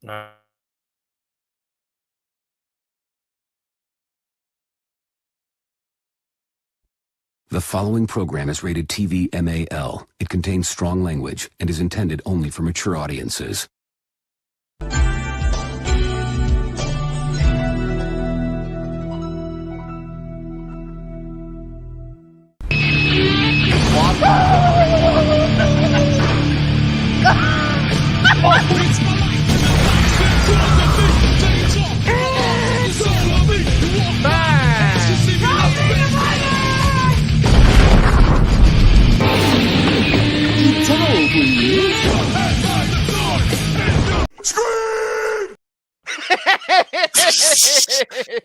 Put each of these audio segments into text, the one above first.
No. The following program is rated TV MAL. It contains strong language and is intended only for mature audiences.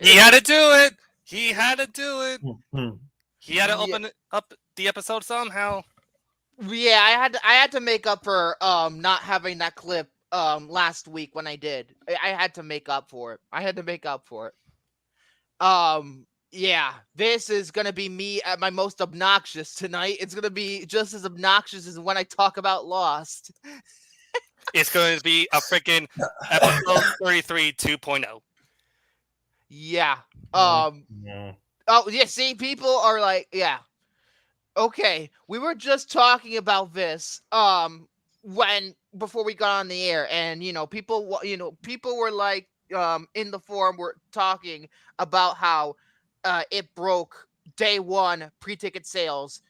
He had to do it. He had to do it. Mhm. He had to open up the episode somehow. Yeah, I had to make up for not having that clip last week when I did. I had to make up for it. Yeah, this is gonna be me at my most obnoxious tonight. It's gonna be just as obnoxious as when I talk about Lost. It's going to be a freaking episode 33 2.0. Yeah. Yeah. Oh yeah. See, people are like, yeah. Okay, we were just talking about this before we got on the air, and people were like in the forum were talking about how it broke day one pre-ticket sales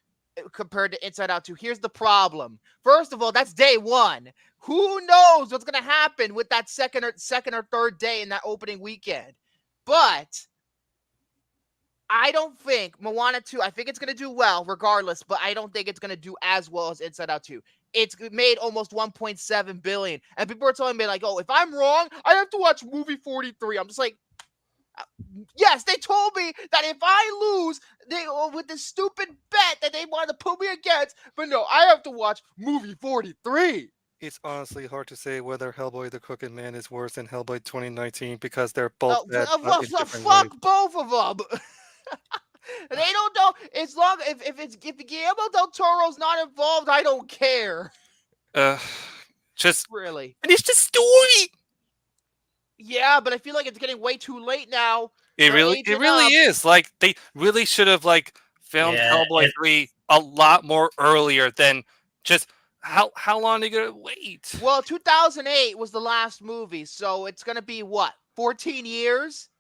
compared to Inside Out 2. Here's the problem. First of all, that's day one. Who knows what's gonna happen with that second or third day in that opening weekend? But I don't think Moana 2, I think it's going to do well regardless, but I don't think it's going to do as well as Inside Out 2. It's made almost 1.7 billion. And people are telling me like, oh, if I'm wrong, I have to watch movie 43. I'm just like, yes, they told me that if I lose with this stupid bet that they wanted to put me against, but no, I have to watch movie 43. It's honestly hard to say whether Hellboy the Crooked Man is worse than Hellboy 2019 because they're both bad, but in different ways. Fuck both of them. They don't know. As long if Guillermo del Toro's not involved, I don't care. Just Really. finish the story. Yeah, but I feel like it's getting way too late now. It really is. Like they really should have filmed Hellboy 3 a lot more earlier than just how long are you gonna wait? Well, 2008 was the last movie, so it's gonna be what, 14 years?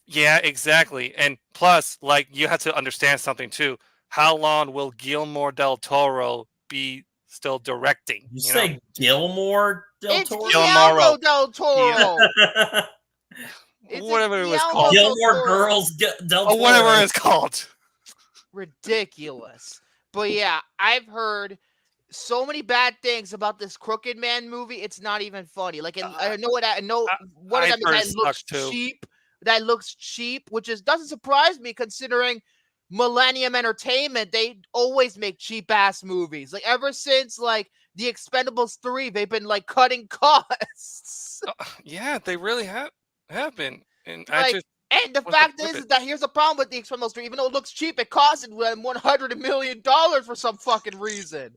Yeah, exactly. And plus, you have to understand something too. How long will Guillermo del Toro be still directing? You say Gilmore del Toro? It's Guillermo del Toro. Whatever it was called. Gilmore Girls del Toro. Or whatever it's called. Ridiculous. But yeah, I've heard so many bad things about this Crooked Man movie. It's not even funny. I know one of them is that looks cheap. That looks cheap, which doesn't surprise me considering Millennium Entertainment, they always make cheap ass movies. Ever since The Expendables 3, they've been cutting costs. Yeah, they really have been. And and the fact is that here's the problem with The Expendables 3. Even though it looks cheap, it costed them $100 million for some fucking reason.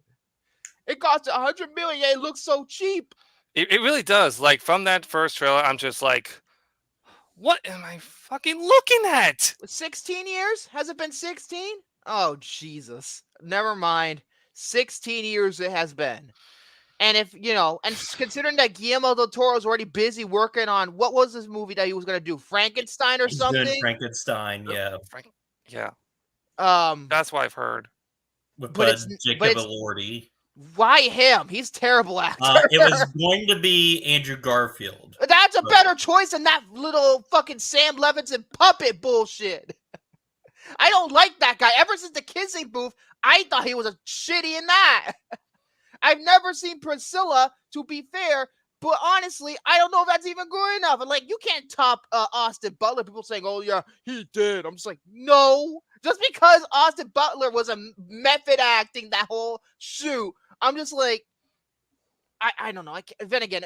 It cost $100 million. Yeah, it looks so cheap. It really does. From that first trailer, I'm just like, what am I fucking looking at? 16 years? Has it been 16? Oh, Jesus. Never mind. 16 years it has been. And and considering that Guillermo del Toro's already busy working on, what was this movie that he was going to do? Frankenstein or something? Doing Frankenstein, yeah. Yeah. That's what I've heard. With Jacob Elordi. Why him? He's a terrible actor. It was going to be Andrew Garfield. That's a better choice than that little fucking Sam Levinson puppet bullshit. I don't like that guy. Ever since the Kissing Booth, I thought he was a shitty in that. I've never seen Priscilla, to be fair, but honestly, I don't know if that's even good enough. And you can't top Austin Butler. People saying, "Oh yeah, he did." I'm just like, no. Just because Austin Butler was a method acting that whole shoot, I'm just like, I don't know. Then again,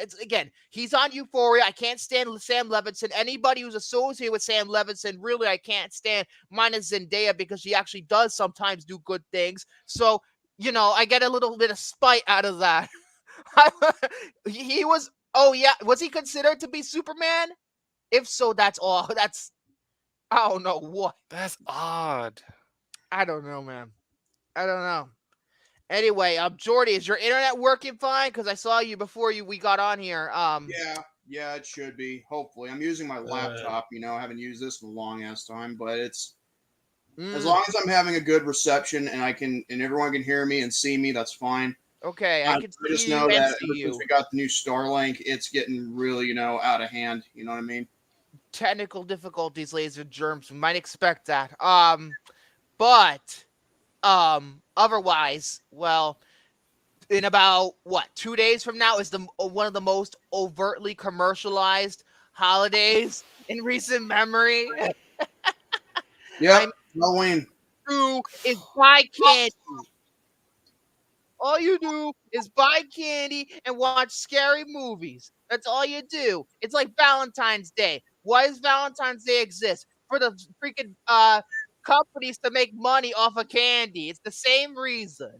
he's on Euphoria. I can't stand Sam Levinson. Anybody who's associated with Sam Levinson, really, I can't stand. Minus Zendaya because she actually does sometimes do good things. So I get a little bit of spite out of that. He was Oh yeah, was he considered to be Superman? If so, that's all. That's I don't know what. That's odd. I don't know, man. I don't know. Anyway, Jordy, is your internet working fine? Because I saw you before we got on here. Yeah, it should be. Hopefully, I'm using my laptop. I haven't used this in a long ass time, but it's as long as I'm having a good reception and everyone can hear me and see me, that's fine. Okay, I can just see know you and that see ever you. since we got the new Starlink, it's getting really, out of hand. You know what I mean? Technical difficulties, ladies and germs. We might expect that. But otherwise, well, in about 2 days from now is one of the most overtly commercialized holidays in recent memory. Yeah, Halloween. Do is buy candy. All you do is buy candy and watch scary movies. That's all you do. It's like Valentine's Day. Why does Valentine's Day exist? For the freaking companies to make money off of candy. It's the same reason.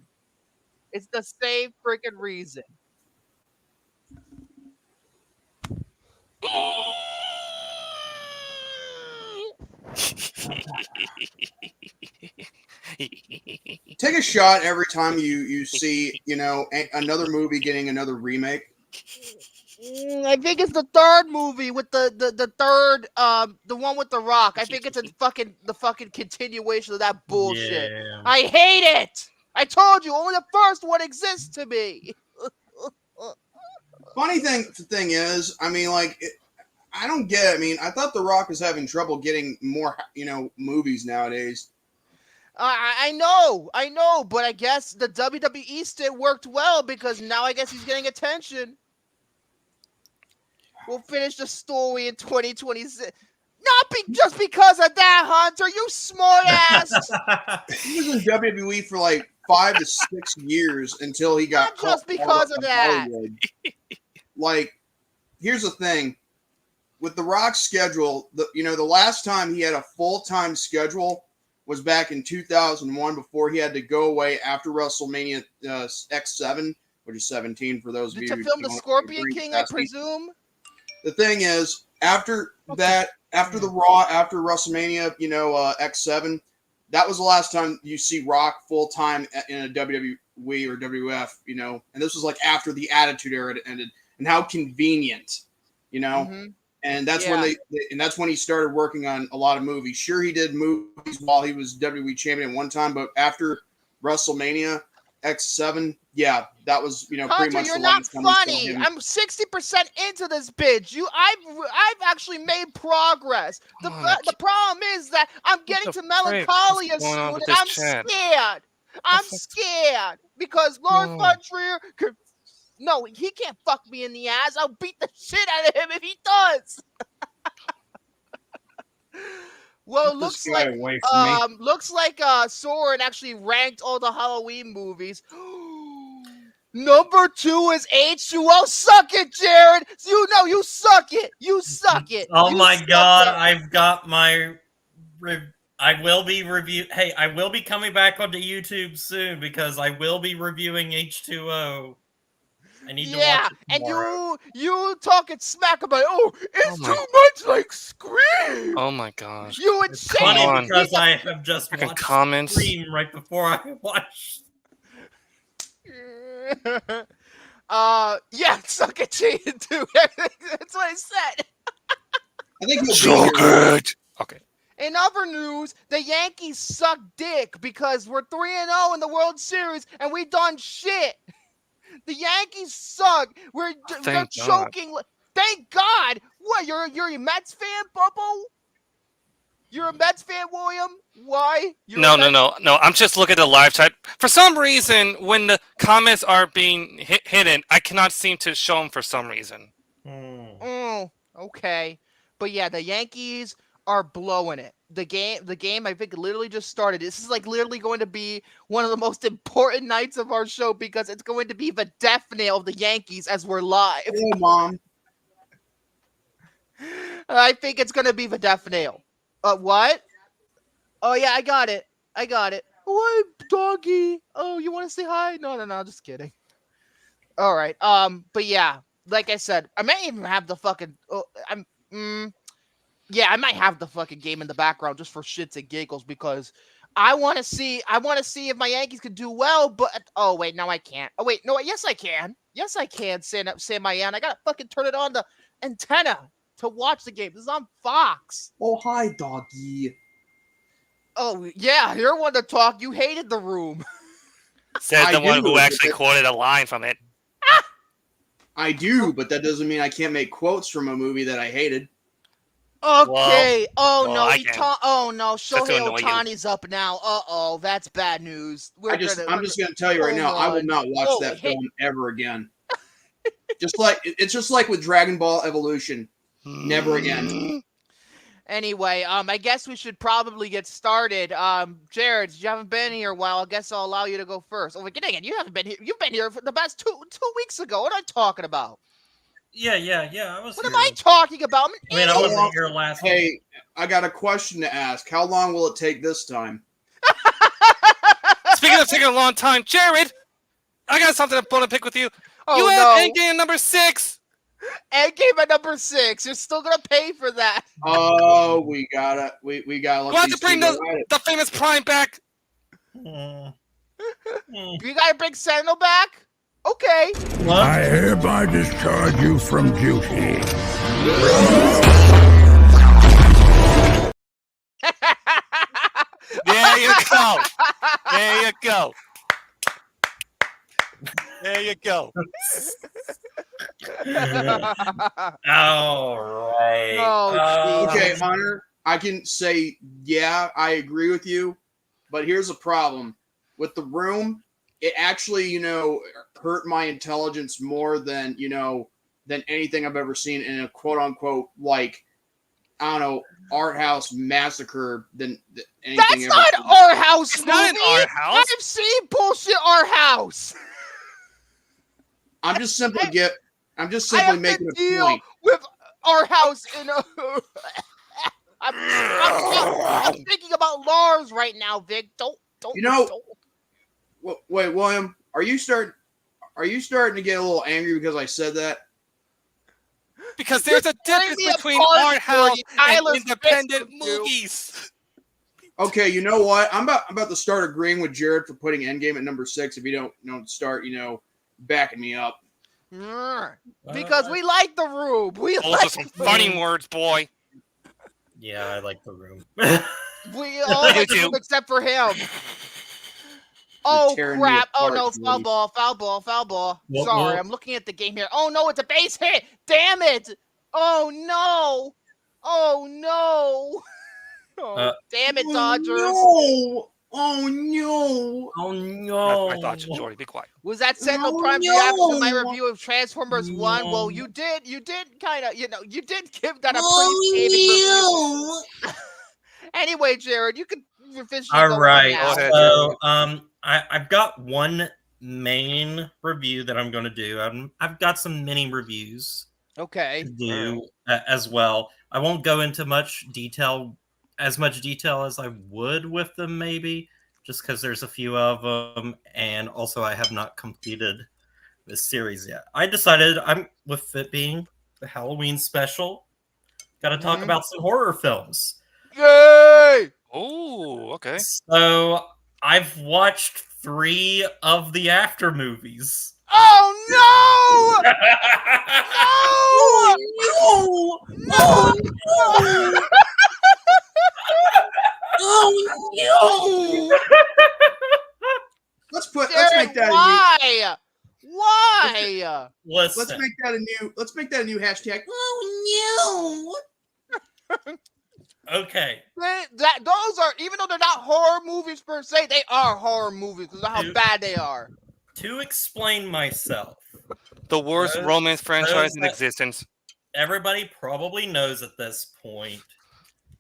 It's the same freaking reason. Take a shot every time you see, another movie getting another remake. I think it's the third movie with the third the one with The Rock. I think it's the fucking continuation of that bullshit. Yeah. I hate it. I told you, only the first one exists to me. Funny thing is, I mean, I don't get it. I mean, I thought The Rock was having trouble getting more, movies nowadays. I know, but I guess the WWE stint worked well because now I guess he's getting attention. We'll finish the story in 2026. Just because of that, Hunter. You smart ass. He was in WWE for 5 to 6 years until he got Not just because of that. Here's the thing. With The Rock's schedule, the last time he had a full-time schedule was back in 2001 before he had to go away after WrestleMania X7, which is 17 for those of you to film the Scorpion King, I presume. The thing is, after WrestleMania, X7, that was the last time you see Rock full time in a WWE or WWF, and this was after the Attitude Era ended, and how convenient, Mm-hmm. and that's when he started working on a lot of movies. Sure, he did movies while he was WWE champion at one time, but after WrestleMania X7, yeah, that was Hunter, pretty much. You're not funny. I'm 60% into this bitch. I've actually made progress. The problem is that I'm getting to Melancholia soon, and I'm scared. I'm scared because Lord Von Trier could. No, he can't fuck me in the ass. I'll beat the shit out of him if he does. Well, looks like Soren actually ranked all the Halloween movies. Number 2 is H2O. Suck it, Jared. You suck it. You suck it. Oh my god, I've got my. I will be Hey, I will be coming back onto YouTube soon because I will be reviewing H2O. I need to watch it tomorrow. And you talking smack about it's too much like Scream. Oh my gosh. You would say funny because I have just watched Scream right before I watched. Yeah, suck it, Jaden too. That's what I said. I think so good. Okay. In other news, the Yankees suck dick because we're 3-0 in the World Series and we done shit. The Yankees suck. We're choking. Thank God. What? You're a Mets fan, Bubbo? You're a Mets fan, William? Why? No. I'm just looking at the live chat. For some reason, when the comments are being hidden, I cannot seem to show them for some reason. Okay. But yeah, the Yankees are blowing it. The game, I think, literally just started. This is literally going to be one of the most important nights of our show because it's going to be the death nail of the Yankees as we're live. Hey, Mom. I think it's going to be the death nail. What? Oh, yeah, I got it. Oh, doggy. Oh, you want to say hi? No, just kidding. All right. But yeah, like I said, I might even have the fucking. Yeah, I might have the fucking game in the background just for shits and giggles because I want to see. I want to see if my Yankees can do well. But oh wait, no, I can't. Oh wait, no, yes I can. Yes I can. San Mayan. I gotta fucking turn it on the antenna to watch the game. This is on Fox. Oh, hi, doggy. Oh yeah, you're one to talk. You hated the room. Said I the one do, who but actually that- quoted a line from it. I do, but that doesn't mean I can't make quotes from a movie that I hated. Okay. Oh well, no, I can. Oh no, Just to Shohei annoy you. Otani's up now. Uh-oh, that's bad news. I'm just gonna tell you right now, I will not watch that film ever again. It's just like with Dragon Ball Evolution. Never again. Anyway, I guess we should probably get started. Jared, you haven't been here a while. I guess I'll allow you to go first. Oh, dang it, you haven't been here. You've been here for the past two weeks ago. What am I talking about? Yeah. I was. What here. am I talking about? I mean, I wasn't here last week. Hey, I got a question to ask. How long will it take this time? Speaking of taking a long time, Jared, I got something to want to pick with you. Oh You no! have Endgame number 6. Endgame at number 6. You're still gonna pay for that. Oh, we gotta let You have these to bring two go at it. the famous Prime back. Mm. You gotta bring Sentinel back. Okay. What? I hereby discharge you from duty. There you go. There you go. There you go. All right. Oh, Okay, Hunter, I can say, yeah, I agree with you, but here's a problem. With The Room, it actually, hurt my intelligence more than, than anything I've ever seen in a quote-unquote, like, I don't know, art house massacre than anything That's ever not seen. our house. It's not an movie. art house. I've seen bullshit our house. I'm just simply I simply have making to a deal point. with our house in a. I'm thinking about Lars right now, Vic. Don't. Wait, William, are you starting to get a little angry because I said that? Because there's a difference me between apart art house for you, and Tyler independent Smith, you. movies. Okay, you know what? I'm about to start agreeing with Jared for putting Endgame at number 6 if you don't start, backing me up. Because we like the Room. We Those like are some funny words, boy. Yeah, I like The Room. We all like the do. Room except for him. Oh tearing me crap! Oh apart, no! Woody. Foul ball! What- Sorry, what? I'm looking at the game here. Oh no! It's a base hit! Damn it! Oh no! Oh no! Oh, damn it, Dodgers! No! Oh no! Oh no! I thought you, Jordy. Be quiet. Was that Sentinel Oh, Prime reaction to my no. review of Transformers 1? Well, No. you did kind of, you did give that a pretty scathing review. Anyway, Jared, you can finish. All right. Go ahead, So, I've got one main review that I'm going to do. I've got some mini reviews Okay. to do as well. I won't go into as much detail as I would with them, maybe, just because there's a few of them, and also I have not completed this series yet. I decided with it being the Halloween special, got to talk about some horror films. Yay! Oh, okay. So I've watched 3 of the After movies. Oh no! No! No! Oh no! Let's make that Why? Why? Listen, let's make that a new hashtag. Oh okay. Those are, even though they're not horror movies per se, they are horror movies because of how Dude. bad they are. To explain myself, The worst Those- romance franchise in that- existence. everybody probably knows at this point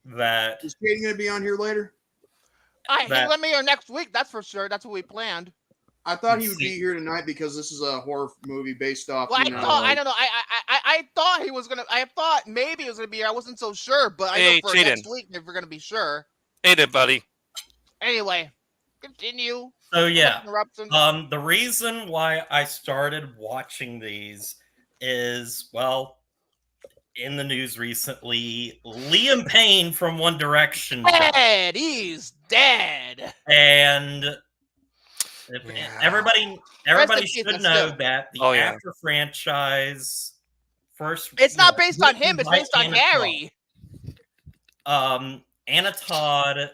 that no! Is Katie gonna be on here later? Let me hear next week. That's for sure. That's what we planned. I thought he would See. be here tonight because this is a horror movie based off. Well, I like- don't know. I thought he was gonna. I thought maybe he was gonna be here. I wasn't so sure, but I know Hey, for Jaden. next week if we're gonna be sure. Hey there, buddy. Anyway, continue. So yeah, Interruptions. the reason why I started watching these is, well, in the news recently, Liam Payne from One Direction died. Dead. He's dead. And Yeah. everybody Rest in peace, should but know still. that the Oh, yeah. After franchise first. It's not you know, based on written him. It's by based on Anna Harry. Todd. Anna Todd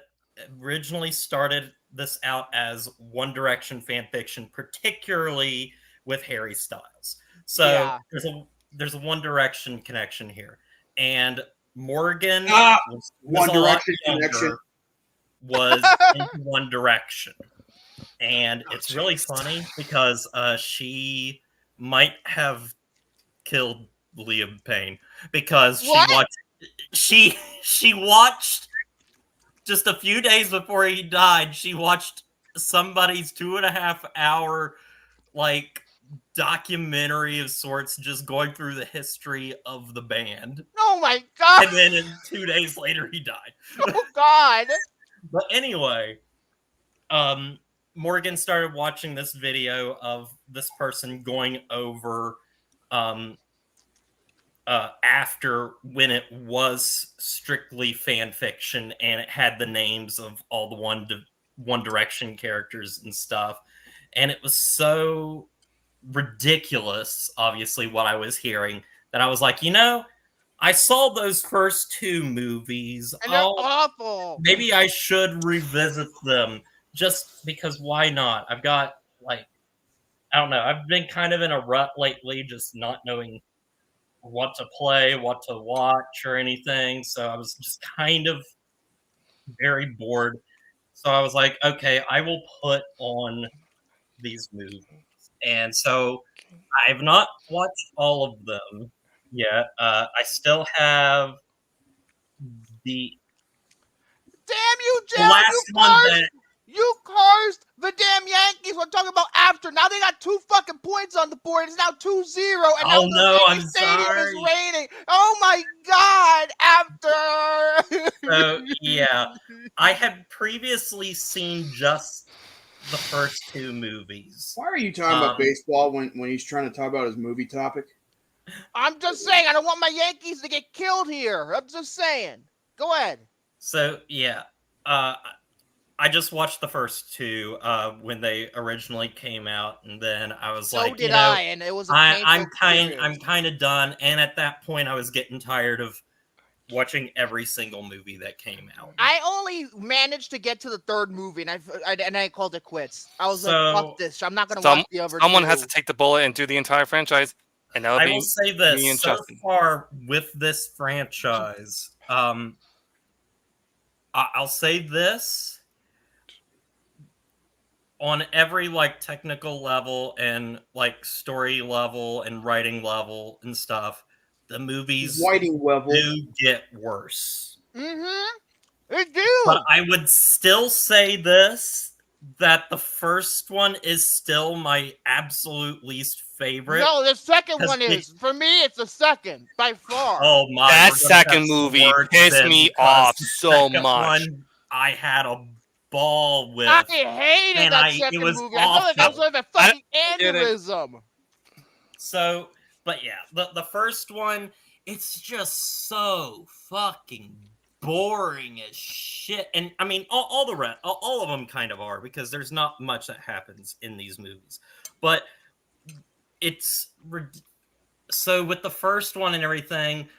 originally started this out as One Direction fan fiction, particularly with Harry Styles. So Yeah. there's a One Direction connection here, and Morgan was One a lot Direction younger, connection. was into One Direction, and it's really funny because she might have killed Liam Payne because What? she watched just a few days before he died. She watched somebody's 2.5 hour like documentary of sorts, just going through the history of the band. Oh my god. And then 2 days later, he died. Oh god. But anyway, Morgan started watching this video of this person going over after when it was strictly fan fiction and it had the names of all the One Direction characters and stuff. And it was so ridiculous, obviously, what I was hearing, that I was like, I saw those first 2 movies. And they're awful. Maybe I should revisit them just because why not? I've got, I don't know. I've been kind of in a rut lately, just not knowing what to play, what to watch, or anything. So I was just kind of very bored. So I was like, okay, I will put on these movies. And so I've not watched all of them yet. I still have the Damn you, Jim! last one that You cursed the damn Yankees. We're talking about after. Now they got 2 fucking points on the board. It's now 2-0. And now Oh, no, I'm Stadium sorry. is raining. Oh my god, after. So, yeah. I had previously seen just the first 2 movies. Why are you talking about baseball when he's trying to talk about his movie topic? I'm just saying, I don't want my Yankees to get killed here. I'm just saying. Go ahead. So, yeah. I just watched the first 2 when they originally came out, and then I was So like, did I, and it was a I'm painful kind of done. And at that point, I was getting tired of watching every single movie that came out. I only managed to get to the 3rd movie, and I called it quits. I was like, fuck this. I'm not going to watch the other Someone 2. has to take the bullet and do the entire franchise. And that'll I be will say me this, and so Justin. far with this franchise, I'll say this. On every technical level and story level and writing level and stuff, the movies Whiting level. do get worse. Mm-hmm. They do. But I would still say this, that the first one is still my absolute least favorite. No, the second one is. For me, it's the second, by far. Oh my! That we're gonna have second some movie words pissed then, me because off the so second much. one I had a ball with. I hated and that second it was movie. I felt like I was awful. like a fucking get it. aneurysm. So, but yeah, the first one, it's just so fucking boring as shit. And I mean, all of them kind of are, because there's not much that happens in these movies. But it's so with the first one and everything,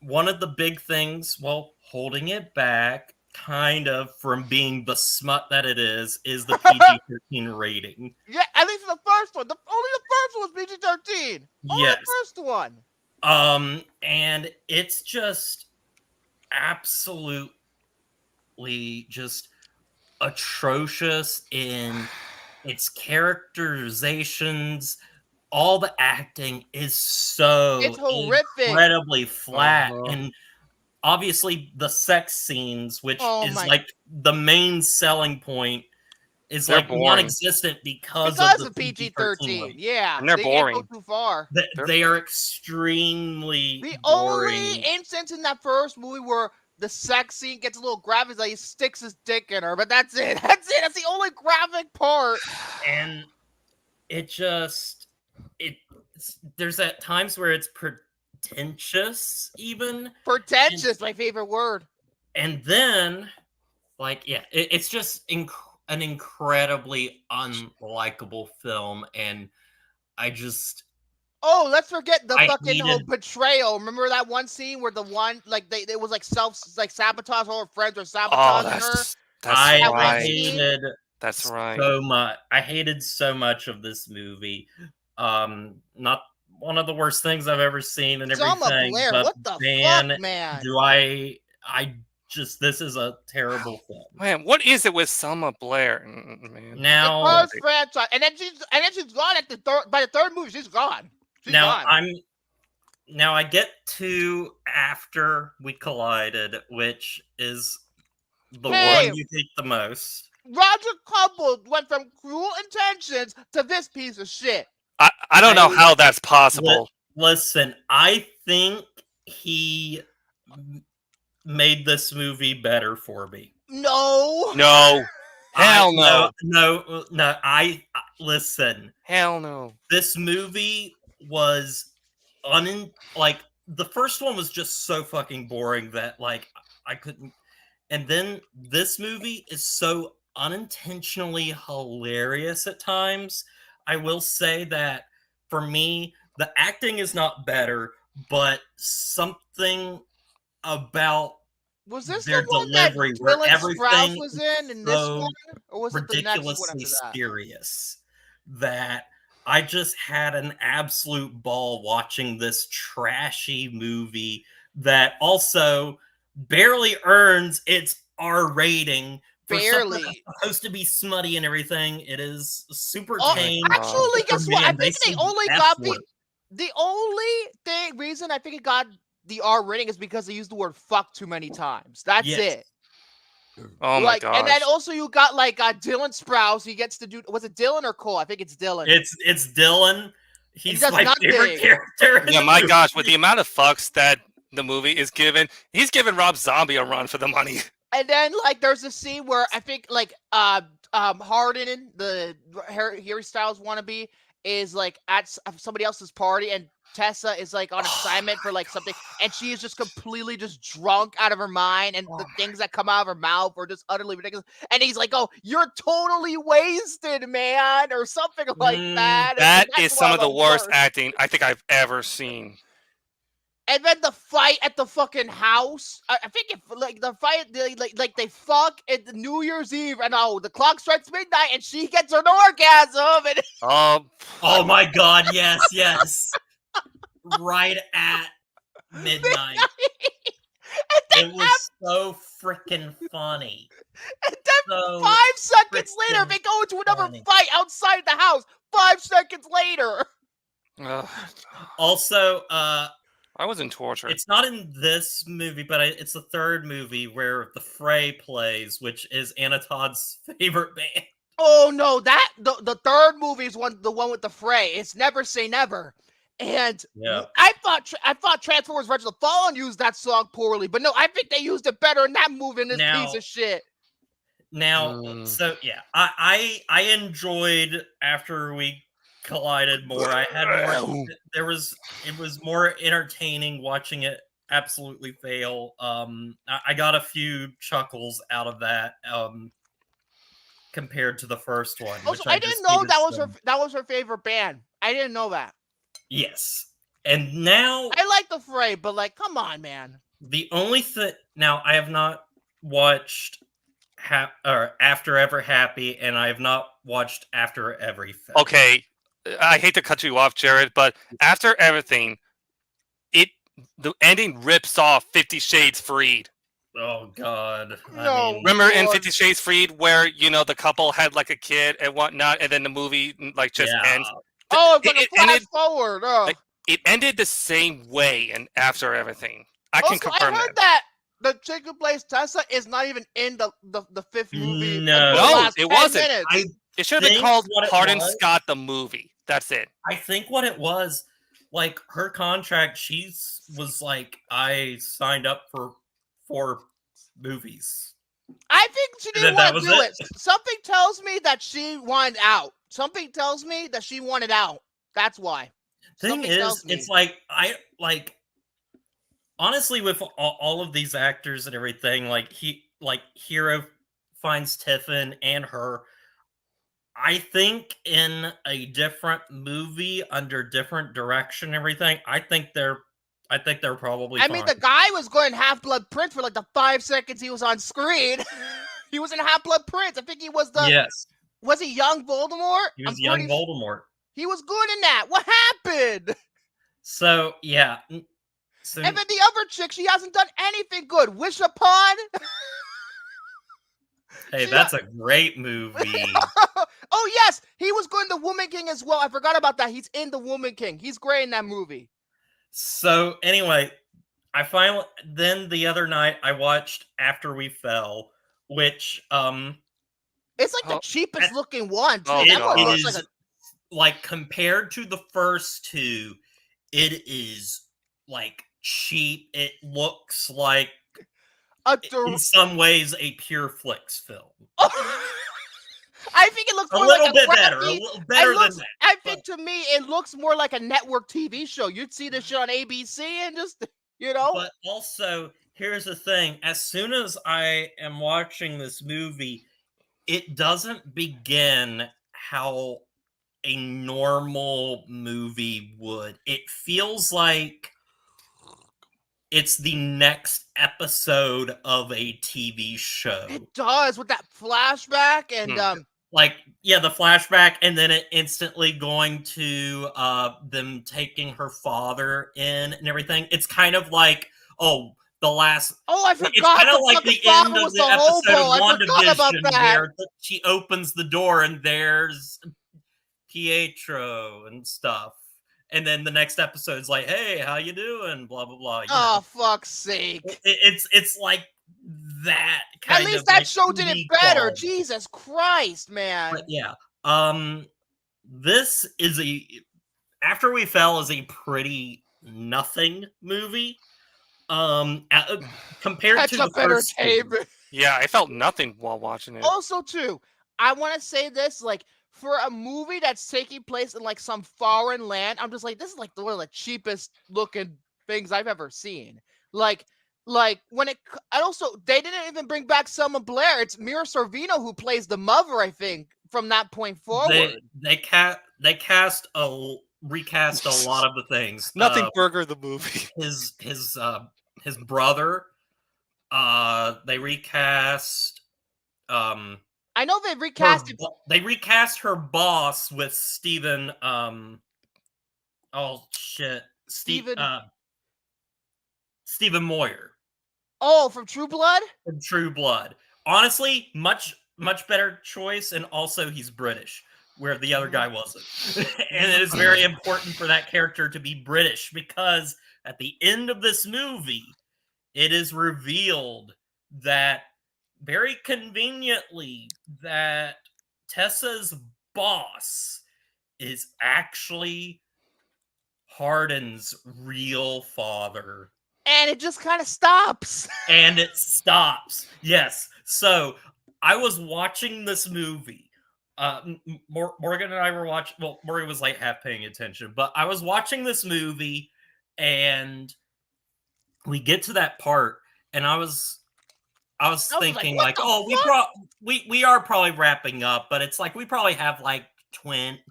one of the big things, holding it back kind of from being the smut that it is the PG-13 rating. Yeah, at least the first one. Only the first one was PG-13. Only Yes. the first one. And it's just absolutely just atrocious in its characterizations. All the acting is so It's horrific. incredibly flat. And obviously the sex scenes, which is the main selling point, is boring. non-existent because of the PG-13. Yeah, And they're boring. Can't go too far. They are extremely The boring. only instance in that first movie where the sex scene gets a little graphic, like he sticks his dick in her, but that's it. That's the only graphic part. And it just there's at times where it's pretentious, even. Pretentious, my favorite word. And then, like, yeah, it's just an incredibly unlikable film, and I just. Oh, let's forget the I fucking whole hated- betrayal. Remember that one scene where the one like it was like sabotage, all her friends were Oh, sabotaging her. that's I right. hated That's right. so much. I hated so much of this movie. Not one of the worst things I've ever seen and Selma everything. Blair, But what the man, fuck, man? do I just this is a terrible film. Man, what is it with Selma Blair? Man. Now, First franchise, and then she's gone at the third. By the third movie, she's gone. She's now gone. I get to After We Collided, which is the Hey! one you hate the most. Roger Cobble went from Cruel Intentions to this piece of shit. I don't know how that's possible. Listen, I think he made this movie better for me. No. No. Hell no. No. I listen. Hell no. This movie was like the first one was just so fucking boring that like I couldn't. And then this movie is so unintentionally hilarious at times. I will say that for me, the acting is not better, but something about Was this their the one that delivery where Dylan Sprouse everything was is in this so one, or was it the next one ridiculously after that? serious that I just had an absolute ball watching this trashy movie that also barely earns its R rating for something Barely. that's supposed to be smutty and everything. It is super Oh, tame. actually, for guess me, what? I and think they see only F got word. the only reason I think it got the R rating is because they used the word "fuck" too many times. That's Yes. it. Oh my Like, gosh. and then also you got like Dylan Sprouse. He gets to do. Was it Dylan or Cole? I think it's Dylan. It's Dylan. He's does my nothing. favorite character. in Yeah, the my movie. gosh, with the amount of fucks that the movie is given, he's giving Rob Zombie a run for the money. And then like there's a scene where I think like Harden, the Harry Styles wannabe, is like at somebody else's party, and Tessa is like on assignment for like something, and she is just completely just drunk out of her mind, and the things that come out of her mouth are just utterly ridiculous. And he's like, "Oh, you're totally wasted, man," or something like that. And That that's is some one of the worst acting I think I've ever seen. And then the fight at the fucking house. I think if like the fight, they fuck at the New Year's Eve, and the clock strikes midnight, and she gets an orgasm, and Oh my god, yes. Right at midnight. It was so freaking funny. And then So 5 seconds later, freaking they go into another funny. fight outside the house. 5 seconds later. Also, I was in torture. it's not in this movie, but it's the third movie where the Fray plays, which is Anna Todd's favorite band. Oh no, that the third movie is the one with the Fray. It's Never Say Never. And Yeah. I thought Transformers: Revenge of the Fallen used that song poorly, but no, I think they used it better in that movie than this piece of shit. Now, so yeah, I enjoyed After We Collided more. I had more. It was more entertaining watching it absolutely fail. I got a few chuckles out of that. Compared to the first one. Also, which I didn't know that was her favorite band. I didn't know that. Yes. And now I like the Fray, but like, come on, man. the only thing now I have not watched After Ever Happy, and I have not watched After Everything. Okay, I hate to cut you off, Jared, but After Everything, the ending rips off 50 Shades Freed. Oh God! No. Remember in 50 Shades Freed where the couple had like a kid and whatnot, and then the movie like just ends. Oh, it's like a flash ended, forward. Oh. like, it ended the same way, and After Everything, I can confirm I heard that. the chick who plays Tessa is not even in the fifth movie. No. until the last it 10 wasn't. minutes. It should have been think called what it Hardin was- Scott the movie. That's it. I think what it was, like her contract, was like, I signed up for 4 movies. I think she didn't That want to was do it. it. Something tells me that she wanted out. Something tells me that she wanted out. That's why. Thing Something is, tells me. it's like I like honestly with all of these actors and everything, like Hero finds Tiffin and her. I think in a different movie under different direction, and everything. I think they're probably I mean, fine. the guy was going Half-Blood Prince for like the 5 seconds he was on screen. He was in Half-Blood Prince. I think he was the. Yes, Was he young Voldemort? he was young Voldemort. He was good in that. What happened? So yeah, so And then the other chick, she hasn't done anything good. Wish Upon. hey, that's a great movie. Oh yes, he was good in The Woman King as well. I forgot about that. He's in The Woman King. He's great in that movie. So anyway, then the other night I watched After We Fell, which It's like the Oh, cheapest looking one too. oh, That God. one it looks is like like compared to the first two, it is like cheap. It looks like a. in some ways a pure flicks film. I think it looks A more little like bit a better, a crappy- little better than that. I think to me it looks more like a network TV show. You'd see this shit on ABC and just But also, here's the thing: as soon as I am watching this movie, it doesn't begin how a normal movie would. It feels like it's the next episode of a TV show. It does with that flashback and Like, yeah, the flashback, and then it instantly going to them taking her father in and everything. It's kind of like, oh, the last. I forgot. It's kind of the like fucking the end father of was the the episode hobo. I of forgot about WandaVision that. where she opens the door and there's Pietro and stuff. And then the next episode's like, hey, how you doing? Blah, blah, blah. Oh, fuck's sake. It's like that kind At of least that like show did TV it better. quality. Jesus Christ, man. But yeah. This is After We Fell is a pretty nothing movie. Compared That's to a the better first two. entertainment. Yeah, I felt nothing while watching it. Also, too, I want to say this, like, for a movie that's taking place in like some foreign land, I'm just like, this is like one of the cheapest looking things I've ever seen. Like when and also they didn't even bring back Selma Blair. It's Mira Sorvino who plays the mother, I think, from that point forward. They recast a lot of the things. Nothing Burger the movie. His brother. They recast. I know they recast it. They recast her boss with Stephen. Oh shit, Stephen Moyer. Oh, from True Blood. From True Blood. Honestly, much better choice, and also he's British, where the other guy wasn't. And it is very important for that character to be British because at the end of this movie, it is revealed that very conveniently that Tessa's boss is actually Hardin's real father. And it just kind of stops. And it stops. Yes. So I was watching this movie. Morgan and I were watching. Well, Morgan was like half paying attention, but I was watching this movie, and we get to that part, and I was thinking like, oh, we are probably wrapping up, but it's like we probably have like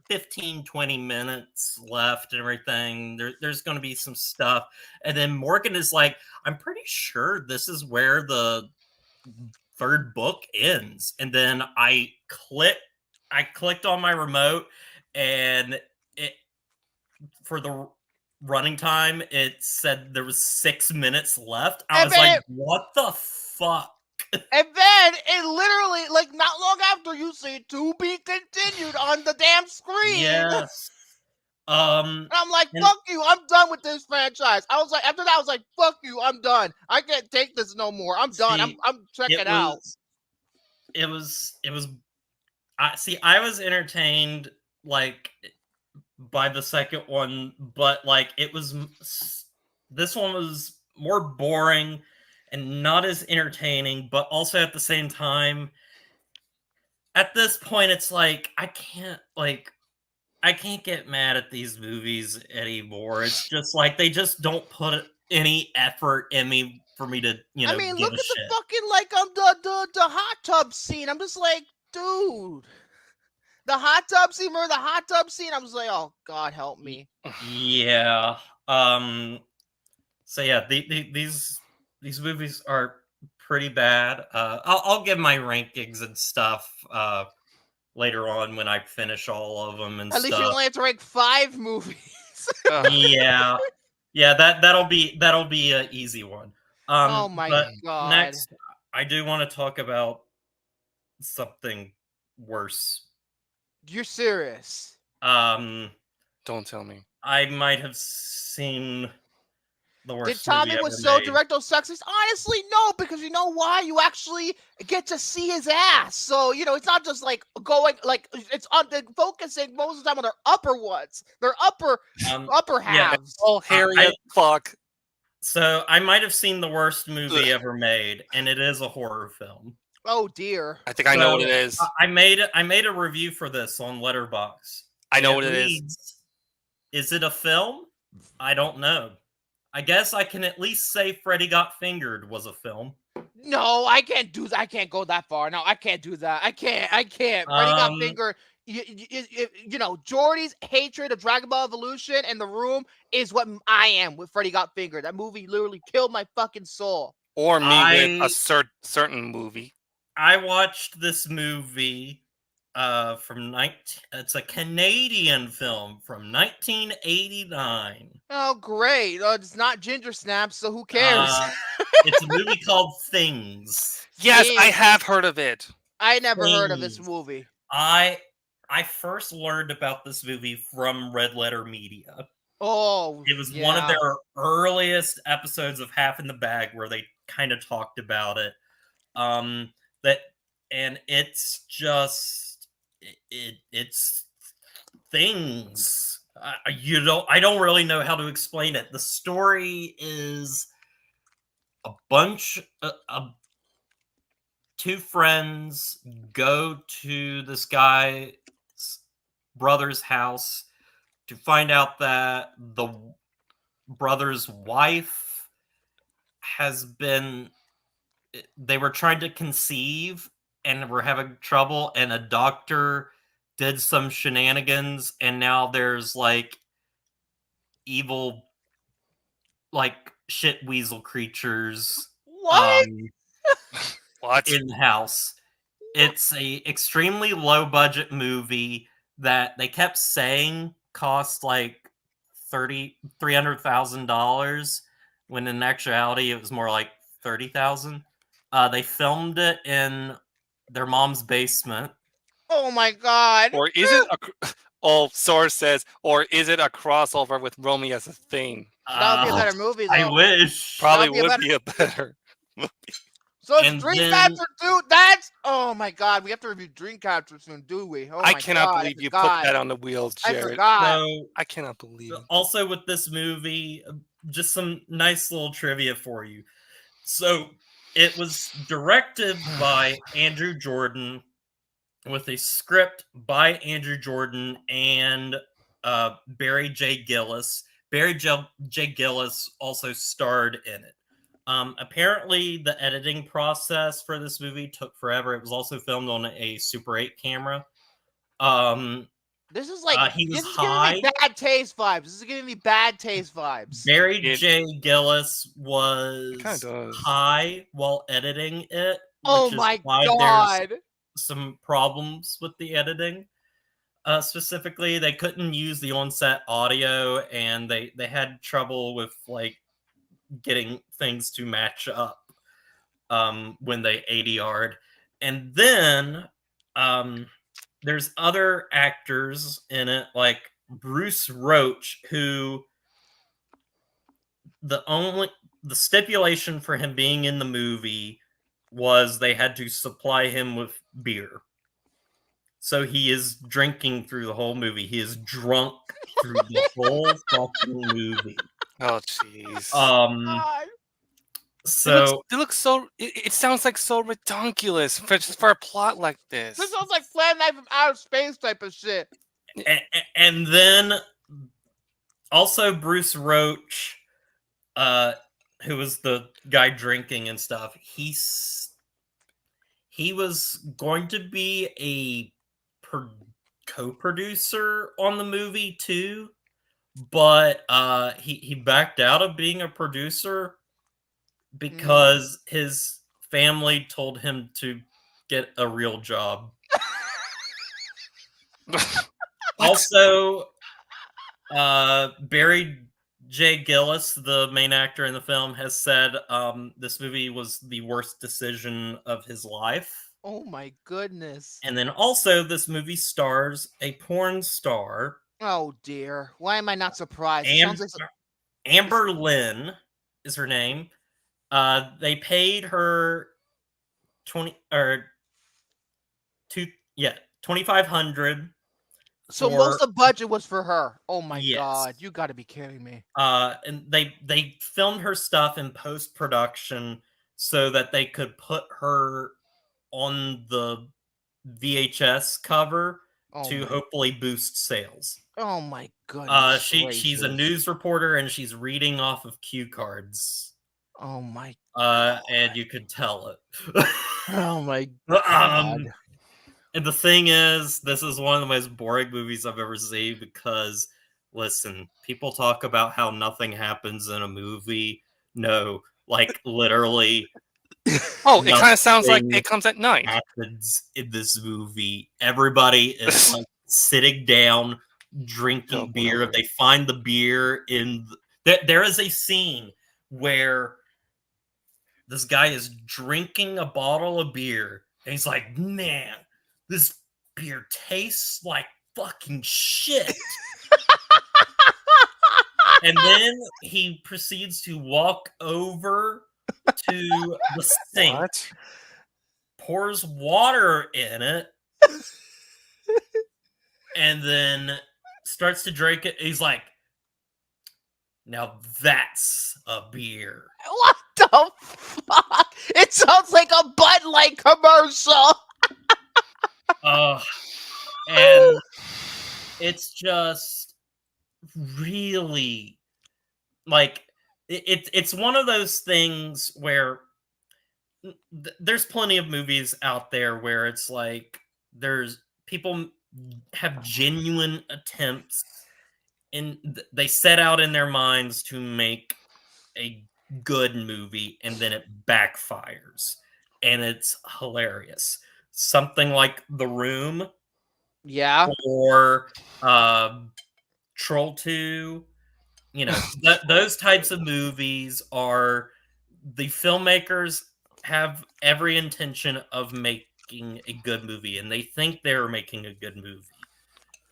15, 20 minutes left and everything. There's going to be some stuff. And then Morgan is like, I'm pretty sure this is where the third book ends. And then I clicked on my remote, and it for the running time, it said there was 6 minutes left. I was like, what the fuck? And then it literally, like, not long after, you see "to be continued" on the damn screen. Yes. And I'm like, fuck you, I'm done with this franchise. I was like, after that, I was like, fuck you, I'm done. I can't take this no more. I'm done. I'm checking out. It was. I was entertained like by the second one, but like this one was more boring and not as entertaining, but also at the same time, at this point, it's like, I can't, like, I can't get mad at these movies anymore. It's just like they just don't put any effort in me for me to, I mean, give look a at the shit. fucking the hot tub scene. I'm just like, dude. The hot tub scene, remember the hot tub scene? I was like, oh God, help me. Yeah. So yeah, these movies are pretty bad. I'll give my rankings and stuff later on when I finish all of them and At least you stuff. only have to rank 5 movies. Yeah, yeah, that'll be an easy one. Oh my But God. next, I do want to talk about something worse. You're serious. Don't tell me. I might have seen the Did worst Tommy movie ever was so made. direct those sexist? Honestly, no, because you know why? You actually get to see his ass. So, it's not just like going like it's on the focusing most of the time on their upper ones. Their upper Yeah, halves. Oh, hairy as fuck. So I might have seen the worst movie ever made, and it is a horror film. Oh dear. I think I know what it So, is. I made a review for this on Letterboxd. I know and what it is. reads, is it a film? I don't know. I guess I can at least say Freddy Got Fingered was a film. No, I can't do that. I can't go that far. No, I can't do that. I can't. Freddy got finger. Jordy's hatred of Dragon Ball Evolution and The Room is what I am with Freddy Got Fingered. That movie literally killed my fucking soul. Or me with a certain movie. I watched this movie it's a Canadian film from 1989. Oh, great. It's not Ginger Snaps, so who cares? It's a movie called Things. Yes, I Things. have heard of it. I never heard of this Things. movie. I first learned about this movie from Red Letter Media. Oh, It was one of their earliest episodes of Half in the Bag where they kind of talked about it. It's just it's Things. I don't really know how to explain it. The story is a bunch of two friends go to this guy's brother's house to find out that the brother's wife they were trying to conceive and were having trouble, and a doctor did some shenanigans, and now there's like evil like shit weasel creatures What? What? in the house. It's a extremely low budget movie that they kept saying cost like $300,000 when in actuality it was more like 30,000. They filmed it in their mom's basement. Oh my God. Or is it source says, or is it a crossover with Romy as a Thing? That would be a better movie, though. I wish. Probably That'd would be a better. So it's And Dreamcatcher, dude. Oh my God. We have to review Dreamcatcher soon, do we? Oh I my cannot God, believe you I put forgot. that on the wheels, I Jared. forgot. So, I cannot believe it. also with this movie, just some nice little trivia for you. So it was directed by Andrew Jordan with a script by Andrew Jordan and Barry J. Gillis. Barry J. Gillis also starred in it. Apparently, the editing process for this movie took forever. It was also filmed on a Super 8 camera. This is like he was this is high. giving me bad taste vibes. This is giving me bad taste vibes. Barry J. Gillis was Kinda does. high while editing it. Oh which is my why God. There's some problems with the editing. Specifically, they couldn't use the on-set audio, and they had trouble with like getting things to match up when they ADR'd. And then there's other actors in it, like Bruce Roach, who the stipulation for him being in the movie was they had to supply him with beer. So he is drinking through the whole movie. He is drunk through the whole fucking movie. Oh, jeez. God. So it looks so. It sounds like so redonkulous for a plot like this. This sounds like Flat Knife from Outer Space type of shit. And then also Bruce Roach, who was the guy drinking and stuff, he was going to be a co-producer on the movie too, but he backed out of being a producer because his family told him to get a real job. Also, Barry J. Gillis, the main actor in the film, has said this movie was the worst decision of his life. Oh my goodness. And then also, this movie stars a porn star. Oh dear. Why am I not surprised? It sounds like Amber Lynn is her name. They paid her $2,500. so most of the budget was for her. Oh my Yes. God, you got to be kidding me. And they filmed her stuff in post-production so that they could put her on the VHS cover to hopefully boost sales. Oh my goodness. She's a news reporter and she's reading off of cue cards. Oh my and you could tell it. Oh my God. And the thing is, this is one of the most boring movies I've ever seen because, listen, people talk about how nothing happens in a movie. No, like literally. Oh, it kind of sounds like It Comes at Night. Happens in this movie. Everybody is like sitting down, drinking beer. They find the beer in. There is a scene where this guy is drinking a bottle of beer, and he's like, "Man, this beer tastes like fucking shit." And then he proceeds to walk over to the sink, pours water in it, and then starts to drink it. He's like, "Now that's a beer." What the fuck? It sounds like a Bud Light commercial. And it's just really like it's one of those things where there's plenty of movies out there where it's like there's people have genuine attempts and they set out in their minds to make a good movie and then it backfires and it's hilarious. Something like The Room, or Troll 2, you know, those types of movies are, the filmmakers have every intention of making a good movie and they think they're making a good movie,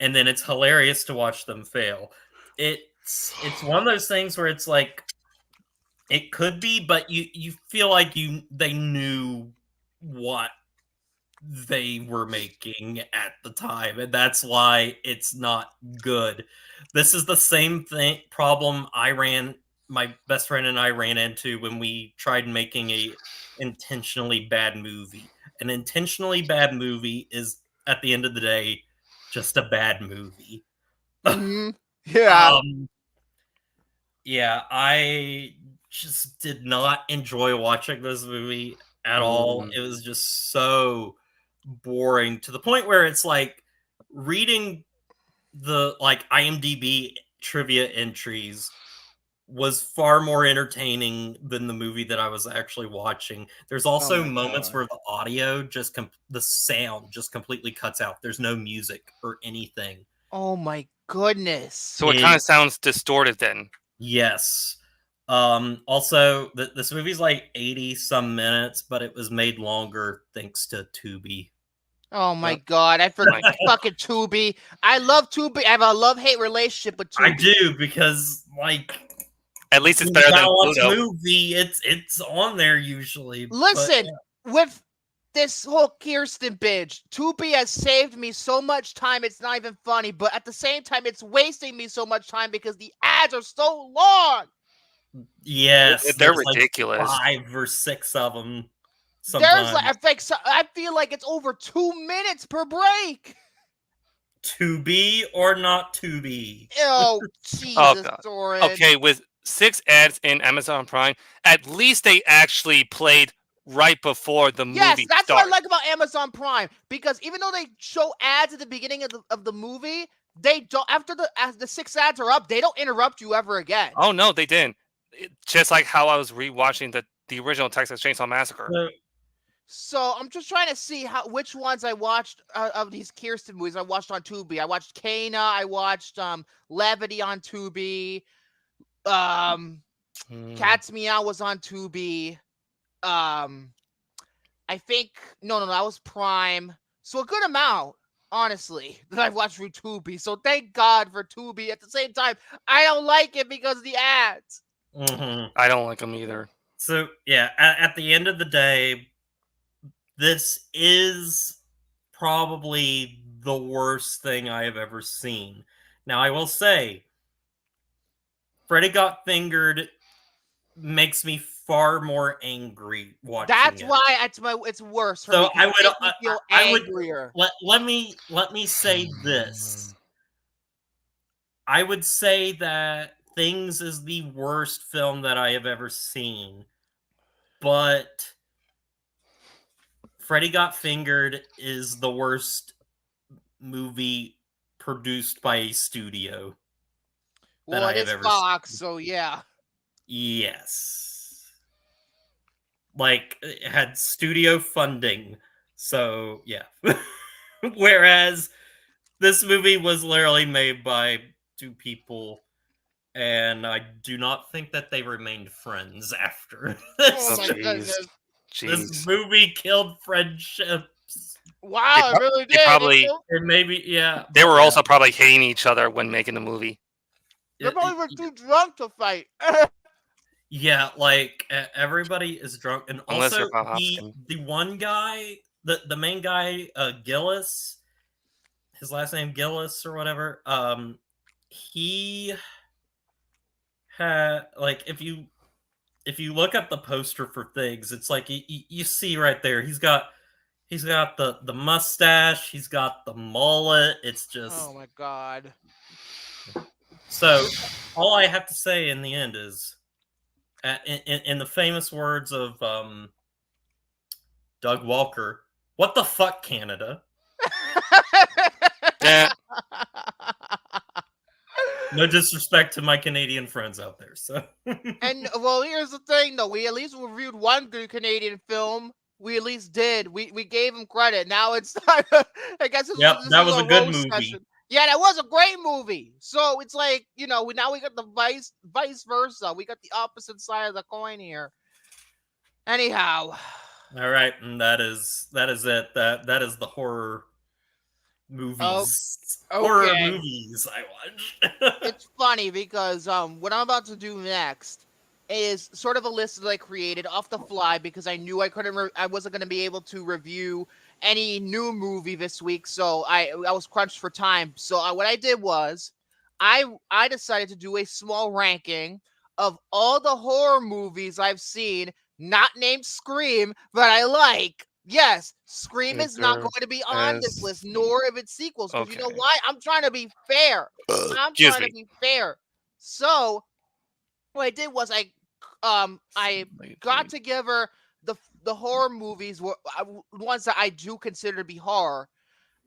and then it's hilarious to watch them fail. It's one of those things where it's like it could be, but you feel like they knew what they were making at the time, and that's why it's not good. This is the same problem my best friend and I ran into when we tried making a intentionally bad movie. An intentionally bad movie is, at the end of the day, just a bad movie. Yeah. Yeah, I just did not enjoy watching this movie at all. It was just so boring to the point where it's like reading the IMDb trivia entries was far more entertaining than the movie that I was actually watching. There's also moments where the audio the sound just completely cuts out. There's no music or anything. Oh my goodness. So it kind of sounds distorted then. Yes. Also, this movie's like 80 some minutes, but it was made longer thanks to Tubi. Oh my God, I forgot fucking Tubi. I love Tubi. I have a love-hate relationship with Tubi. I do, because at least it's better than Pluto. Movie, it's on there usually. Listen, with this whole Kirsten binge, Tubi has saved me so much time, it's not even funny, but at the same time, it's wasting me so much time because the ads are so long. Yes, they're ridiculous. Like 5 or 6 of them. Sometimes. I feel like it's over 2 minutes per break. To be or not to be? Oh, Jesus, God. Soren. Okay, with 6 ads in Amazon Prime, at least they actually played right before the Yes, movie that's what I started. like about Amazon Prime, because even though they show ads at the beginning of the movie, they don't, after the 6 ads are up, they don't interrupt you ever again. Oh no, they didn't. Just like how I was rewatching the original Texas Chainsaw Massacre. So I'm just trying to see which ones I watched of these Kirsten movies. I watched on Tubi. I watched Kana. I watched Levity on Tubi. Cat's Meow was on Tubi. I think no, that was Prime. So a good amount, honestly, that I've watched through Tubi. So thank God for Tubi. At the same time, I don't like it because of the ads. I don't like them either. So yeah, at the end of the day, this is probably the worst thing I have ever seen. Now, I will say, Freddy Got Fingered makes me far more angry watching That's it. why it's worse for me. So I would, It makes me feel angrier. let me say this. I would say that Things is the worst film that I have ever seen, but Freddy Got Fingered is the worst movie produced by a studio. Well, it is Fox, so yeah. Yes. Like, it had studio funding, so yeah. Whereas this movie was literally made by 2 people, and I do not think that they remained friends after this. Oh my goodness. This movie killed friendships. Wow, it really did. And maybe, yeah. They were also probably hating each other when making the movie. They probably were too drunk to fight. Yeah, like everybody is drunk, and Unless also they're Bob Hopkins. the one guy, the main guy, Gillis, his last name Gillis or whatever. He had, like, if you look up the poster for Things, it's like you see right there. He's got the mustache. He's got the mullet. It's just, oh my God. So all I have to say in the end is, in the famous words of Doug Walker, "What the fuck, Canada?" Yeah. No disrespect to my Canadian friends out there. So, and well, here's the thing, though. We at least reviewed one good Canadian film. We at least did. We gave him credit. Now it's time. I guess this that was a good roast movie. session. Yeah, that was a great movie. So it's like, now we got the vice versa. We got the opposite side of the coin here. Anyhow. All right, and that is it. That is the horror movies. Oh, horror okay. movies I watched. It's funny because what I'm about to do next is sort of a list that I created off the fly because I knew I wasn't going to be able to review any new movie this week, so I was crunched for time. So what I did was I decided to do a small ranking of all the horror movies I've seen, not named Scream, but I like. Yes, Scream is not going to be on this list, nor of its sequels. Because you know why? I'm trying to be fair. I'm trying to be fair. So what I did was I got together the horror movies, ones that I do consider to be horror,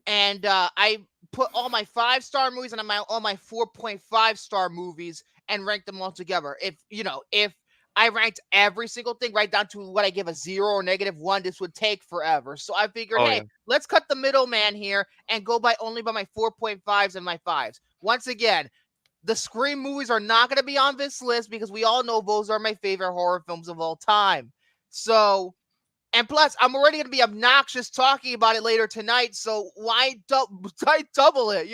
and I put all my 5-star movies and all my 4.5-star movies and ranked them all together. If I ranked every single thing right down to what I give a 0 or -1, this would take forever. So I figured, let's cut the middleman here and go only by my 4.5s and my 5s. Once again, the Scream movies are not going to be on this list because we all know those are my favorite horror films of all time. So, and plus, I'm already going to be obnoxious talking about it later tonight. So why double it,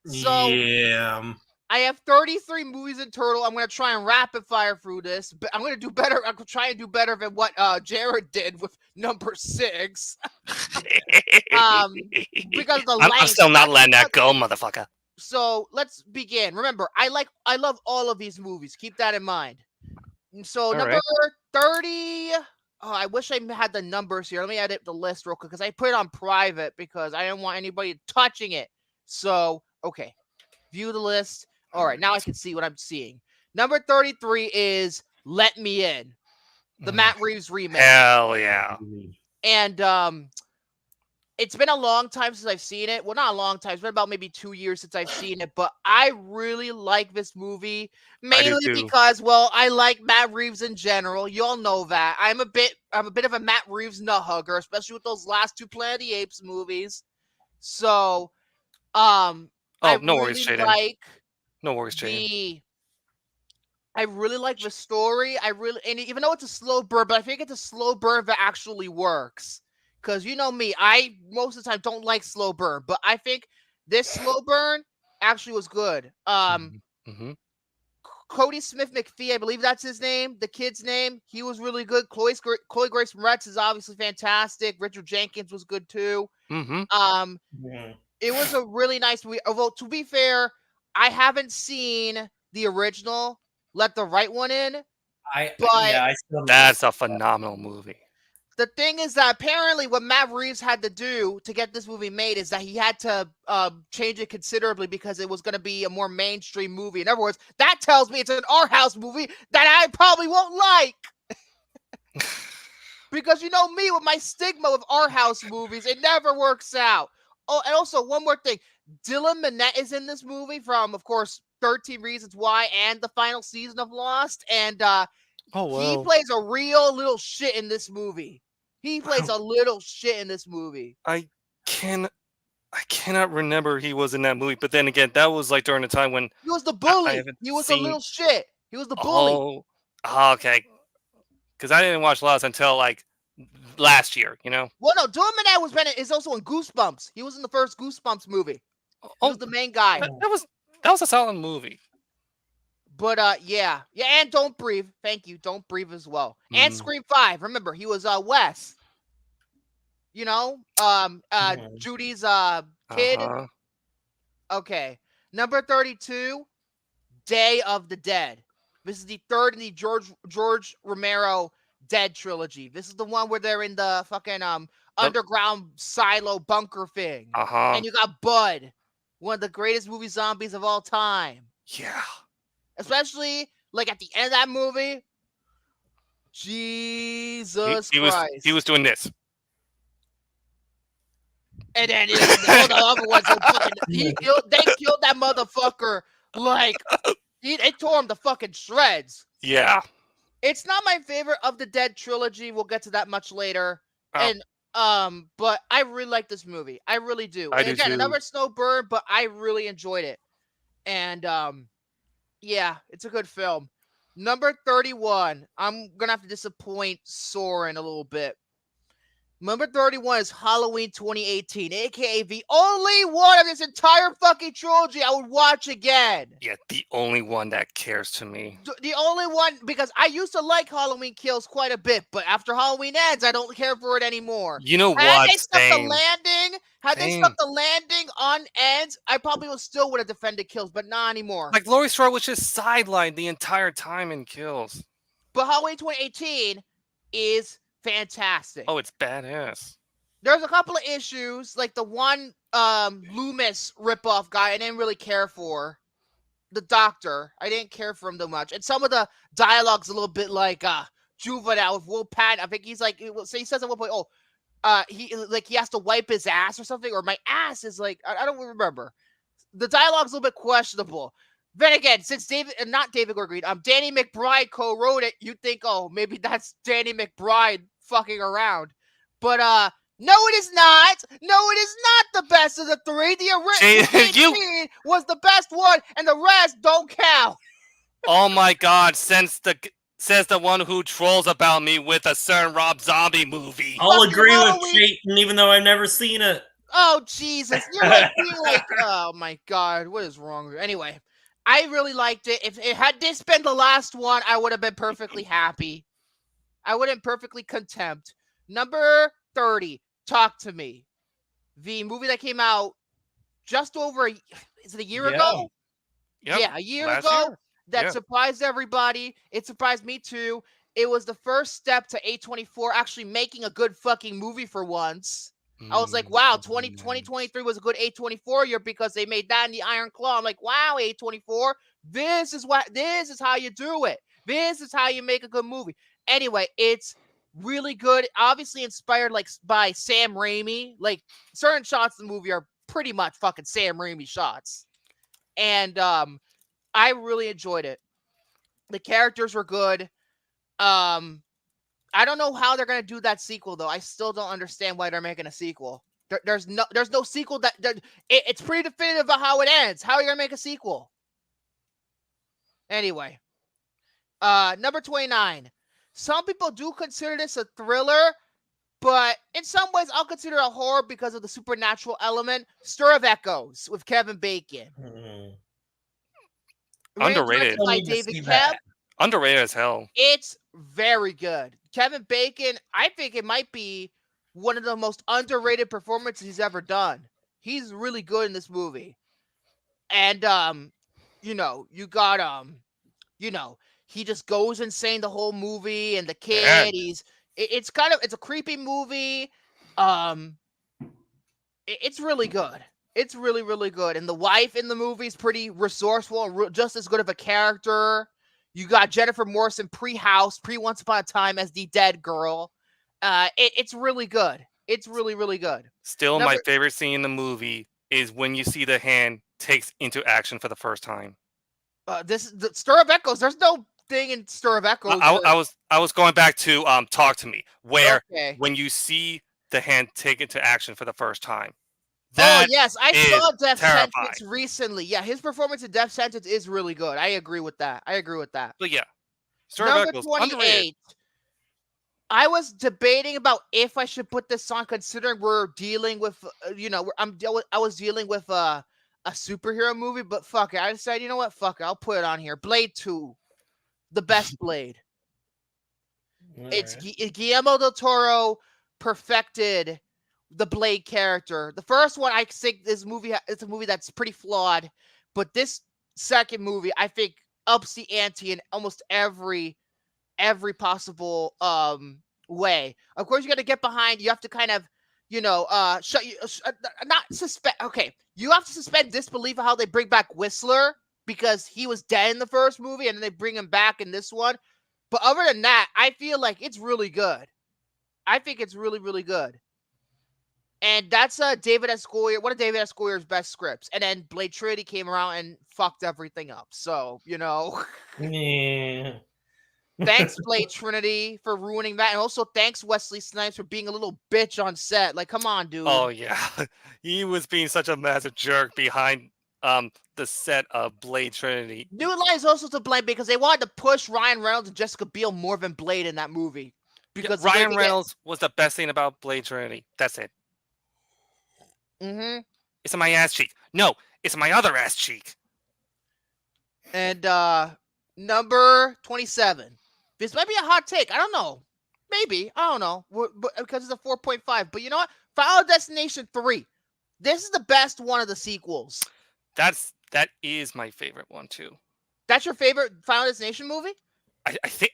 So yeah. I have 33 movies in total. I'm going to try and rapid fire through this, but I'm going to do better. I'm going to try and do better than what Jared did with number 6. Because the length. I'm still not letting that go, motherfucker. So let's begin. Remember, I love all of these movies. Keep that in mind. So number 30. Oh, I wish I had the numbers here. Let me edit the list real quick because I put it on private because I didn't want anybody touching it. So, okay. View the list. All right, now I can see what I'm seeing. Number 33 is Let Me In, the Matt Reeves remake. Hell yeah. And it's been a long time since I've seen it. Well, not a long time. It's been about maybe 2 years since I've seen it, but I really like this movie. Mainly because, well, I like Matt Reeves in general. You all know that. I'm a bit of a Matt Reeves nut hugger, especially with those last 2 Planet of the Apes movies. So, I no worries, really Jaden. like No worries, Jaden. I really like the story. And even though it's a slow burn, but I think it's a slow burn that actually works. Because you know me, I most of the time don't like slow burn, but I think this slow burn actually was good. Cody Smith McPhee, I believe that's his name, the kid's name. He was really good. Chloe Grace Moretz is obviously fantastic. Richard Jenkins was good too. It was a really nice movie. Although to be fair, I haven't seen the original Let the Right One In. That's a phenomenal movie. The thing is that apparently what Matt Reeves had to do to get this movie made is that he had to change it considerably because it was going to be a more mainstream movie. In other words, that tells me it's an art house movie that I probably won't like. Because you know me with my stigma with art house movies, it never works out. Oh, and also one more thing. Dylan Minnette is in this movie from, of course, 13 Reasons Why and the final season of Lost. And he plays a real little shit in this movie. He plays a little shit in this movie. I cannot remember he was in that movie, but then again, that was like during the time when he was the bully. He was a little shit. He was the bully. Oh, okay. Because I didn't watch Lost until like last year, you know. Well, no, Dylan Minnette is also in Goosebumps. He was in the first Goosebumps movie. He was the main guy. That was a solid movie. But yeah, and Don't Breathe. Thank you, Don't Breathe as well. And Scream 5. Remember, he was Wes. You know, Judy's kid. Okay, number 32, Day of the Dead. This is the third in the George Romero Dead trilogy. This is the one where they're in the fucking underground silo bunker thing. And you got Bud, one of the greatest movie zombies of all time. Yeah. Especially, like, at the end of that movie, Jesus Christ. He was doing this. And then all the other ones, they killed that motherfucker. Like, it tore him to fucking shreds. Yeah. It's not my favorite of the Dead trilogy. We'll get to that much later. And but I really like this movie. I really do. I do too. Another slow burn, but I really enjoyed it. And yeah, it's a good film. Number 31. I'm gonna have to disappoint Soren a little bit. Number 31 is Halloween 2018, aka the only one of this entire fucking trilogy I would watch again. Yeah, the only one that cares to me. The only one, because I used to like Halloween Kills quite a bit, but after Halloween Ends, I don't care for it anymore. You know what? Had they stuck the landing on Ends, I probably still would have defended Kills, but not anymore. Like Laurie Strode was just sidelined the entire time in Kills. But Halloween 2018 is fantastic. Oh, it's badass. There's a couple of issues, like the one Loomis ripoff guy I didn't really care for. The doctor, I didn't care for him too much. And some of the dialogue's a little bit like Juvenile with Will Patton. I think he's like, so he says at one point, he has to wipe his ass or something, or my ass is like, I don't remember. The dialogue's a little bit questionable. Then again, since Danny McBride co-wrote it, you'd think, oh, maybe that's Danny McBride fucking around. But no, it is not. No, it is not the best of the three. The original was the best one, and the rest don't count. Oh my God! Says the one who trolls about me with a certain Rob Zombie movie. I'll agree with Chayton, even though I've never seen it. Oh Jesus! You're like being like, oh my God, what is wrong with you? Anyway, I really liked it. If it had this been the last one, I would have been perfectly happy. I would have been perfectly content. Number 30, Talk to Me. The movie that came out just over, is it a year ago? Yep. Yeah, a year ago. That surprised everybody. It surprised me too. It was the first step to A24 actually making a good fucking movie for once. I was like, wow, 2023 was a good A24 year because they made that in the Iron Claw. I'm like, wow, A24, this is how you do it. This is how you make a good movie. Anyway, it's really good. Obviously inspired by Sam Raimi. Like certain shots in the movie are pretty much fucking Sam Raimi shots. And I really enjoyed it. The characters were good. I don't know how they're gonna do that sequel though. I still don't understand why they're making a sequel. There's no sequel it's pretty definitive about how it ends. How are you gonna make a sequel? Anyway, number 29. Some people do consider this a thriller, but in some ways I'll consider it a horror because of the supernatural element. Stir of Echoes with Kevin Bacon. Underrated. By David Keb. Underrated as hell. It's very good. Kevin Bacon, I think it might be one of the most underrated performances he's ever done. He's really good in this movie. And you got he just goes insane the whole movie, and the kid, it's a creepy movie. It's really good. It's really, really good. And the wife in the movie is pretty resourceful and just as good of a character. You got Jennifer Morrison pre-House, pre-Once Upon a Time as the dead girl. It's really good. It's really, really good. Still, my favorite scene in the movie is when you see the hand takes into action for the first time. This is the Stir of Echoes. There's no thing in Stir of Echoes. I was going back to Talk to Me, where when you see the hand take into action for the first time. Oh yes, I saw Death Sentence recently. Yeah, his performance in Death Sentence is really good. I agree with that. But yeah, number 28. I was debating about if I should put this on, considering we're dealing with, I was dealing with a superhero movie, but fuck it. I decided, you know what? Fuck it. I'll put it on here. Blade 2, the best Blade. It's Guillermo del Toro perfected the Blade character. The first one, I think it's a movie that's pretty flawed, but this second movie, I think, ups the ante in almost every possible way. Of course, you got to get behind. You have to kind of, not suspect. Okay, you have to suspend disbelief of how they bring back Whistler because he was dead in the first movie, and then they bring him back in this one. But other than that, I feel like it's really good. I think it's really, really good. And that's David S. Goyer, one of David S. Goyer's best scripts. And then Blade Trinity came around and fucked everything up. So, Yeah. Thanks, Blade Trinity, for ruining that. And also thanks, Wesley Snipes, for being a little bitch on set. Like, come on, dude. Oh, yeah. He was being such a massive jerk behind the set of Blade Trinity. New Line is also to blame because they wanted to push Ryan Reynolds and Jessica Biel more than Blade in that movie. Because Ryan Reynolds was the best thing about Blade Trinity. That's it. Mm-hmm. It's in my ass cheek. No, it's in my other ass cheek. And number 27. This might be a hot take. I don't know. Maybe. I don't know. Because it's a 4.5. But you know what? Final Destination 3. This is the best one of the sequels. That is my favorite one too. That's your favorite Final Destination movie? I think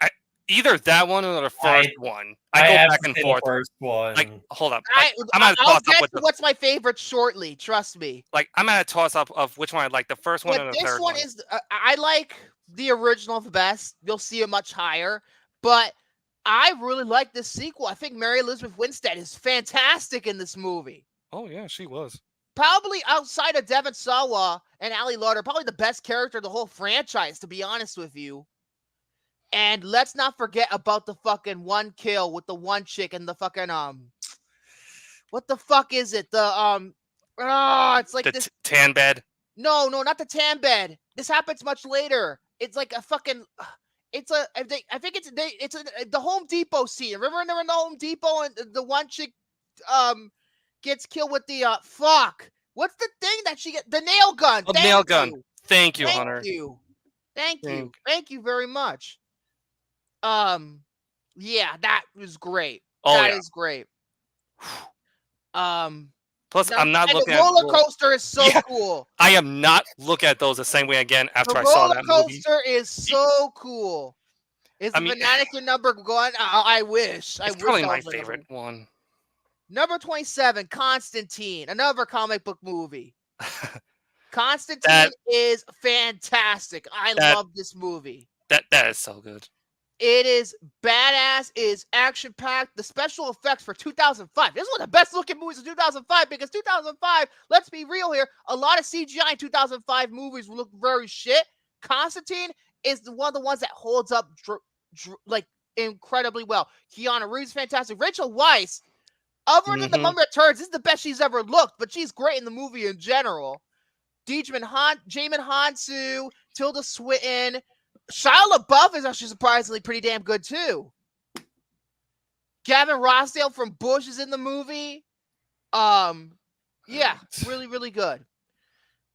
either that one or the first one. I go back and forth. The first one. Like, hold up. I'll get to what's my favorite shortly. Trust me. Like, I'm at a toss up of which one I like, the first one or the third one. This one is. I like the original the best. You'll see it much higher, but I really like this sequel. I think Mary Elizabeth Winstead is fantastic in this movie. Oh yeah, she was. Probably outside of Devon Sawa and Ali Larter, probably the best character of the whole franchise, to be honest with you. And let's not forget about the fucking one kill with the one chick and the fucking what the fuck is it? The it's like the tan bed. No, not the tan bed. This happens much later. It's like a fucking. I think it's the Home Depot scene. Remember when they were in the Home Depot and the one chick gets killed with the fuck. What's the thing that she get? The nail gun. A nail gun. Thank you, Hunter. Thank you very much. Yeah, that was great. That is great. Plus, I'm not looking at the roller coaster is so cool. I am not looking at those the same way again after I saw that movie. The roller coaster is so cool. Is the Fanatic number going? I wish. It's probably my favorite one. Number 27, Constantine, another comic book movie. Constantine is fantastic. I love this movie. That is so good. It is badass. It is action-packed. The special effects for 2005. This is one of the best-looking movies of 2005 because 2005, let's be real here, a lot of CGI in 2005 movies look very shit. Constantine is one of the ones that holds up like incredibly well. Keanu Reeves, fantastic. Rachel Weisz, other than The Mummy Returns, this is the best she's ever looked, but she's great in the movie in general. Jamie Hansu, Tilda Swinton, Shia LaBeouf is actually surprisingly pretty damn good too. Gavin Rossdale from Bush is in the movie. Yeah, really, really good.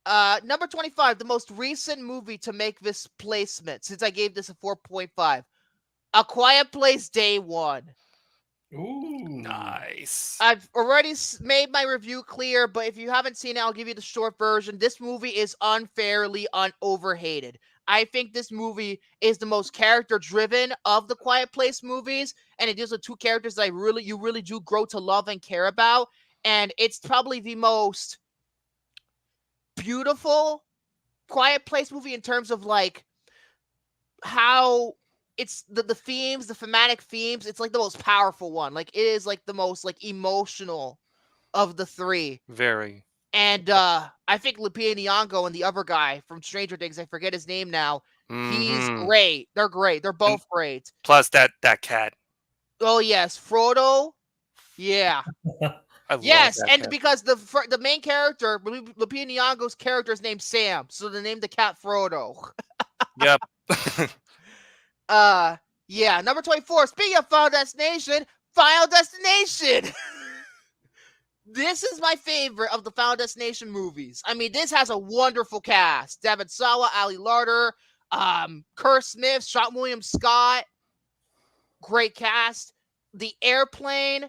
Number 25, the most recent movie to make this placement, since I gave this a 4.5. A Quiet Place Day One. Ooh, nice. I've already made my review clear, but if you haven't seen it, I'll give you the short version. This movie is unfairly overhated. I think this movie is the most character-driven of the Quiet Place movies, and it deals with two characters that you really do grow to love and care about, and it's probably the most beautiful Quiet Place movie in terms of like how it's the themes, the thematic themes. It's like the most powerful one. Like it is like the most like emotional of the three. Very. And I think Lupita Nyong'o and the other guy from Stranger Things, I forget his name now. He's great. They're great. They're both great. Plus that cat. Oh yes, Frodo. Yeah. Yes, and cat. Because the main character, Lupita Nyong'o's character is named Sam, so they named the cat Frodo. Yep. Yeah. Number 24. Speaking of Final Destination. This is my favorite of the Final Destination movies. I mean, this has a wonderful cast. David Sawa, Ali Larter, Kerr Smith, Sean William Scott. Great cast. The airplane.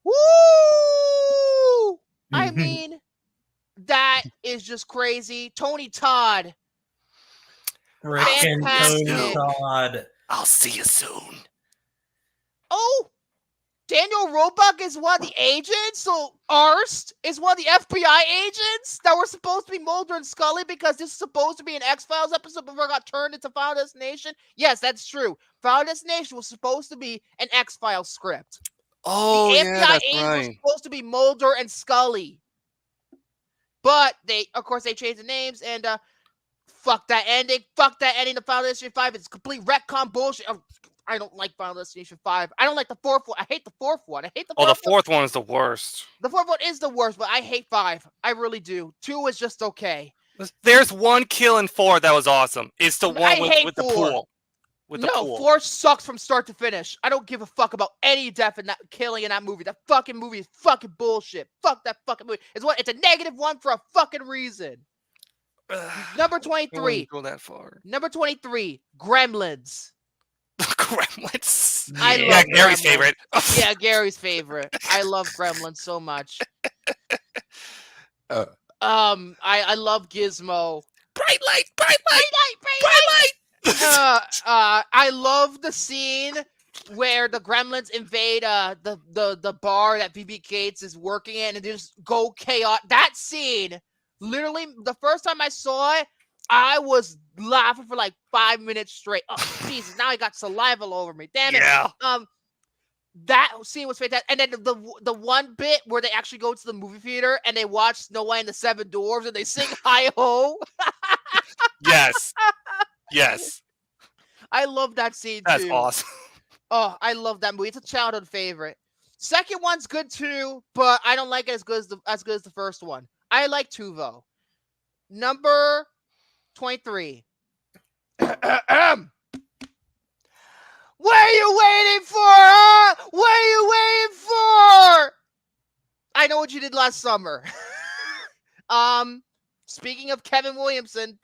Woo! I mean, that is just crazy. Tony Todd. Frickin' Tony Todd. I'll see you soon. Oh, Daniel Roebuck is one of the agents, so Arst is one of the FBI agents that were supposed to be Mulder and Scully because this is supposed to be an X-Files episode before it got turned into Final Destination. Yes, that's true. Final Destination was supposed to be an X-Files script. Oh, the FBI FBI agents were supposed to be Mulder and Scully. But they changed the names and fuck that ending. Fuck that ending of Final Destination 5. It's complete retcon bullshit. I don't like Final Destination 5. I don't like the fourth one. I hate the fourth one. The fourth one is the worst. The fourth one is the worst, but I hate 5. I really do. 2 is just okay. There's one kill in 4 that was awesome. It's the one with the pool. No, 4 sucks from start to finish. I don't give a fuck about any death in that killing in that movie. That fucking movie is fucking bullshit. Fuck that fucking movie. It's a -1 for a fucking reason. Number 23. Go that far. Number 23. Gremlins. Gremlins. I love Gary's Gremlins. favorite. Yeah, Gary's favorite. I love Gremlins so much. I love Gizmo. Bright light. I love the scene where the Gremlins invade the bar that BB Gates is working in and they just go chaos. That scene, literally, the first time I saw it, I was laughing for like 5 minutes straight. Oh, Jesus, now I got saliva all over me. Damn it. Yeah. That scene was fantastic. And then the one bit where they actually go to the movie theater and they watch Snow White and the Seven Dwarfs and they sing Hi-Ho. Yes. I love that scene too. That's awesome. Oh, I love that movie. It's a childhood favorite. Second one's good too, but I don't like it as good as the first one. I like 2 though. Number 23. What are you waiting for, huh? What are you waiting for? I know what you did last summer. Speaking of Kevin Williamson's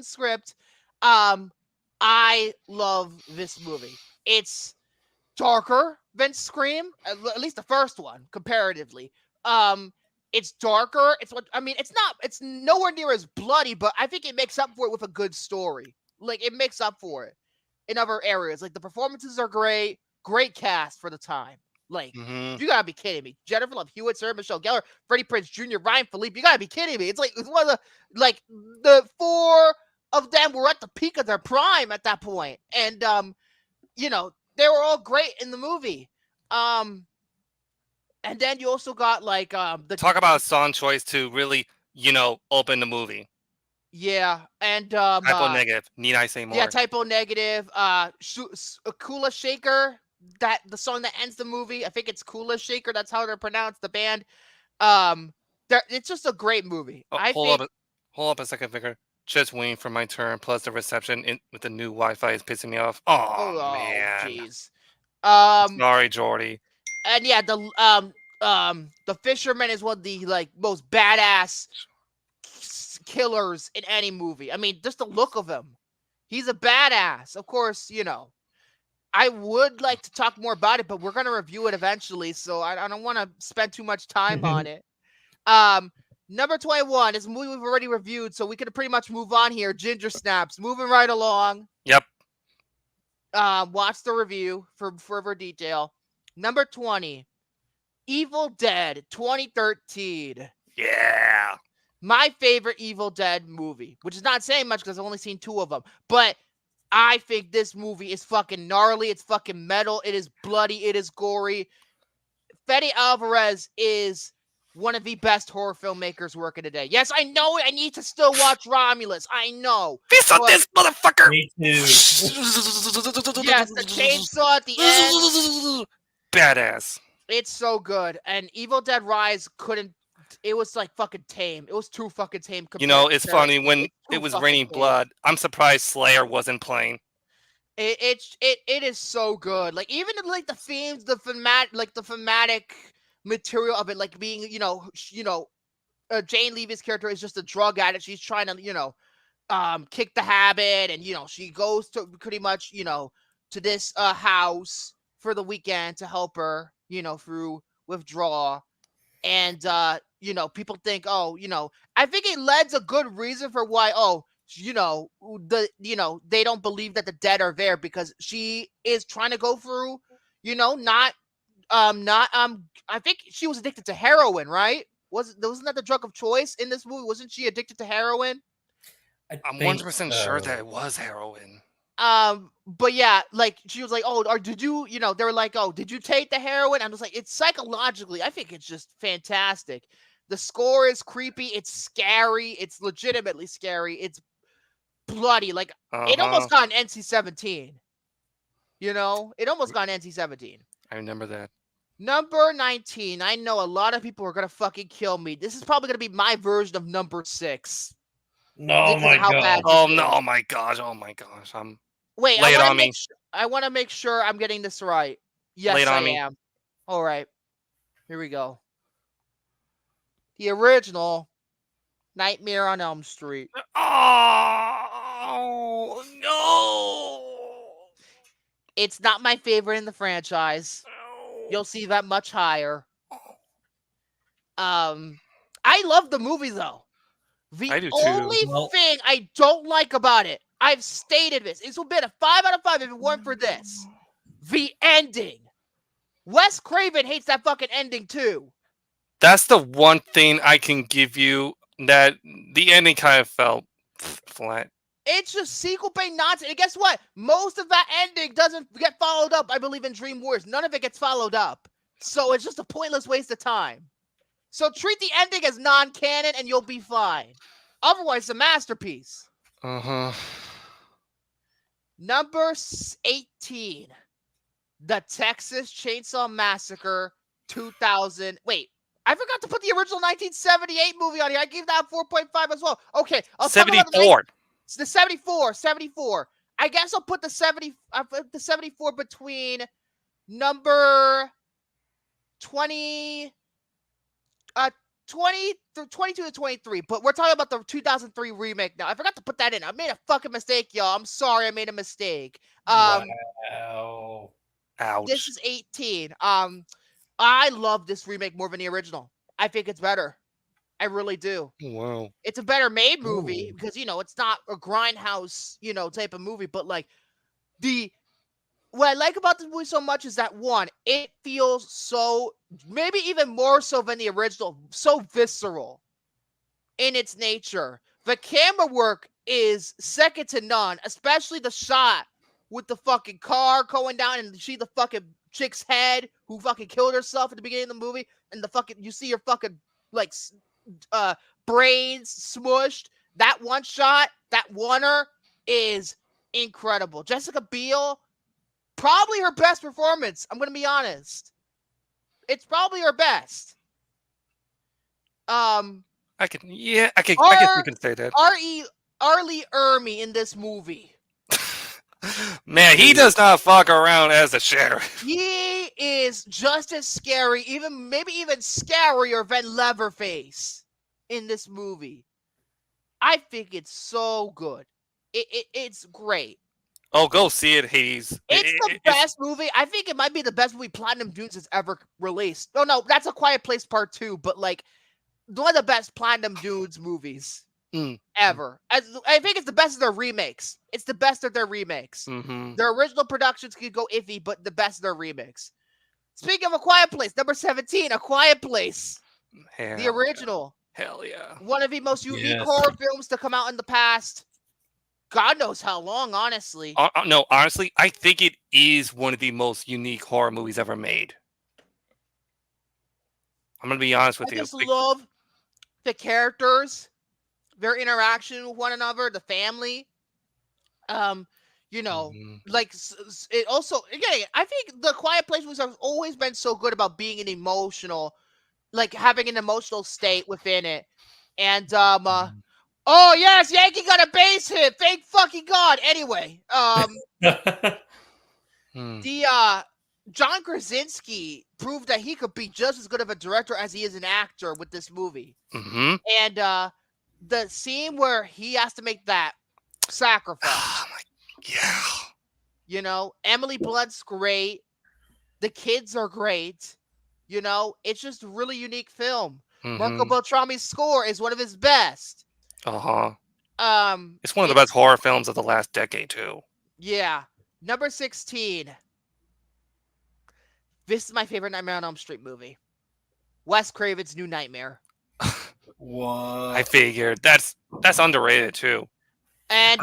script, I love this movie. It's darker than Scream, at least the first one, comparatively. It's darker. It's nowhere near as bloody, but I think it makes up for it with a good story. Like, it makes up for it in other areas. Like, the performances are great. Great cast for the time. Like, Mhm. you gotta be kidding me. Jennifer Love Hewitt, Sarah Michelle Gellar, Freddie Prinze Jr., Ryan Phillippe. You gotta be kidding me. It's like it's one of the 4 of them were at the peak of their prime at that point, and they were all great in the movie. And then you also got Talk about a song choice to really, open the movie. yeah, and Typo negative. Need I say more? yeah, typo negative. Kula Shaker. That the song that ends the movie. I think it's Kula Shaker. That's how they're pronounced. The band. It's just a great movie. Oh, hold up a second, Vicar. Just waiting for my turn. Plus the reception with the new Wi-Fi is pissing me off. Oh man. Jeez. Sorry, Jordy. And yeah, the fisherman is one of the most badass killers in any movie. I mean, just the look of him. He's a badass. Of course, I would like to talk more about it, but we're going to review it eventually, so I don't want to spend too much time on it. Number 21 is a movie we've already reviewed, so we can pretty much move on here. Ginger Snaps. Moving right along. Yep. Watch the review for further detail. Number 20, Evil Dead 2013. Yeah. My favorite Evil Dead movie, which is not saying much because I've only seen 2 of them, but I think this movie is fucking gnarly. It's fucking metal. It is bloody. It is gory. Fede Alvarez is one of the best horror filmmakers working today. Yes, I know it. I need to still watch Romulus. I know. Fist on this motherfucker. Me too. Yes, the chainsaw at the end. Badass. It's so good. And Evil Dead Rise couldn't. It was fucking tame. It was too fucking tame. It's funny when it was raining blood. I'm surprised Slayer wasn't playing. It is so good. Even the themes, the thematic material of it, being Jane Levy's character is just a drug addict. She's trying to kick the habit, and she goes to pretty much to this house for the weekend to help her through withdrawal. And people think, I think it lends a good reason for why they don't believe that the dead are there, because she is trying to go through I think she was addicted to heroin, right? Wasn't that the drug of choice in this movie? Wasn't she addicted to heroin? I'm 100% sure that it was heroin. But yeah, she was like, oh, or did you, they were like, oh, did you take the heroin? I was like, it's psychologically, I think it's just fantastic. The score is creepy. It's scary. It's legitimately scary. It's bloody. It almost got an NC-17. It almost got an NC-17. I remember that. Number 19. I know a lot of people are going to fucking kill me. This is probably going to be my version of number 6. Oh my god. Oh no! Oh my gosh! Oh my gosh! Wait. Lay it on me. I want to make sure I'm getting this right. Yes, I am. All right. Here we go. The original Nightmare on Elm Street. Oh no! It's not my favorite in the franchise. You'll see that much higher. I love the movie though. I do The too. only thing I don't like about it, I've stated this, it's been a 5 out of 5 if it weren't for this. The ending. Wes Craven hates that fucking ending too. That's the one thing I can give you, that the ending kind of felt flat. It's just sequel bait nonsense. And guess what? Most of that ending doesn't get followed up, I believe, in Dream Wars. None of it gets followed up. So it's just a pointless waste of time. So treat the ending as non-canon and you'll be fine. Otherwise, it's a masterpiece. Uh-huh. Number 18. The Texas Chainsaw Massacre 2000. Wait, I forgot to put the original 1978 movie on here. I gave that 4.5 as well. Okay. I'll 74. The 74. I guess I'll put the 74 between number 20... 22 to 23, but we're talking about the 2003 remake now. I forgot to put that in. I made a fucking mistake, y'all. I'm sorry I made a mistake. Wow. Ouch. This is 18. I love this remake more than the original. I think it's better. I really do. Wow. It's a better made movie because, it's not a grindhouse, type of movie, but the what I like about this movie so much is that one, it feels so, maybe even more so than the original, so visceral in its nature. The camera work is second to none, especially the shot with the fucking car going down and you see the fucking chick's head who fucking killed herself at the beginning of the movie, and the fucking, you see her fucking like brains smushed. That one shot, that oneer is incredible. Jessica Biel, probably her best performance. I'm gonna be honest. It's probably her best. I guess you can say that. Arlie Ermy in this movie. Man, he does not fuck around as a sheriff. He is just as scary, maybe even scarier than Leatherface in this movie. I think it's so good. It's great. Oh, go see it, Hades. It's the best movie. I think it might be the best movie Platinum Dunes has ever released. Oh no, that's A Quiet Place Part 2, but like one of the best Platinum Dunes movies ever. I think it's the best of their remakes. It's the best of their remakes. Mm-hmm. Their original productions could go iffy, but the best of their remakes. Speaking of A Quiet Place, number 17, A Quiet Place. The original. Hell yeah. One of the most unique horror films to come out in the past. God knows how long, honestly. No, honestly, I think it is one of the most unique horror movies ever made. I'm going to be honest with you. I just love the characters, their interaction with one another, the family. Like it also, again, I think the Quiet Place movies have always been so good about being an emotional, like having an emotional state within it. And, oh yes, Yankee got a base hit. Thank fucking God. Anyway, John Krasinski proved that he could be just as good of a director as he is an actor with this movie. Mm-hmm. And the scene where he has to make that sacrifice. Oh my, yeah. You know, Emily Blunt's great. The kids are great. You know, it's just a really unique film. Mm-hmm. Marco Beltrami's score is one of his best. Uh-huh. It's one of the best horror films of the last decade, too. Yeah. Number 16. This is my favorite Nightmare on Elm Street movie. Wes Craven's New Nightmare. What? I figured. That's underrated, too. And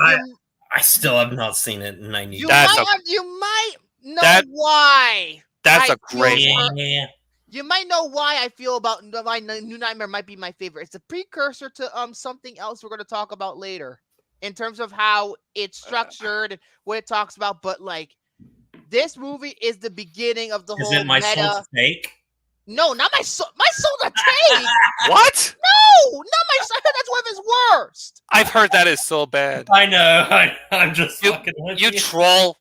I still have not seen it, and I need you might know why. That's a great one. Yeah. You might know why I feel about why New Nightmare might be my favorite. It's a precursor to something else we're going to talk about later in terms of how it's structured and what it talks about. But like, this movie is the beginning of the whole. Is it My Soul to Take? No, not My Soul. My Soul to Take. What? No, not My Soul. That's one of his worst. I've heard that is so bad. I know. I'm just fucking with you. You troll.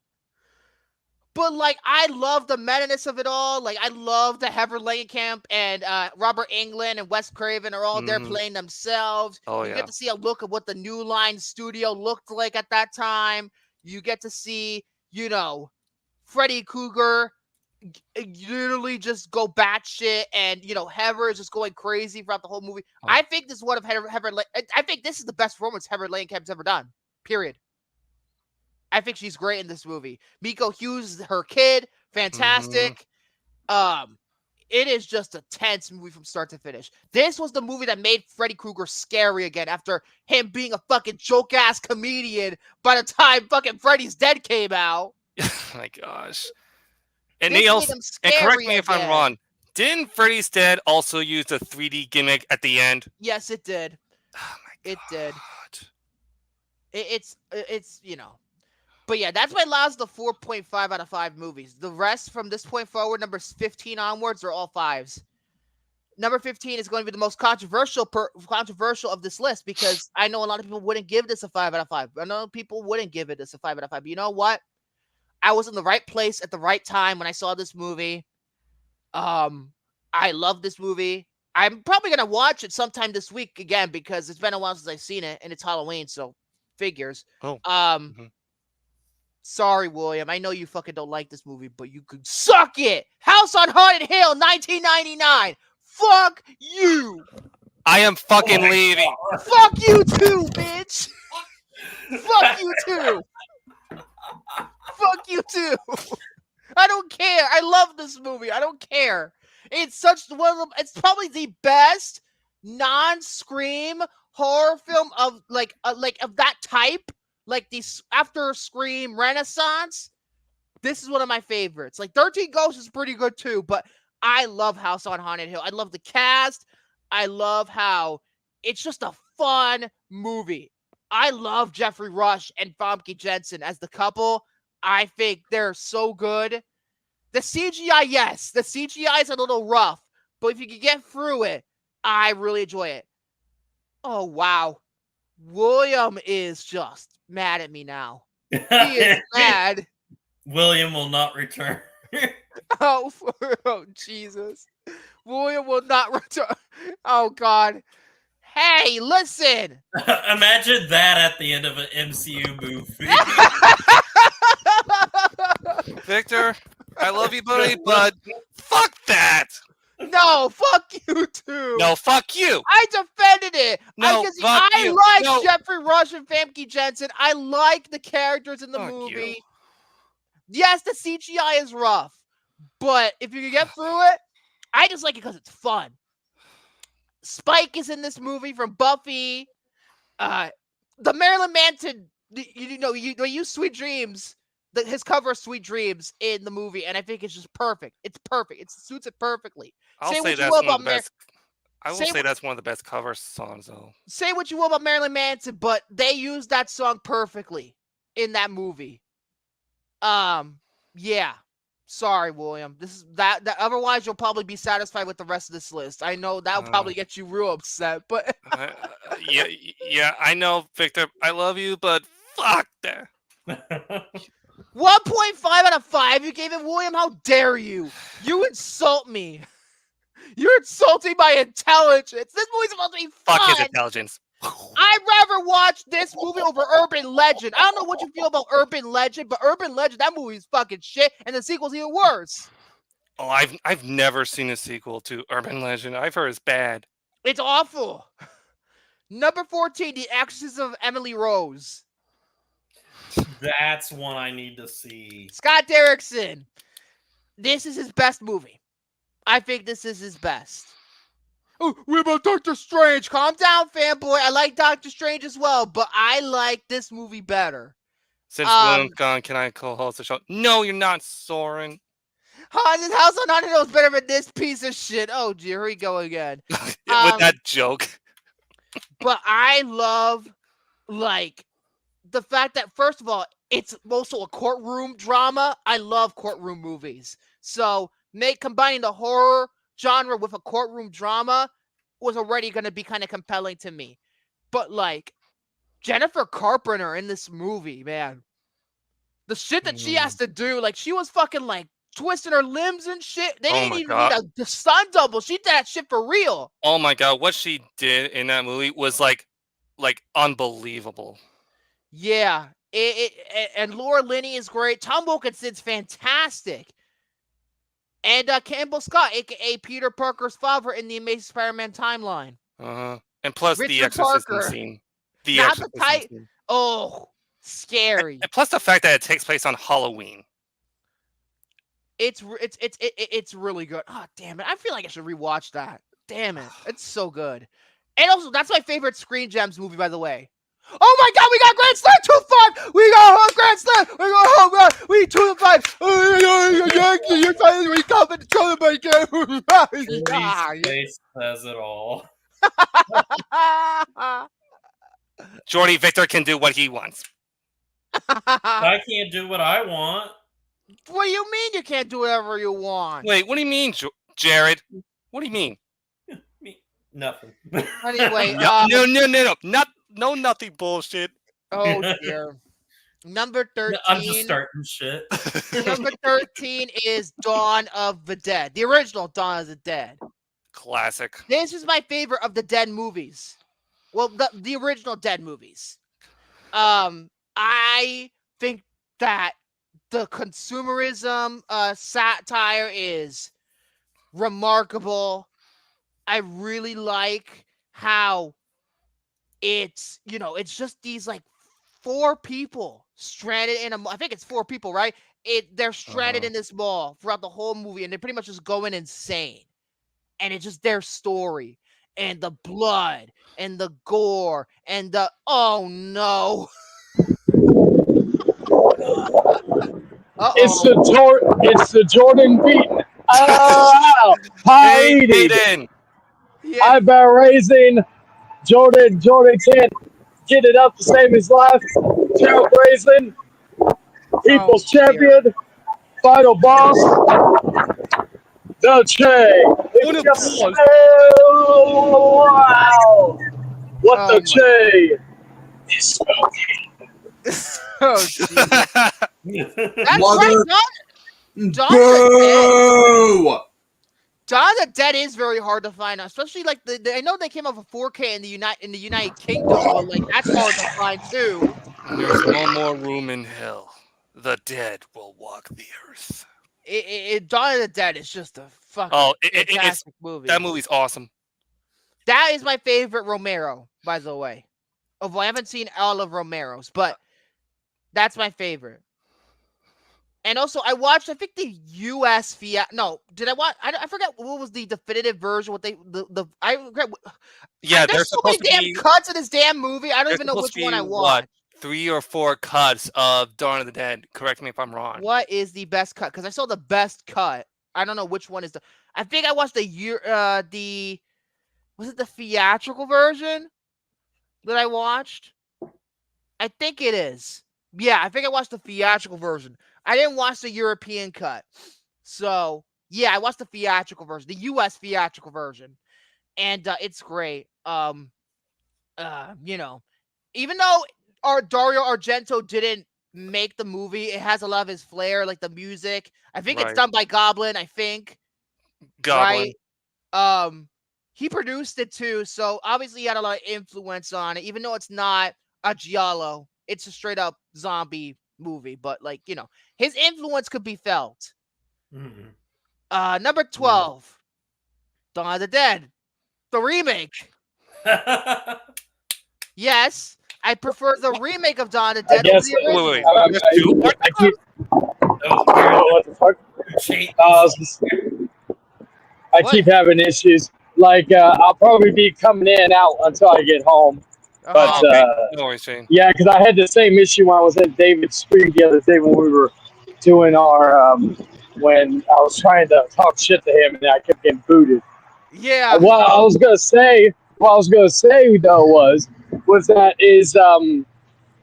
But like, I love the meta-ness of it all. Like, I love the Heather Langenkamp and Robert Englund and Wes Craven are all there playing themselves. Oh, you get to see a look of what the New Line studio looked like at that time. You get to see, you know, Freddy Krueger literally just go batshit, and you know, Heather is just going crazy throughout the whole movie. Oh. I think this is one of I think this is the best performance Heather Langenkamp's ever done. Period. I think she's great in this movie. Miko Hughes, her kid, fantastic. It is just a tense movie from start to finish. This was the movie that made Freddy Krueger scary again after him being a fucking joke-ass comedian by the time fucking Freddy's Dead came out. Oh my gosh. And they also, and correct me if I'm wrong, didn't Freddy's Dead also use the 3D gimmick at the end? Yes, it did. Oh my God. It did. It's you know. But yeah, that's why it allows the 4.5 out of 5 movies. The rest from this point forward, numbers 15 onwards, are all 5s. Number 15 is going to be the most controversial of this list because I know a lot of people wouldn't give this a 5 out of 5. I know people wouldn't give it this a 5 out of 5. But you know what? I was in the right place at the right time when I saw this movie. I love this movie. I'm probably going to watch it sometime this week again because it's been a while since I've seen it and it's Halloween, so figures. Sorry, William. I know you fucking don't like this movie, but you could suck it. House on Haunted Hill, 1999. Fuck you. I am fucking leaving. Fuck you too, bitch. Fuck you too. Fuck you too. I don't care. I love this movie. I don't care. It's such one of the, it's probably the best non-Scream horror film of like of that type, like these after Scream Renaissance. This is one of my favorites. Like 13 Ghosts is pretty good too, but I love House on Haunted Hill. I love the cast. I love how it's just a fun movie. I love Jeffrey Rush and Famke Jensen as the couple. I think they're so good. The CGI, yes. The CGI is a little rough, but if you can get through it, I really enjoy it. Oh, wow. William is just mad at me now. He is mad. William will not return. Oh, Jesus. William will not return. Oh, God. Hey, listen. Imagine that at the end of an MCU movie. Victor, I love you, buddy, but fuck that. No, fuck you too. No, fuck you. I defended it. No, fuck I you. like No. Jeffrey Rush and Famke Jensen. I like the characters in the Fuck movie. you. Yes, the CGI is rough, but if you can get through it, I just like it because it's fun. Spike is in this movie from Buffy. The Marilyn Manson, they use Sweet Dreams, his cover of Sweet Dreams in the movie, and I think it's just perfect. It's perfect. It suits it perfectly. I'll Say say what you that's will one of about the best. I will say say what- that's one of the best cover songs, though. Say what you will about Marilyn Manson, but they used that song perfectly in that movie. Yeah. Sorry, William. This is that. Otherwise, you'll probably be satisfied with the rest of this list. I know that'll probably get you real upset, but Yeah, I know, Victor. I love you, but fuck that. 1.5 out of 5. You gave it, William. How dare you? You insult me. You're insulting my intelligence. This movie's supposed to be fun. Fuck his intelligence. I'd rather watch this movie over Urban Legend. I don't know what you feel about Urban Legend, but Urban Legend, that movie's fucking shit, and the sequel's even worse. Oh, I've never seen a sequel to Urban Legend. I've heard it's bad. It's awful. Number 14, The Exorcism of Emily Rose. That's one I need to see. Scott Derrickson. This is his best movie. I think this is his best. Oh, what about Doctor Strange? Calm down, fanboy. I like Doctor Strange as well, but I like this movie better. Since William's gone, can I co-host the show? No, you're not, Soren. Haunted House on Haunted Hill is better than this piece of shit. Oh, dear, here we go again. With that joke. But I love, like, the fact that, first of all, it's also a courtroom drama. I love courtroom movies. So, combining the horror genre with a courtroom drama was already going to be kind of compelling to me. But, like, Jennifer Carpenter in this movie, man. The shit that she has to do, like, she was fucking, like, twisting her limbs and shit. They didn't even need the stunt double. She did that shit for real. Oh my god, what she did in that movie was like unbelievable. Yeah, and Laura Linney is great. Tom Wilkinson's fantastic, and Campbell Scott, aka Peter Parker's father in the Amazing Spider-Man timeline. And plus Richard the exorcism Parker. scene. Not the type. Oh, scary. And plus the fact that it takes place on Halloween. It's really good. Oh, damn it. I feel like I should rewatch that. Damn it. It's so good. And also, that's my favorite Screen Gems movie, by the way. Oh my god, we got Grand Slam 2-5! We got Grand Slam! We got home run! We 2-5! You're finally recovering the Louis face says it all. Jordy Victor can do what he wants. I can't do what I want. What do you mean you can't do whatever you want? Wait, what do you mean, Jared? What do you mean? Nothing. Anyway, no, nothing bullshit. Oh dear. Number 13. I'm just starting shit. Number 13 is Dawn of the Dead. The original Dawn of the Dead. Classic. This is my favorite of the Dead movies. Well, the original Dead movies. I think that the consumerism satire is remarkable. I really like how it's just these like 4 people stranded in a. I think it's 4 people, right? They're stranded in this mall throughout the whole movie, and they're pretty much just going insane. And it's just their story, and the blood, and the gore, and the oh no. It's the Jordan Beaton. Oh, Hey, Heidi. Hayden. Yeah. I've been raising Jordan 10. Get it up to save his life. Trailblazing. People's champion. Final boss. The Che. Wow. What the Che is smoking. Oh, jeez. That's Mother- right. Boo! Dawn of the Dead is very hard to find, especially like I know they came out for 4K in the United Kingdom, but like that's hard to find too. There's no more room in hell. The dead will walk the earth. Dawn of the Dead is just a fucking fantastic movie. That movie's awesome. That is my favorite Romero, by the way. I haven't seen all of Romero's, but that's my favorite. And also, I watched, I think the U.S. No, did I watch? I forget what was the definitive version. What I regret. Yeah, there's so many damn cuts in this damn movie. I don't even know which one I watched. 3 or 4 cuts of Dawn of the Dead. Correct me if I'm wrong. What is the best cut? Because I saw the best cut. I don't know which one is the. I think I watched was it the theatrical version that I watched? I think it is. Yeah, I think I watched the theatrical version. I didn't watch the European cut. So, yeah, I watched the theatrical version, the US theatrical version. And it's great. Even though Dario Argento didn't make the movie, it has a lot of his flair, like the music. I think it's done by Goblin, I think. Goblin. Right? He produced it too, so obviously he had a lot of influence on it, even though it's not a giallo. It's a straight up zombie movie, but like, his influence could be felt. Mm-hmm. Number 12, Dawn of the Dead, the remake. Yes, I prefer the remake of Dawn of the Dead. I guess. What the fuck? I keep having issues. Like, I'll probably be coming in and out until I get home. But, no worries, Shane. yeah, because I had the same issue when I was at David's stream the other day when we were doing our, when I was trying to talk shit to him and I kept getting booted. Yeah. What I was going to say though was that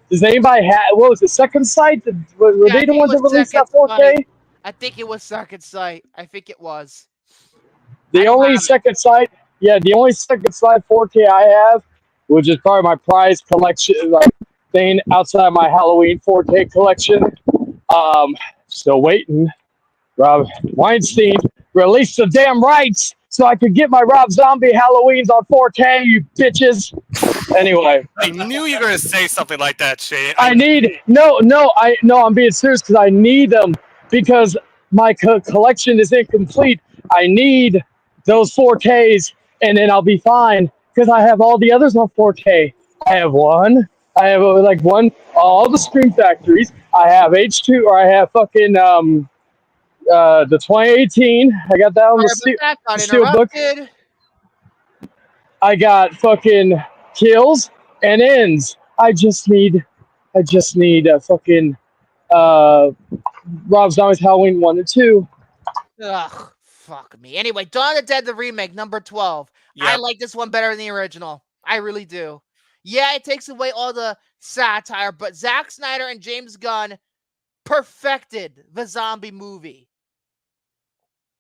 does anybody have, what was the Second Sight? Were they the ones that released that 4K? I think it was Second Sight. I think it was. The only Second Sight 4K I have, which is probably my prize collection, like thing outside my Halloween 4K collection. Still waiting. Rob Weinstein released the damn rights so I could get my Rob Zombie Halloweens on 4K, you bitches. Anyway. I knew you were going to say something like that, Shane. I'm being serious because I need them because my collection is incomplete. I need those 4Ks and then I'll be fine because I have all the others on 4K. I have all the Scream Factories. I have H2, or I have fucking the 2018. I got that on the steel book. I got fucking Kills and Ends. I just need a fucking Rob Zombie's Halloween 1 and 2. Ugh, fuck me. Anyway, Dawn of the Dead, the remake, number 12. Yep. I like this one better than the original. I really do. Yeah, it takes away all the satire, but Zack Snyder and James Gunn perfected the zombie movie.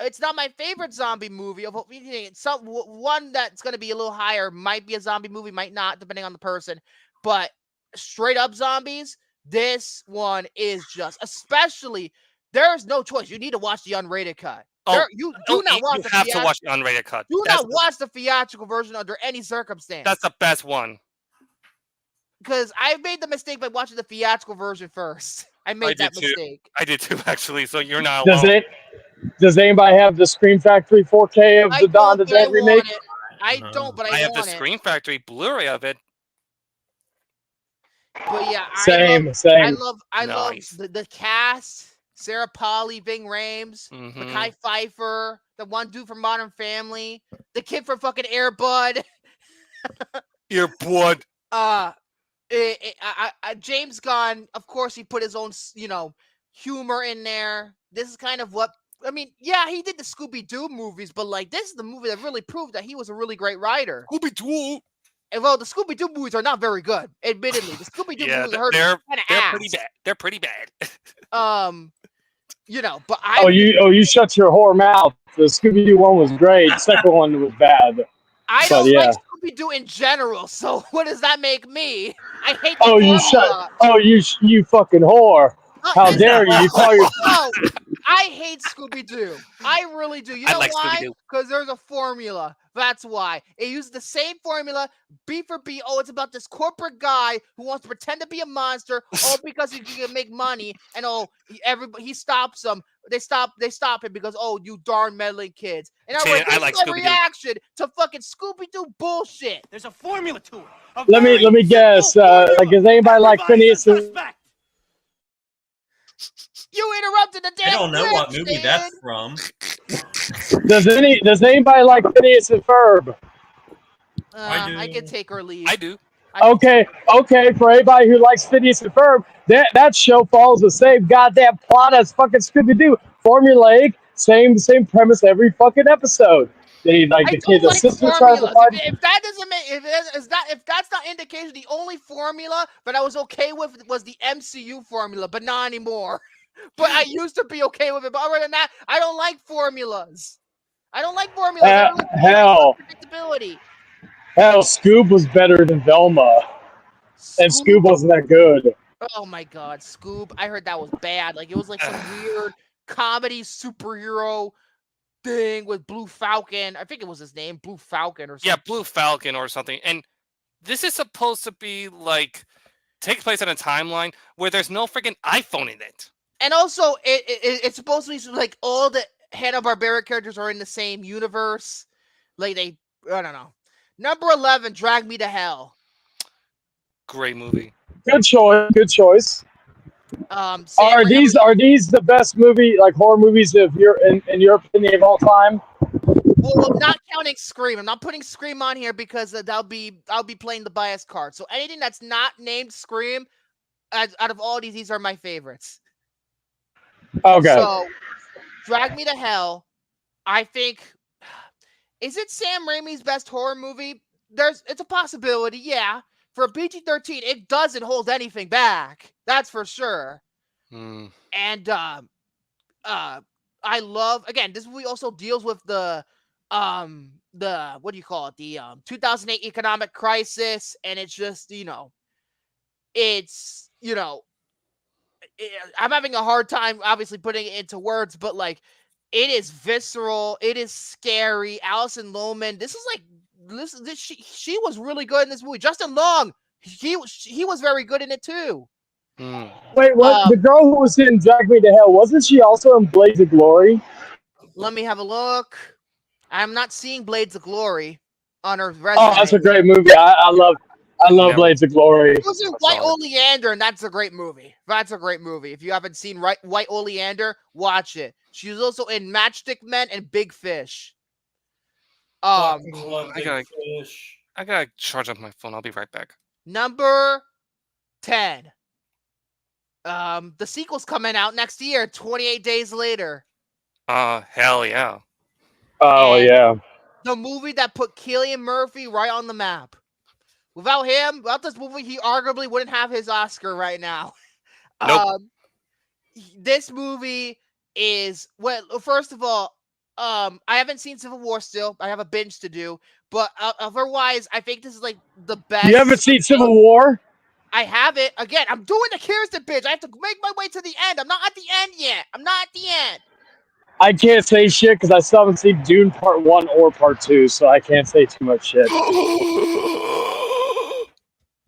It's not my favorite zombie movie. One that's going to be a little higher might be a zombie movie, might not, depending on the person. But straight up zombies, this one is just, especially, there's no choice. You need to watch the unrated cut. You have to watch the unrated cut. Do not watch the theatrical version under any circumstance. That's the best one. Because I made the mistake by watching the theatrical version first. I made that mistake. I did too, actually, so you're not alone. Does anybody have the Scream Factory 4K of the Dawn of the Dead remake? I don't, but I have want the Scream Factory Blu-ray of it. But yeah, Same. I Nice. love the cast. Sarah Polley, Ving Rhames, Mhm. Mekhi Phifer, the one dude from Modern Family, the kid from fucking Air Bud. Earbud. James Gunn, of course, he put his own, humor in there. This is kind of what I mean. Yeah, he did the Scooby Doo movies, but like this is the movie that really proved that he was a really great writer. Scooby Doo. And well, the Scooby Doo movies are not very good, admittedly. The Scooby Doo movies are they're kind of pretty bad. They're pretty bad. But you shut your whore mouth. The Scooby Doo one was great. The second one was bad. I don't like Scooby Doo in general. So what does that make me? I hate. You fucking whore! How dare you? You call your. No, I hate Scooby Doo. I really do. You know why? Because there's a formula. That's why. It uses the same formula, B for B. Oh, it's about this corporate guy who wants to pretend to be a monster, all because he can make money. And he stops them. They stop him because, oh, you darn meddling kids. And I like my reaction to fucking Scooby Doo bullshit. There's a formula to it. Let me guess. Does anybody like Phineas? You interrupted the damn. I don't know what movie that's from. Does anybody like Phineas and Ferb? I do. I can take or leave. I do. Okay. For anybody who likes Phineas and Ferb, that show follows the same goddamn plot as fucking Scooby Doo. Formulaic, same premise every fucking episode. They like the kid, the sister tries to find. If that doesn't make if that's not indication, the only formula that I was okay with was the MCU formula, but not anymore. But I used to be okay with it. But other than that, I don't like formulas. Hell, predictability. Hell, Scoob was better than Velma, and Scoob wasn't that good. Oh my God, Scoob! I heard that was bad. Like it was like some weird comedy superhero thing with Blue Falcon. I think it was his name, Blue Falcon or something. Yeah, Blue Falcon or something. And this is supposed to be like take place in a timeline where there's no freaking iPhone in it. And also, it's supposed to be like all the Hanna-Barbera characters are in the same universe. Like I don't know. Number 11, Drag Me to Hell. Great movie. Good choice. Are these the best movie, like horror movies in your opinion of all time? Well, I'm not counting Scream. I'm not putting Scream on here because I'll be playing the bias card. So anything that's not named Scream, out of all these are my favorites. Okay. So, Drag Me to Hell, I think, is it Sam Raimi's best horror movie? It's a possibility, yeah. For a PG-13, it doesn't hold anything back. That's for sure. And I love, again, this movie also deals with the what do you call it? The 2008 economic crisis, and it's just, I'm having a hard time obviously putting it into words, but like it is visceral, it is scary. Alison Lohman, she was really good in this movie. Justin Long, he was very good in it too. Wait, what? The girl who was in Drag Me to Hell, wasn't she also in Blades of Glory? Let me have a look. I'm not seeing Blades of Glory on her resume. Oh, that's a great movie. I love Blades of Glory. She was in White Oleander, and that's a great movie. If you haven't seen White Oleander, watch it. She was also in Matchstick Men and Big Fish. I gotta charge up my phone. I'll be right back. Number 10. The sequel's coming out next year, 28 Days Later. Hell yeah. Oh, yeah. The movie that put Cillian Murphy right on the map. Without this movie, he arguably wouldn't have his Oscar right now. Nope. This movie is, well, first of all, I haven't seen Civil War still. I have a binge to do. But otherwise, I think this is like the best. You haven't seen Civil War? I have it. Again, I'm doing the Kirsten binge. I have to make my way to the end. I'm not at the end yet. I can't say shit because I still haven't seen Dune Part 1 or Part 2, so I can't say too much shit.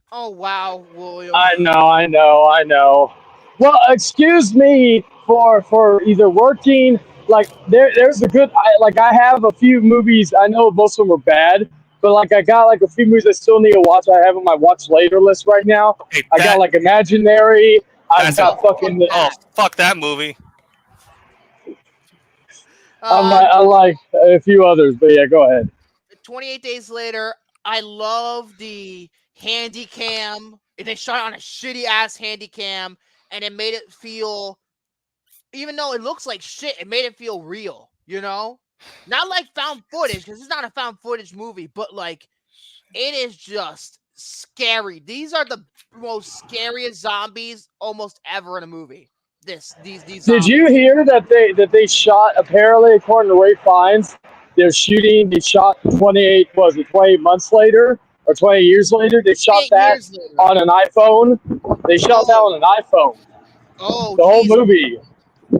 Oh, wow, William. I know. Well, excuse me for either working, like, there's a good, I have a few movies, I know most of them are bad, But like I got like a few movies I still need to watch. I have on my watch later list right now. Okay, I got like Imaginary. I've got fucking. Oh, fuck that movie. I like a few others, but yeah, go ahead. 28 Days Later. I love the handy cam. They shot on a shitty ass handy cam, and it made it feel, even though it looks like shit, it made it feel real. You know, not like found footage, because it's not a found footage movie, but like it is just scary. These are the most scariest zombies almost ever in a movie. These Did zombies. you hear that they shot, apparently according to Ray Fiennes, they shot 28 months later or 20 years later, they shot that on an iPhone. They shot that on an iPhone. Oh, the whole movie.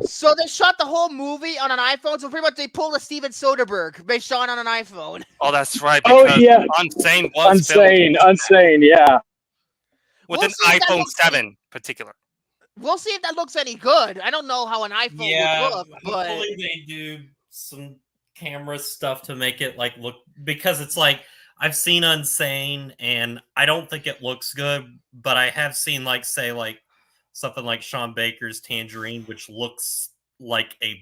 So they shot the whole movie on an iPhone. So pretty much they pulled a Steven Soderbergh. They shot on an iPhone. Oh, that's right. Oh, Because yeah. Unsane was Unsane, yeah. with We'll an see if that iPhone looks 7 particular. We'll see if that looks any good. I don't know how an iPhone would look, but hopefully they do some camera stuff to make it like look, because it's like I've seen Unsane and I don't think it looks good, but I have seen like say like something like Sean Baker's Tangerine, which looks like it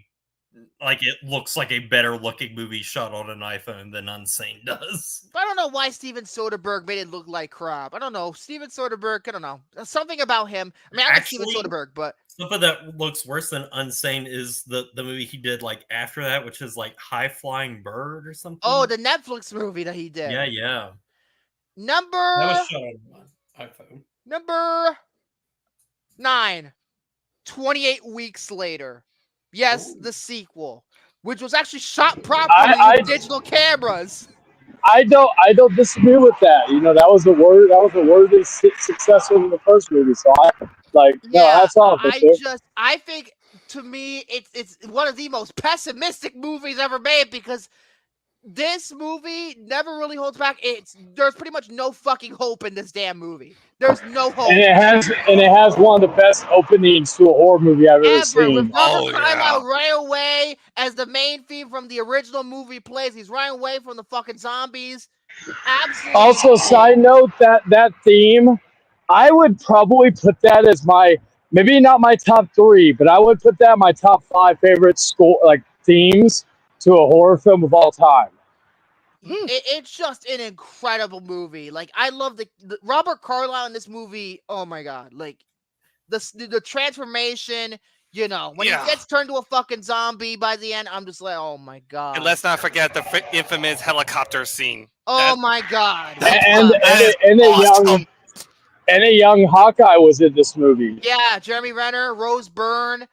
looks like a better looking movie shot on an iPhone than Unsane does. I don't know why Steven Soderbergh made it look like crap. I don't know. Steven Soderbergh, I don't know. Something about him. I mean, I like Steven Soderbergh, but something that looks worse than Unsane is the movie he did like after that, which is like High Flying Bird or something. Oh, the Netflix movie that he did. Yeah. That was shot on iPhone. Number 9. 28 weeks later. Yes, the sequel, which was actually shot properly with digital cameras. I don't disagree with that. You know, that was a worthy success in the first movie. So that's all. I think to me it's one of the most pessimistic movies ever made, because this movie never really holds back. There's pretty much no fucking hope in this damn movie. There's no hope. And it has one of the best openings to a horror movie I've ever seen. With Robert Carlyle right away as the main theme from the original movie plays. He's running away from the fucking zombies. Absolutely. Also, side note, that theme, I would probably put that as maybe not my top 3, but I would put that in my top 5 favorite themes to a horror film of all time. It's just an incredible movie. Like, I love the Robert Carlyle in this movie. Oh my god! Like the transformation. You know, when he gets turned to a fucking zombie by the end, I'm just like, oh my god. And let's not forget the infamous helicopter scene. Oh my god! And a young Hawkeye was in this movie. Yeah, Jeremy Renner, Rose Byrne.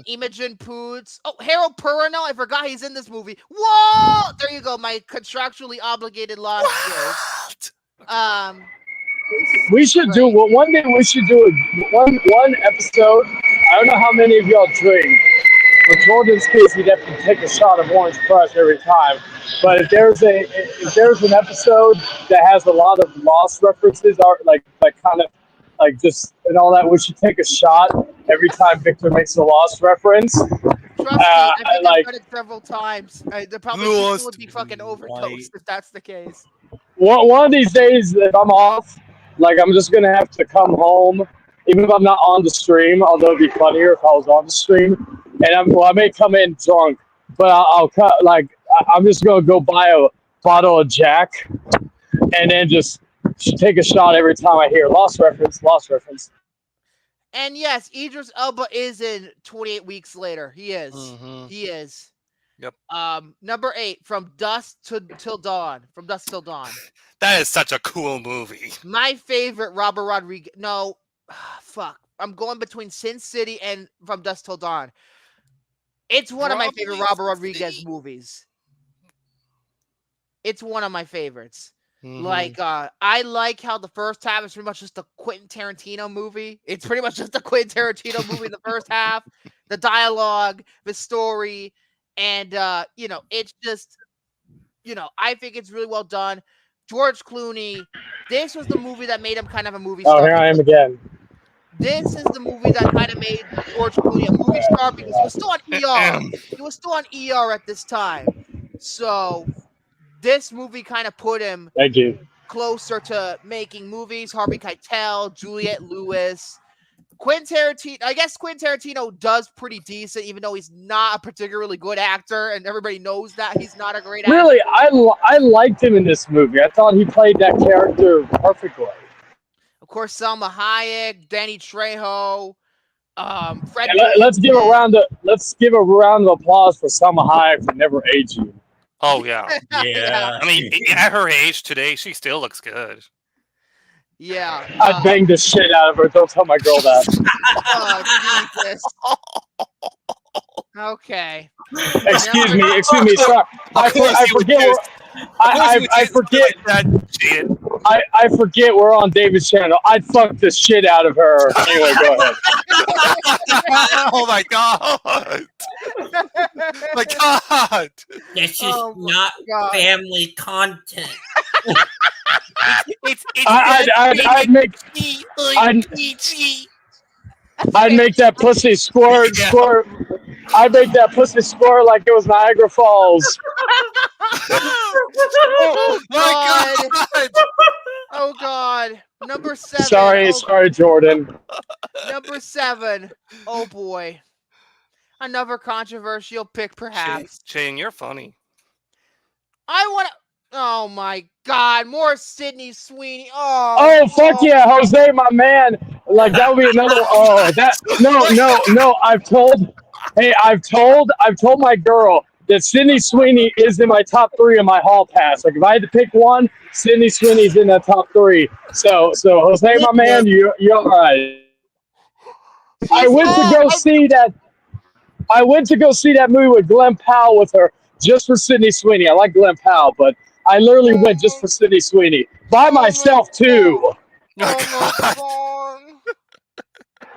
Imogen Poots. Oh, Harold Perrineau. I forgot he's in this movie. Whoa! There you go. My contractually obligated lost joke. We should do one day. We should do one episode. I don't know how many of y'all drink. For Jordan's case, he'd have to take a shot of Orange Crush every time. But if there's an episode that has a lot of Lost references, or like kind of. Like just and all that, we should take a shot every time Victor makes a Lost reference. Trust me, I've done it several times. The probably people would be fucking overdosed if that's the case. One of these days, if I'm off, I'm just gonna have to come home, even if I'm not on the stream. Although it'd be funnier if I was on the stream, and I may come in drunk, but I'll cut. I'm just gonna go buy a bottle of Jack, and then just take a shot every time I hear Lost reference. And yes, Idris Elba is in 28 Weeks Later. He is. He is. Yep. Number 8, From Dusk Till Dawn. From Dusk Till Dawn. That is such a cool movie. My favorite Robert Rodriguez. No, fuck. I'm going between Sin City and From Dusk Till Dawn. It's one of my favorite Robert Rodriguez movies. It's one of my favorites. I like how the first half is pretty much just a Quentin Tarantino movie. It's pretty much just a Quentin Tarantino movie in the first half. The dialogue, the story, and it's just, I think it's really well done. George Clooney, this was the movie that made him kind of a movie star. Oh, here I am again. This is the movie that kind of made George Clooney a movie star, because he was still on ER. He was still on ER at this time. So this movie kind of put him Thank you. closer to making movies. Harvey Keitel, Juliette Lewis, Quentin Tarantino. I guess Quentin Tarantino does pretty decent, even though he's not a particularly good actor, and everybody knows that he's not a great actor. Really, I liked him in this movie. I thought he played that character perfectly. Of course, Salma Hayek, Danny Trejo, Fred. Let's give a round of applause for Salma Hayek for never aging. Oh yeah. Yeah. I mean, at her age today, she still looks good. Yeah. I'd bang the shit out of her. Don't tell my girl that. Oh, Jesus. Okay. Excuse me. Sorry. I forget. I forget we're on David's channel. I'd fuck the shit out of her. Anyway, go ahead. Oh my god! My god! This is Oh my not God. family content. I'd make that pussy squirt. I'd make that pussy squirt like it was Niagara Falls. Oh my god! Oh God. Number 7. Sorry, Jordan. Number 7. Oh boy. Another controversial pick, perhaps. Shane, you're funny. I want to. Oh my God! More Sydney Sweeney. Oh fuck yeah, Jose, my man. Like that would be another. Oh that no. I've told my girl that Sydney Sweeney is in my top 3 in my hall pass. Like if I had to pick one, Sydney Sweeney's in that top 3. So Jose, my man, you're all right. I went to go see that movie with Glenn Powell with her just for Sydney Sweeney. I like Glenn Powell, but I literally went just for Sydney Sweeney by myself too.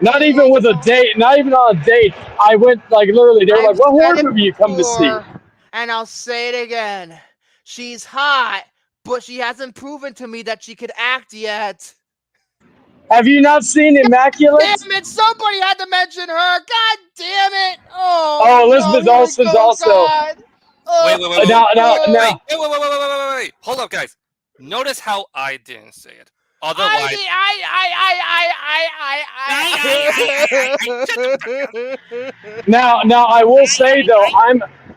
Not even with a date. Not even on a date. I went like literally. They were like, "What horror movie you come to see?" And I'll say it again. She's hot, but she hasn't proven to me that she could act yet. Have you not seen Immaculate? Damn it! Somebody had to mention her. God damn it! Oh, Elizabeth Olsen's also. God. Wait. No. Wait. Hold up, guys. Notice how I didn't say it. Otherwise, Now I will say though,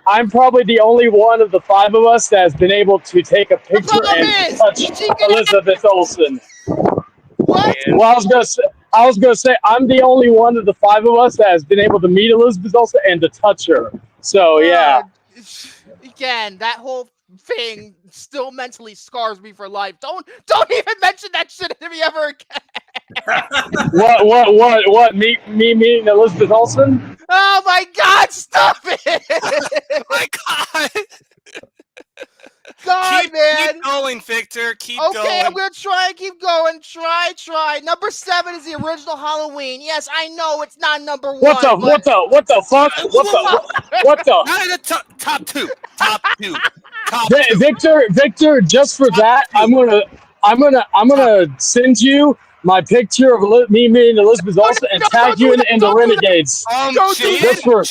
I'm probably the only one of the 5 of us that has been able to take a picture and touch Elizabeth Olsen. What? Well, I was gonna say I'm the only one of the 5 of us that has been able to meet Elizabeth Olsen and to touch her. So yeah. Again, that whole thing still mentally scars me for life. Don't even mention that shit to me ever again. What? Me meeting Elizabeth Olsen? Oh my God! Stop it! oh my god! God, man. Keep going, Victor. Keep Okay, going. I'm gonna try and keep going. Try. Number 7 is the original Halloween. Yes, I know it's not number 1. What the fuck? What the? Not in the top 2. Top 2. Victor, just for that, I'm gonna send you my picture of me meeting Elizabeth Olsen and tag you in the Renegades. Just for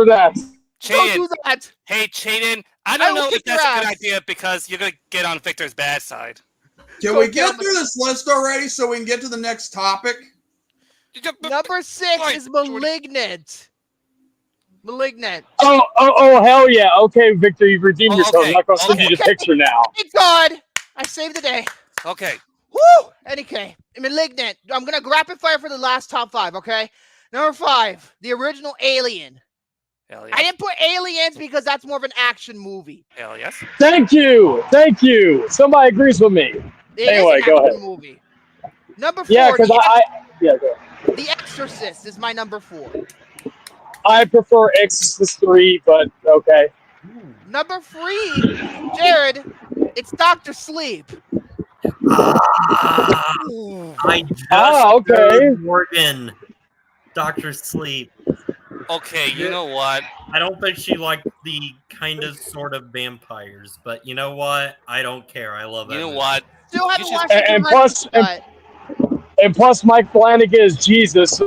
that. Don't do that. Hey, Chaden, I don't know if that's a good idea because you're gonna get on Victor's bad side. Can we get through this list already so we can get to the next topic? Number 6 is Malignant. Oh, hell yeah. Okay, Victor, you've redeemed yourself. I'm not going to send you the picture now. Thank God. I saved the day. Okay. Woo! Okay. Malignant. I'm going to rapid fire for the last top 5, okay? Number 5, the original Alien. Hell yeah. I didn't put Aliens because that's more of an action movie. Hell yes. Thank you. Somebody agrees with me. Anyway, go ahead. Movie. Number 4. Yeah, because go ahead. The Exorcist is my number 4. I prefer Exorcist 3, but okay. Number 3, Jared, it's Dr. Sleep. I just okay. Morgan, Dr. Sleep. Okay, you know what? I don't think she liked the kind of sort of vampires, but you know what? I don't care. I love it. You know what? Still haven't watched it. And plus, Mike Flanagan is Jesus.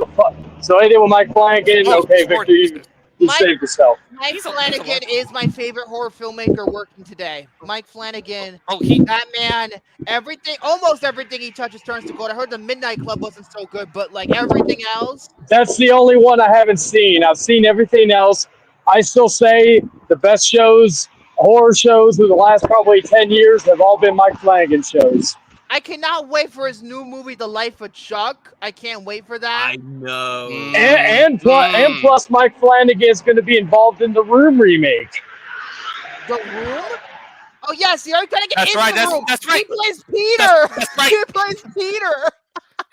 So I did with Mike Flanagan. Okay, Victor. Just save yourself. Mike He's a Flanagan is my favorite horror filmmaker working today. Mike Flanagan, Oh, that man, almost everything he touches turns to gold. I heard the Midnight Club wasn't so good, but like everything else. That's the only one I haven't seen. I've seen everything else. I still say the best shows, horror shows of the last probably 10 years have all been Mike Flanagan shows. I cannot wait for his new movie, The Life of Chuck. I can't wait for that. I know. And plus, Mike Flanagan is going to be involved in the Room remake. The Room? Oh yes, you're gonna get That's in right, the room. that's right. He plays Peter. That's right. He plays Peter.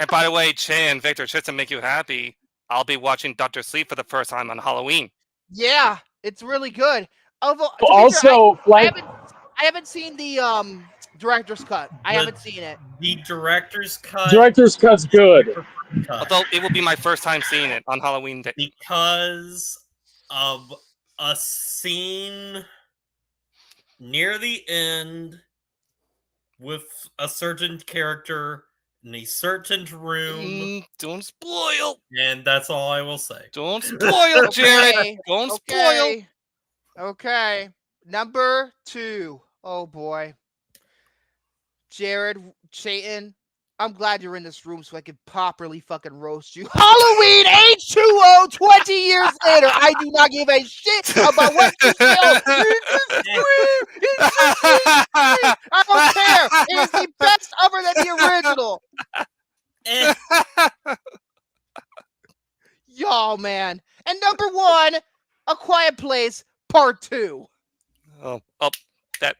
And by the way, Che and Victor, just to make you happy, I'll be watching Dr. Sleep for the first time on Halloween. Yeah, it's really good. Although, Also, I haven't seen the director's cut. I haven't seen it. The director's cut. Director's cut's good. Although it will be my first time seeing it on Halloween day. Because of a scene near the end with a certain character in a certain room. Don't spoil. And that's all I will say. Don't spoil, Jared. Okay. Don't spoil. Okay. Number 2. Oh boy. Jared, Chayton, I'm glad you're in this room so I can properly fucking roast you. Halloween H2O 20 years later. I do not give a shit about what you feel. I don't care. It is the best other than the original. Y'all, man. And number 1, A Quiet Place Part 2. That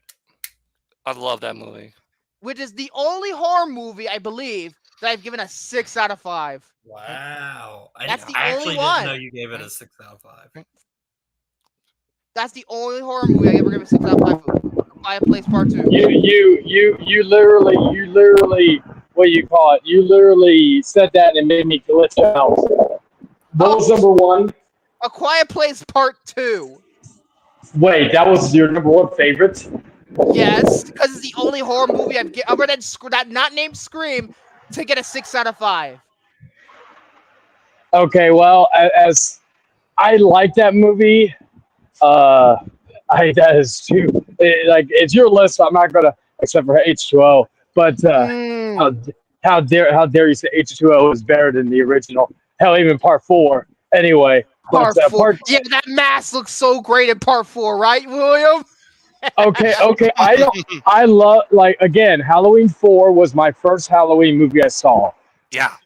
I love that movie. Which is the only horror movie, I believe, that I've given a 6 out of 5. Wow. That's the I only actually one. didn't know you gave it a 6 out of 5. That's the only horror movie I ever give a 6 out of 5. Quiet Place Part 2. You literally, what do you call it? You literally said that and it made me glitch out. What was number 1? A Quiet Place Part 2. Wait, that was your number 1 favorite? Yes, because it's the only horror movie I've given, other than that not named Scream, to get a 6 out of 5. Okay, well, as I like that movie, that is too. It's your list. So I'm not gonna, except for H2O. But how dare you say H2O is better than the original? Hell, even Part 4. Anyway, Part 4. Yeah, that mask looks so great in Part 4, right, William? Okay. I love, again, Halloween 4 was my first Halloween movie I saw. Yeah.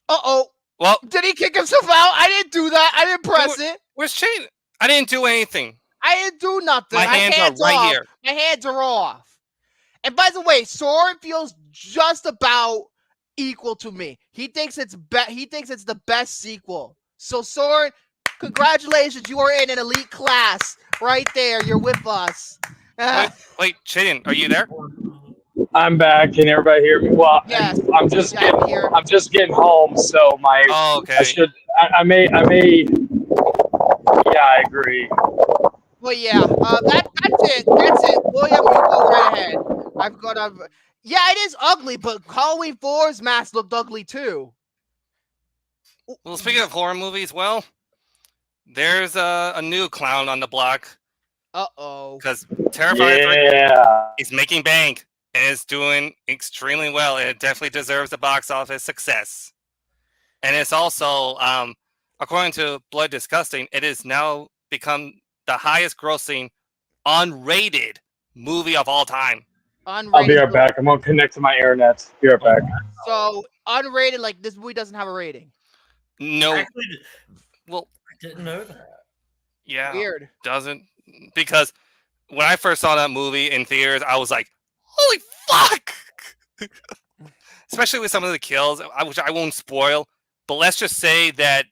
Uh-oh. Well, did he kick himself out? I didn't do that. I didn't press it. Where's Shane? I didn't do anything. I didn't do nothing. My hands are right here. My hands are off. And by the way, Soren feels just about equal to me. He thinks it's the best sequel. So Soren, congratulations, you are in an elite class right there. You're with us. Wait, Shane, are you there? I'm back. Can everybody hear me? Well, yes. I'm just getting home, so my. Oh, okay. I may. Yeah, I agree. Well, yeah. That's it. William, you go right ahead. I've got a. Yeah, it is ugly, but Halloween 4's mask looked ugly too. Well, speaking of horror movies, there's a new clown on the block. Uh-oh. Because Terrifier 3 is making bank and is doing extremely well. And it definitely deserves a box office success. And it's also, according to Blood Disgusting, it has now become the highest grossing unrated movie of all time. Unrated. I'll be right back. I'm going to connect to my internet. Be right back. So, unrated, like this movie doesn't have a rating. No. Actually, well, I didn't know that. Yeah. Weird. Doesn't. Because when I first saw that movie in theaters, I was like, holy fuck! Especially with some of the kills, which I won't spoil. But let's just say that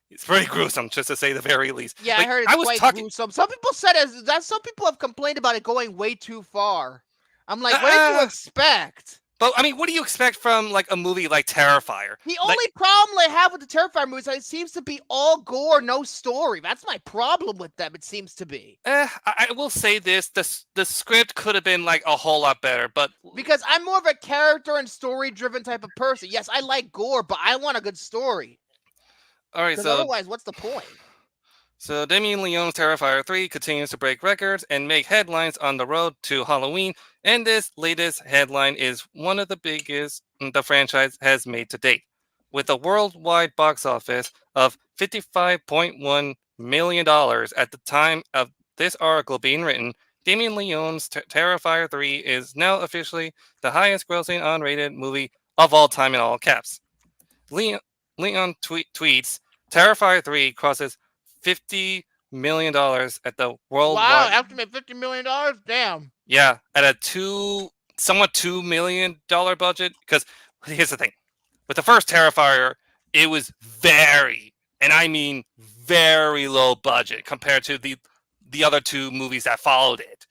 it's pretty gruesome, just to say the very least. Yeah, I heard it's quite gruesome. Some people said some people have complained about it going way too far. I'm like, what did you expect? But I mean, what do you expect from like a movie like Terrifier? The only problem I have with the Terrifier movies is it seems to be all gore, no story. That's my problem with them. It seems to be. I will say this: the script could have been like a whole lot better, but because I'm more of a character and story-driven type of person. Yes, I like gore, but I want a good story. All right, so otherwise, what's the point? So Damien Leone's Terrifier 3 continues to break records and make headlines on the road to Halloween, and this latest headline is one of the biggest the franchise has made to date. With a worldwide box office of $55.1 million at the time of this article being written, Damien Leone's Terrifier 3 is now officially the highest grossing unrated movie of all time in all caps. Leon tweets, Terrifier 3 crosses $50 million at the worldwide. Wow, after made $50 million? Damn. Yeah, at a somewhat $2 million budget. Because here's the thing. With the first Terrifier, it was very, and I mean very low budget compared to the other two movies that followed it.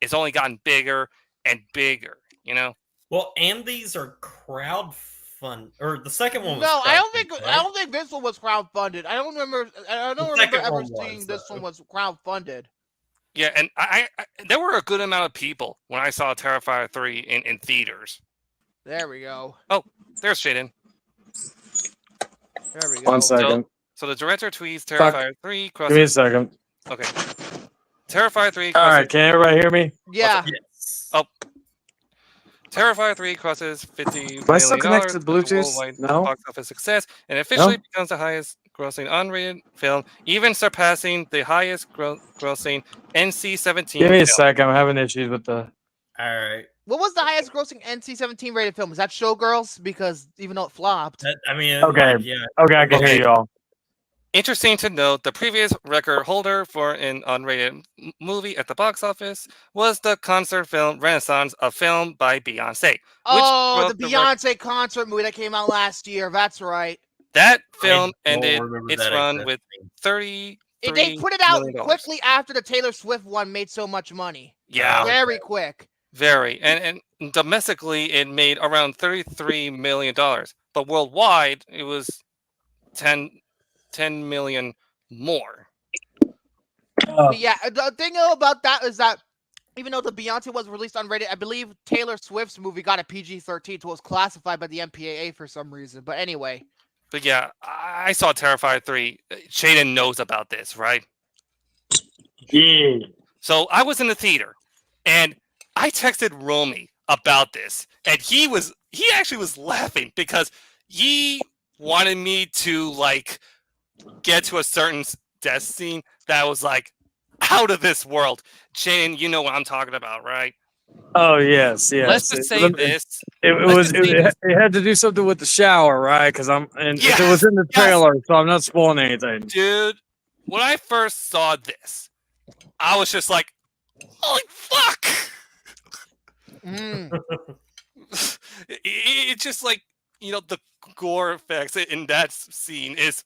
It's only gotten bigger and bigger, you know? Well, and these are crowdfund, or the second one was No, I don't think crowdfunded, I don't think this one was crowdfunded. I don't remember second ever one seeing was, this though. one was crowdfunded. Yeah, and I there were a good amount of people when I saw Terrifier 3 in theaters. There we go. Oh, there's Shaden. There we go. 1 second. So the director tweets Terrifier 3 crosses... Give me a second. Okay. Terrifier 3 crosses... All right, can everybody hear me? Yeah. Yes. Oh. Terrifier 3 crosses $50 Am I still million connected to with a Bluetooth? worldwide No? box office success, and officially becomes the highest grossing unrated film, even surpassing the highest grossing NC-17 Give me a film. second. I'm having issues with the. All right. What was the highest grossing NC-17 rated film? Was that Showgirls? Because even though it flopped. I mean, Okay. yeah. Okay, I can hear you all. Interesting to note, the previous record holder for an unrated movie at the box office was the concert film Renaissance, a film by Beyonce. Oh, the broke Beyonce concert movie that came out last year. That's right. That film I don't ended remember its that run with existing. $33 They put it out million. quickly after the Taylor Swift one made so much money. Yeah, Very quick. very. And domestically, it made around $33 million. But worldwide, it was 10 million more. But yeah, the thing about that is that even though the Beyonce was released unrated, I believe Taylor Swift's movie got a PG-13, so it was classified by the MPAA for some reason. But anyway. But yeah, I saw Terrifier 3. Shaden knows about this, right? Yeah. So I was in the theater, and I texted Romy about this, and he actually was laughing because he wanted me to like get to a certain death scene that was like out of this world. Shaden, you know what I'm talking about, right? Oh yes, yes. Let's just say this. It had to do something with the shower, right? Because it was in the trailer, so I'm not spoiling anything. Dude, when I first saw this, I was just like, holy fuck! It's just like, you know, the gore effects in that scene is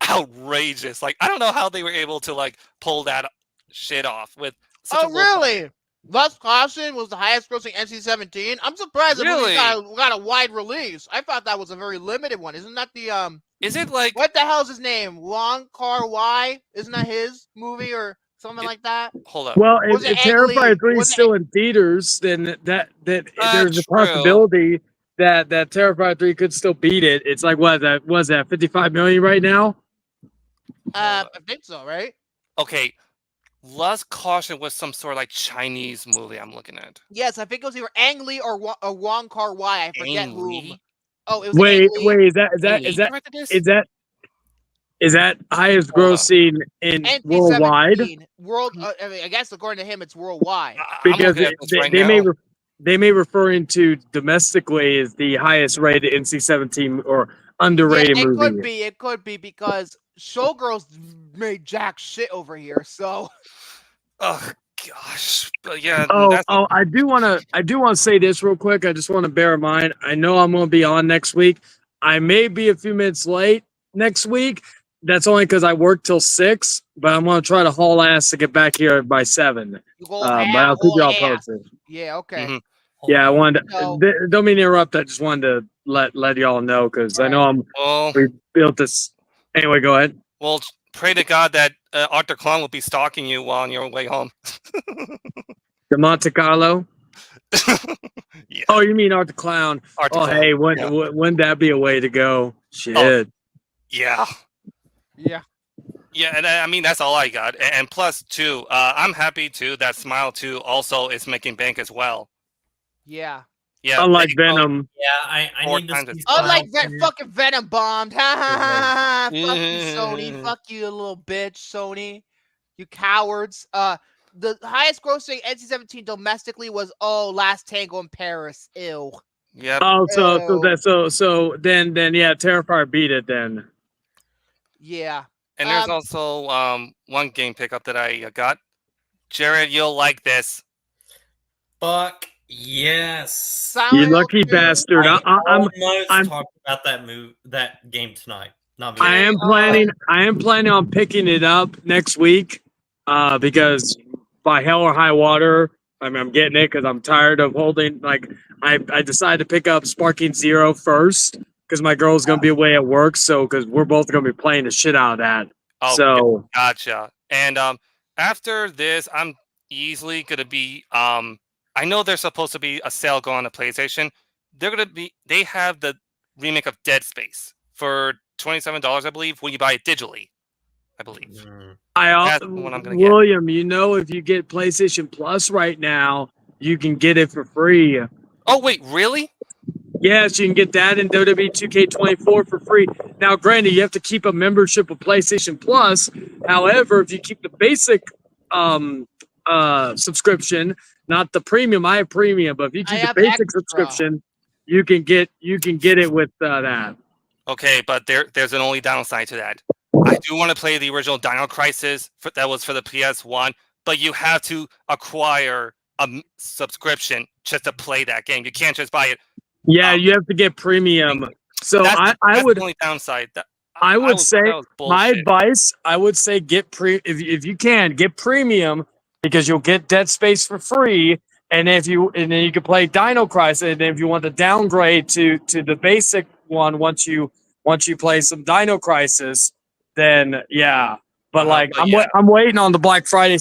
outrageous. Like, I don't know how they were able to like pull that shit off with such a low really? budget. Lost Caution was the highest grossing NC-17. I'm surprised the movie got a wide release. I thought that was a very limited one. Isn't that the Is it like what the hell's his name? Long Car Y? Isn't that his movie or something like that? Hold up. Well, Was if it Ang Lee? Terrifier 3 Was is it still in theaters, then that there's a true. possibility that Terrifier 3 could still beat it. It's like what was that 55 million right now? I think so, right? Okay. Lost Caution was some sort of like Chinese movie I'm looking at. Yes, I think it was either Ang Lee or Wong Kar Wai. I forget Ang who. Lee? Oh, it was Wait, Ang Lee. wait, is that highest Hold on. grossing in NC-17. worldwide? I mean, I guess according to him, it's worldwide. I'm Because looking at this right they now. may referring to domestically as the highest rated NC-17 or underrated Yeah, movie. it could be because Showgirls made jack shit over here. So Oh gosh, but yeah. I do want to say this real quick. I just want to bear in mind. I know I'm going to be on next week. I may be a few minutes late next week. That's only because I work till 6, but I'm going to try to haul ass to get back here by 7. But I'll keep y'all posted. Yeah, okay. Mhm. Yeah, I wanted So- to, don't mean to interrupt. I just wanted to let y'all know because I know we built this. Anyway, go ahead. Well, pray to God that Arthur Clown will be stalking you while on your way home. The Monte Carlo. Yeah. Oh, you mean Arthur Clown? Arthur Oh, Clown. hey, Yeah. wouldn't that be a way to go? Shit. Yeah. Yeah. Yeah, and I mean that's all I got. And plus, too, I'm happy too that Smile 2 also is making bank as well. Yeah. Yeah, Unlike they grow Venom. Yeah, I four need to times see as Smile Unlike that 2. fucking Venom bombed. Ha ha ha ha. Fuck you, Mhm. Sony. Fuck you, little bitch, Sony. You cowards. The highest grossing NC-17 domestically was Last Tango in Paris. Ew. Yep. Oh, Ew. so then yeah, Terrifier beat it then. Yeah. And there's also one game pickup that I got. Jared, you'll like this. Fuck yes. Silent You Hill lucky 2. bastard. I'm Almost talked about that game tonight. Not video. I am planning on picking it up next week, because by hell or high water, I'm getting it because I'm tired of holding. Like I decided to pick up Sparking Zero first because my girl's gonna be away at work, so because we're both gonna be playing the shit out of that. Oh, So gotcha. And after this, I'm easily gonna be I know there's supposed to be a sale going on the PlayStation. They have the remake of Dead Space for $27, I believe, when you buy it digitally. I believe. That's what I'm gonna get. William, you know, if you get PlayStation Plus right now, you can get it for free. Oh wait, really? Yes, you can get that in WWE 2K24 for free. Now, granted, you have to keep a membership with PlayStation Plus. However, if you keep the basic subscription, not the premium, I have premium, but if you keep the basic subscription, you can get it with that. Okay, but there's an only downside to that. I do want to play the original Dino Crisis that was for the PS1, but you have to acquire a subscription just to play that game. You can't just buy it. Yeah, you have to get premium. So That's I would the only downside. I would say that was my bullshit. advice, I would say if you can get premium because you'll get Dead Space for free, and then you can play Dino Crisis, and then if you want to downgrade to the basic one once you play some Dino Crisis, then yeah. But I'm waiting on the Black Friday.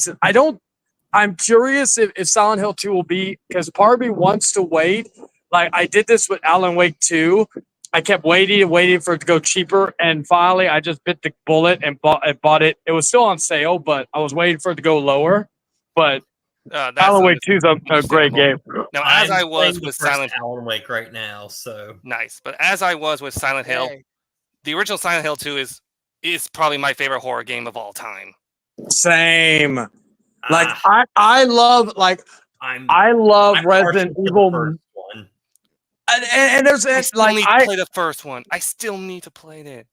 I'm curious if Silent Hill 2 will be, because part of me wants to wait. Like I did this with Alan Wake 2. I kept waiting for it to go cheaper, and finally I just bit the bullet and bought it. It was still on sale, but I was waiting for it to go lower. But Alan Wake 2 is a great game. Now, as I was playing the with first Silent Alan Wake right now, so nice, but as I was with Silent Hill, the original Silent Hill 2 is probably my favorite horror game of all time. Same. Like I love Resident Evil. And there's I still need to play the first one. I still need to play it.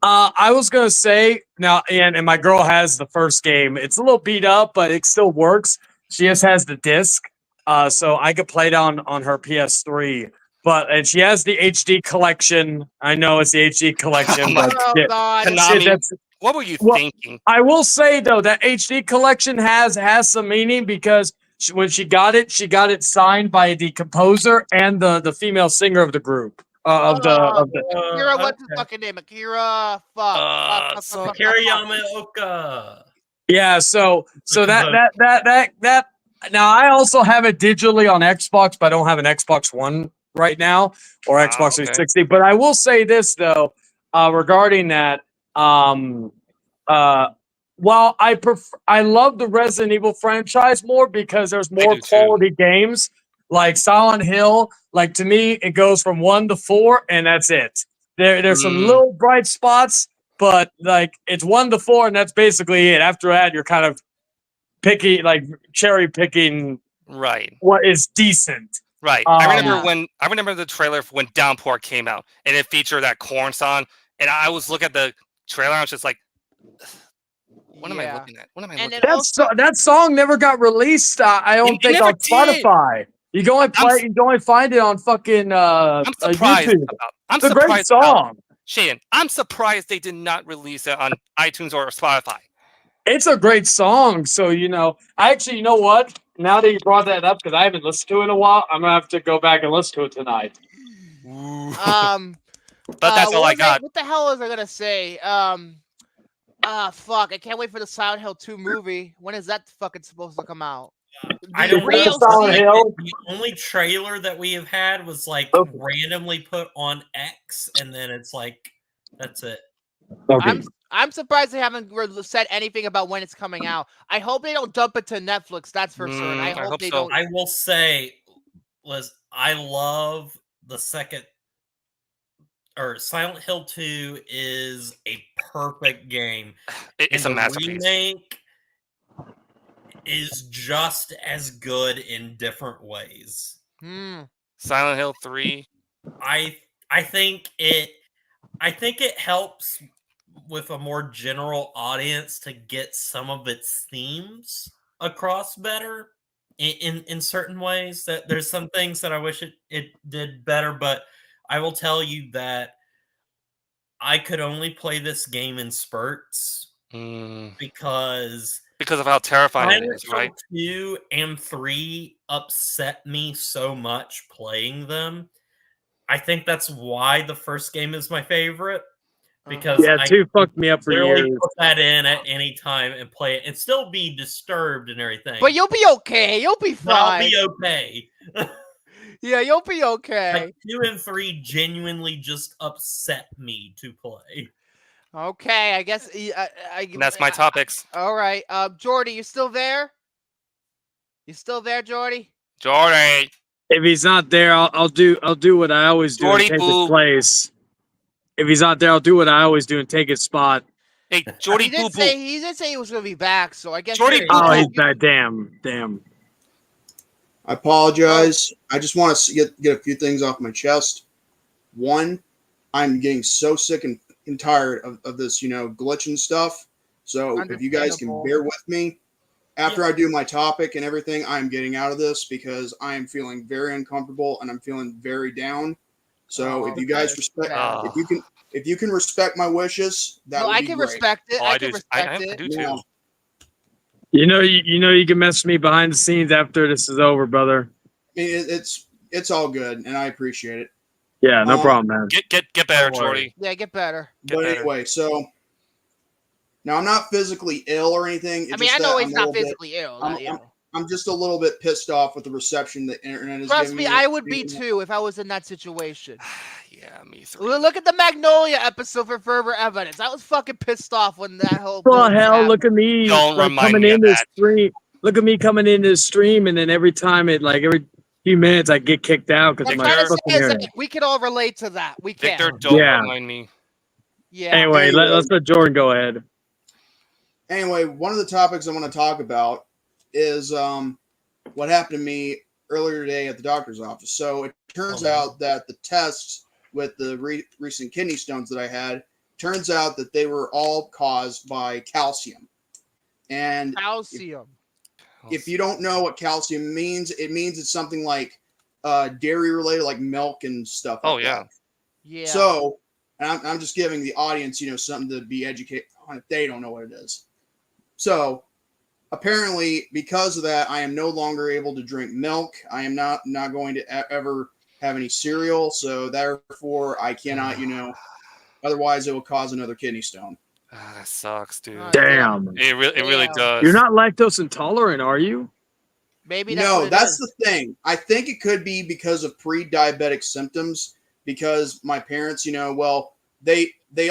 I was gonna say now, and my girl has the first game. It's a little beat up, but it still works. She just has the disc, so I could play it on her PS3. And she has the HD collection. I know it's the HD collection, but Konami, what were you thinking? I will say though that HD collection has some meaning because when she got it signed by the composer and the female singer of the group. Akira, what's his fucking name? Akira, Akira Yamaoka. Yeah, so that. Now I also have it digitally on Xbox, but I don't have an Xbox One right now or Xbox 360. But I will say this though, regarding that. While I love the Resident Evil franchise more because there's more quality games. Like Silent Hill, like to me, it goes from 1 to 4, and that's it. There's some little bright spots, but like it's 1 to 4, and that's basically it. After that, you're kind of cherry picking, right? What is decent, right? I remember the trailer when Downpour came out, and it featured that corn song, and I was looking at the trailer, and I was just like, what am I looking at? What am I looking at? That song never got released. I don't think on Spotify. You go and play. You go and find it on fucking. I'm surprised. YouTube. It's a great song. Shane, I'm surprised they did not release it on iTunes or Spotify. It's a great song. So you know what? Now that you brought that up, because I haven't listened to it in a while, I'm gonna have to go back and listen to it tonight. But that's all I got. What the hell was I gonna say? Fuck! I can't wait for the Silent Hill 2 movie. When is that fucking supposed to come out? I don't know. The only trailer that we have had was like randomly put on X, and then it's like that's it. Okay. I'm surprised they haven't said anything about when it's coming out. I hope they don't dump it to Netflix. That's for certain. I hope they so. don't. I will say, Liz, I love the second. Or Silent Hill 2 is a perfect game. It's and a the masterpiece. remake is just as good in different ways. Silent Hill 3. I think it helps with a more general audience to get some of its themes across better in certain ways. That there's some things that I wish it did better, but I will tell you that I could only play this game in spurts because of how terrifying it is, Silent right? Hill 2 and 3 upset me so much playing them. I think that's why the first game is my favorite, because Yeah, I 2 fucked me up for literally years. put that in at any time and play it and still be disturbed and everything. But you'll be okay. You'll be But I'll fine. be okay. Yeah, you'll be okay. Like 2 and 3 genuinely just upset me to play. Okay, I guess And that's my topics. All right, Jordy, you still there? You still there, Jordy? Jordy. If he's not there, I'll do what I always do and Jordy take boo. his place. If he's not there, I'll do what I always do and take his spot. Hey, Jordy He did say he was gonna be back, so I guess. Jordy Oh, he's back. Damn. I apologize. I just want to get a few things off my chest. One, I'm getting so sick and tired of this, glitching stuff. So if you guys can bear with me, after I do my topic and everything, I'm getting out of this because I am feeling very uncomfortable and I'm feeling very down. So if you guys respect, if you can respect my wishes, that would be I can great. Respect it. I can respect it. I do too. You know you can mess with me behind the scenes after this is over, brother. It's all good, and I appreciate it. Yeah, no problem, man. Get better, Jordy. Yeah, get better. Anyway, so now I'm not physically ill or anything. I know he's not physically ill. I'm just a little bit pissed off with the reception the internet is Trust giving me, I would be too if I was in that situation. Yeah, me too. Look at the Magnolia episode for further evidence. I was fucking pissed off when that whole. Well, hell, look at me coming in this stream. Look at me coming in this stream, and then every few minutes I get kicked out because my fucking internet. We can all relate to that. We can. Victor, don't remind me. Yeah. Anyway, let's let Jordan go ahead. Anyway, one of the topics I want to talk about is what happened to me earlier today at the doctor's office. So it turns out that the tests with the recent kidney stones that I had, turns out that they were all caused by calcium. And calcium. If you don't know what calcium means, it means it's something like dairy related, like milk and stuff. Oh, yeah. Yeah. So, and I'm just giving the audience, something to be educated on if they don't know what it is. So, apparently, because of that, I am no longer able to drink milk. I am not going to ever have any cereal. So, therefore, I cannot, otherwise it will cause another kidney stone. That sucks, dude. Damn. It really does. You're not lactose intolerant, are you? Maybe that's the thing. I think it could be because of pre-diabetic symptoms. Because my parents, they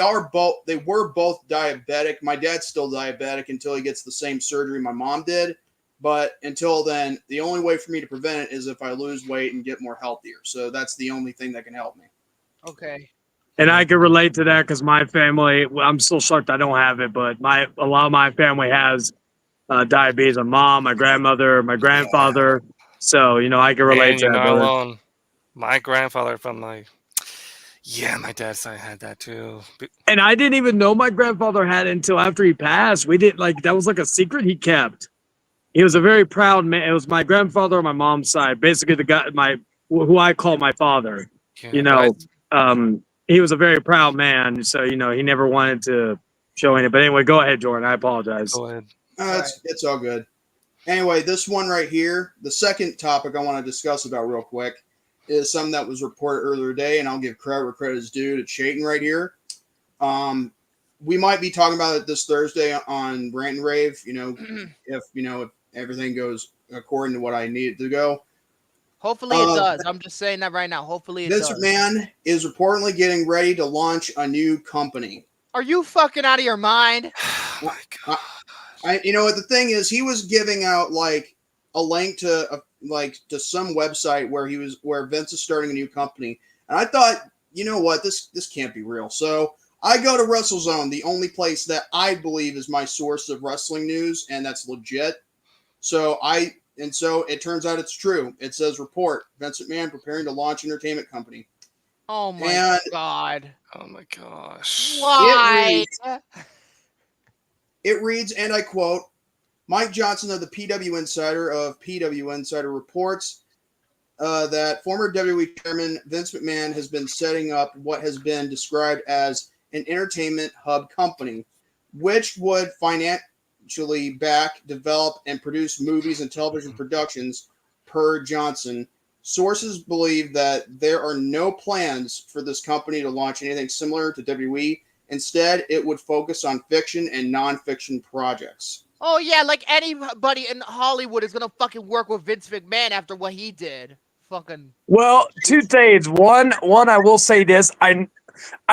were both diabetic. My dad's still diabetic until he gets the same surgery my mom did. But until then, the only way for me to prevent it is if I lose weight and get more healthier. So that's the only thing that can help me. Okay. And I can relate to that because my family, I'm still shocked I don't have it, but a lot of my family has diabetes. My mom, my grandmother, my grandfather. So, I can relate to you're that. not alone. My grandfather from my dad's side had that too. And I didn't even know my grandfather had it until after he passed. We didn't that was like a secret he kept. He was a very proud man. It was my grandfather on my mom's side, basically the guy, who I call my father. He was a very proud man, so he never wanted to show any. But anyway, go ahead, Jordan. I apologize. Go ahead. It's all good. Anyway, this one right here, the second topic I want to discuss about real quick is something that was reported earlier today, and I'll give credit where credit is due to Chayton right here. We might be talking about it this Thursday on Rant and Rave. If everything goes according to what I need it to go. Hopefully it does. I'm just saying that right now. Hopefully it does. This man is reportedly getting ready to launch a new company. Are you fucking out of your mind? Oh my God. You know what the thing is? He was giving out like a link to to some website where Vince is starting a new company, and I thought, you know what, this can't be real. So I go to WrestleZone, the only place that I believe is my source of wrestling news, and that's legit. So it turns out it's true. It says report Vince McMahon preparing to launch entertainment company. Oh my God. Oh my gosh. Why? It reads, and I quote, Mike Johnson of the PW Insider reports that former WWE Chairman Vince McMahon has been setting up what has been described as an entertainment hub company, which would financially back, develop, and produce movies and television productions per Johnson. Sources believe that there are no plans for this company to launch anything similar to WWE. Instead, it would focus on fiction and non-fiction projects. Oh yeah, like anybody in Hollywood is gonna fucking work with Vince McMahon after what he did. Fucking. Well, two things. One, I will say this. I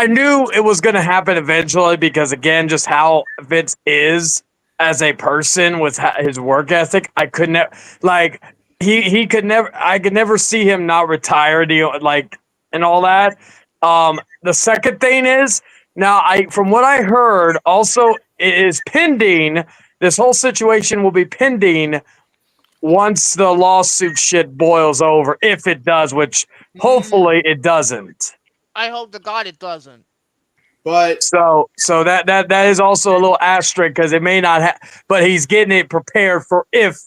knew it was going to happen eventually because, again, just how Vince is as a person with his work ethic. I could never, like, he could never, I could never see him not retire, and all that. The second thing is, now, from what I heard, also it is pending. This whole situation will be pending once the lawsuit shit boils over, if it does, which hopefully it doesn't. I hope to God it doesn't. But so that is also a little asterisk because it may not but he's getting it prepared for if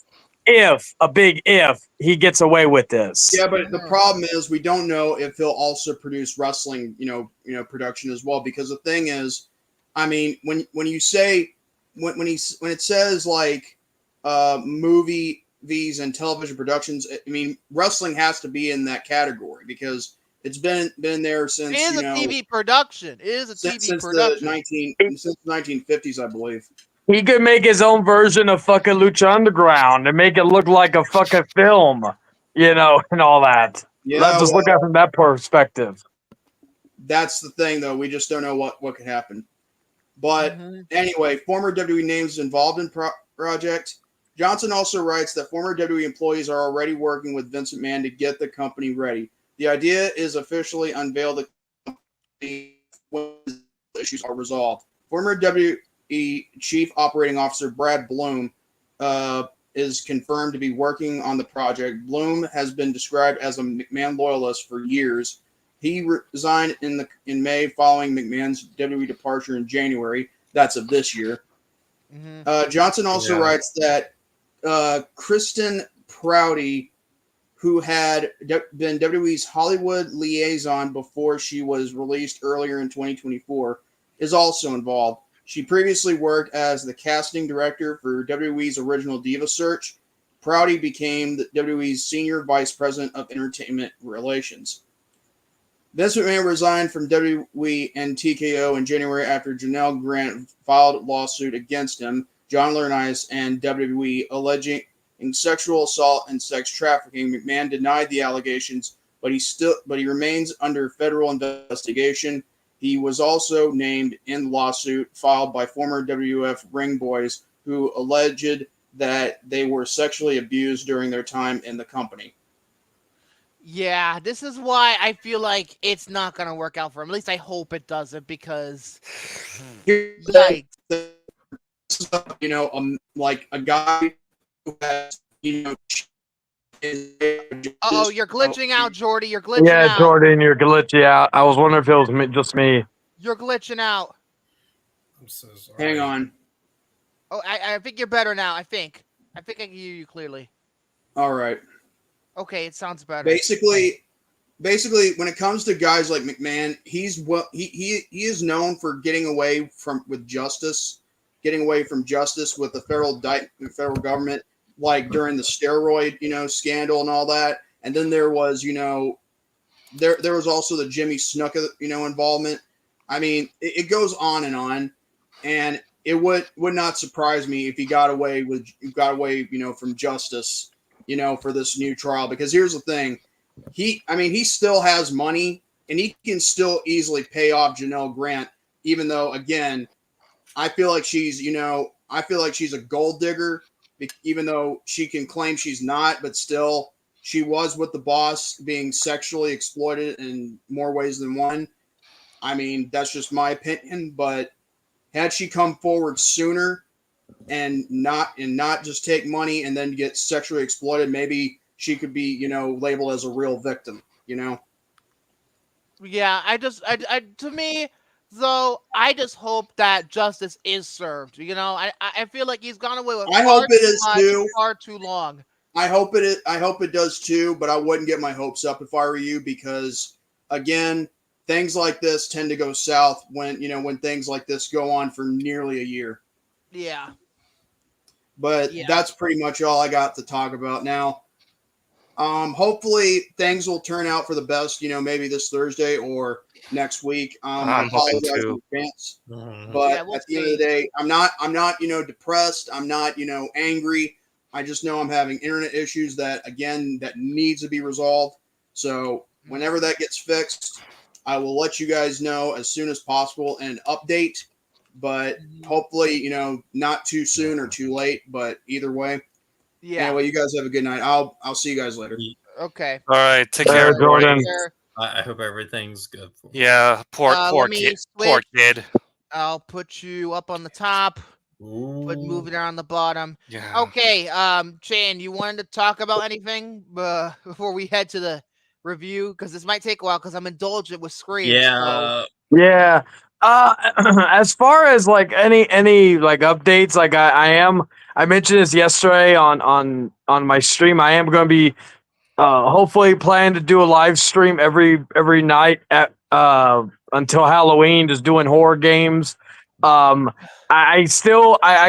a big if he gets away with this. Yeah, but the problem is we don't know if he'll also produce wrestling, production as well. Because the thing is, I mean, when you say when it says like movies and television productions, I mean, wrestling has to be in that category because it's been there since It is a TV production. It is a TV production since the 1950s, I believe. He could make his own version of fucking Lucha Underground and make it look like a fucking film, and all that. Yeah, Let's just look at it from that perspective. That's the thing, though. We just don't know what could happen. But anyway, former WWE names involved in project. Johnson also writes that former WWE employees are already working with Vince McMahon to get the company ready. The idea is officially unveiled when issues are resolved. Former WWE Chief Operating Officer Brad Bloom is confirmed to be working on the project. Bloom has been described as a McMahon loyalist for years. He resigned in May following McMahon's WWE departure in January. That's of this year. Johnson also writes that Kristen Prouty, who had been WWE's Hollywood liaison before she was released earlier in 2024, is also involved. She previously worked as the casting director for WWE's original Diva Search. Prouty became the WWE's Senior Vice President of Entertainment Relations. Vince McMahon resigned from WWE and TKO in January after Janelle Grant filed a lawsuit against him, John Laurinaitis, and WWE, alleging sexual assault and sex trafficking. McMahon denied the allegations, but he remains under federal investigation. He was also named in the lawsuit filed by former WWF Ring Boys who alleged that they were sexually abused during their time in the company. Yeah, this is why I feel like it's not going to work out for him. At least I hope it doesn't because, like, like a guy who has, you're glitching out, Jordy. You're glitching out. Yeah, Jordan, you're glitching out. I was wondering if it was just me. You're glitching out. I'm so sorry. Hang on. Oh, I think you're better now. I think I can hear you clearly. All right. Okay, it sounds better. Basically, when it comes to guys like McMahon, he is known for getting away with justice with the federal government, like during the steroid, scandal and all that. And then there was, there was also the Jimmy Snuka, involvement. I mean, it goes on, and it would not surprise me if he got away, from justice, for this new trial. Because here's the thing, he still has money, and he can still easily pay off Janelle Grant even though, again, I feel like she's a gold digger, even though she can claim she's not, but still, she was with the boss being sexually exploited in more ways than one. I mean, that's just my opinion, but had she come forward sooner and not just take money and then get sexually exploited, maybe she could be, labeled as a real victim, Yeah, I to me though, I just hope that justice is served. I feel like he's gone away with I far hope it too is much, too. far too long. I hope it does too, but I wouldn't get my hopes up if I were you, because again, things like this tend to go south when things like this go on for nearly a year. Yeah. But that's pretty much all I got to talk about now. Hopefully things will turn out for the best, maybe this Thursday or next week. I I'm hoping apologize to. in advance. Mhm. But Yeah, we'll at the end of the day, I'm not, depressed. I'm not, angry. I just know I'm having internet issues that needs to be resolved. So whenever that gets fixed, I will let you guys know as soon as possible and update. But hopefully, not too soon or too late. But either way, Yeah. anyway, you guys have a good night. I'll see you guys later. Okay. All right, take Hey, care, Jordan. I hope everything's good for you. Yeah, poor let me kid. Poor switch. kid. I'll put you up on the top. Put Ooh. moving on the bottom. Yeah. Okay, Chan, you wanted to talk about anything before we head to the review? Because this might take a while because I'm indulgent with screams. Yeah. Yeah. As far as like any like updates, like I mentioned this yesterday on my stream. I am going to be hopefully plan to do a live stream every night at until Halloween, just doing horror games. I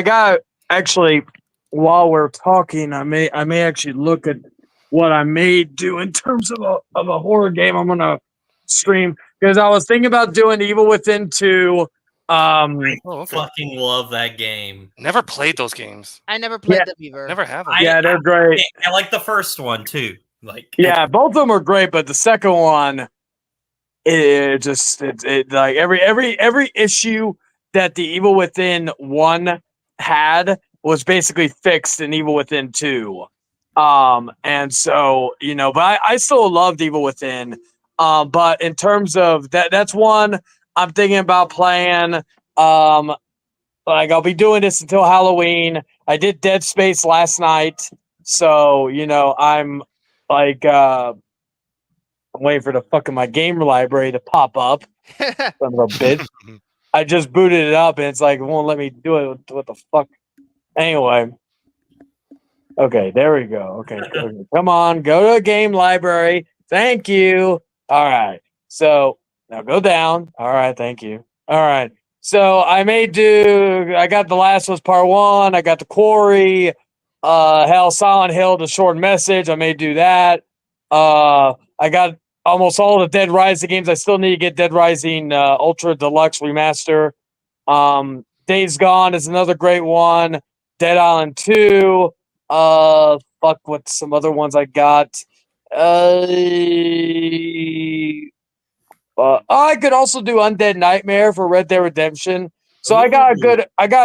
got actually, while we're talking, I may actually look at what I may do in terms of a horror game I'm gonna stream, because I was thinking about doing Evil Within 2. Oh, okay. Fucking love that game. Never played those games. I never played Yeah. them either. Never have them. Yeah, they're great. I like the first one too. Like, Yeah, both of them are great, but the second one, it like every issue that the Evil Within 1 had was basically fixed in Evil Within 2. And so, but I still loved Evil Within. But in terms of that's one I'm thinking about playing. Like I'll be doing this until Halloween. I did Dead Space last night, so I'm like I'm waiting for the fucking my game library to pop up. Son of a bitch. I just booted it up and it's like it won't let me do it. What the fuck? Anyway. Okay, there we go. Okay. Come on, go to a game library. Thank you. All right. So now go down. All right, thank you. All right. So I got The Last of Us Part 1, I got The Quarry, Silent Hill, The Short Message. I may do that. I got almost all the Dead Rising games. I still need to get Dead Rising Ultra Deluxe Remaster. Days Gone is another great one. Dead Island 2. What's some other ones I got? I could also do Undead Nightmare for Red Dead Redemption. So I got a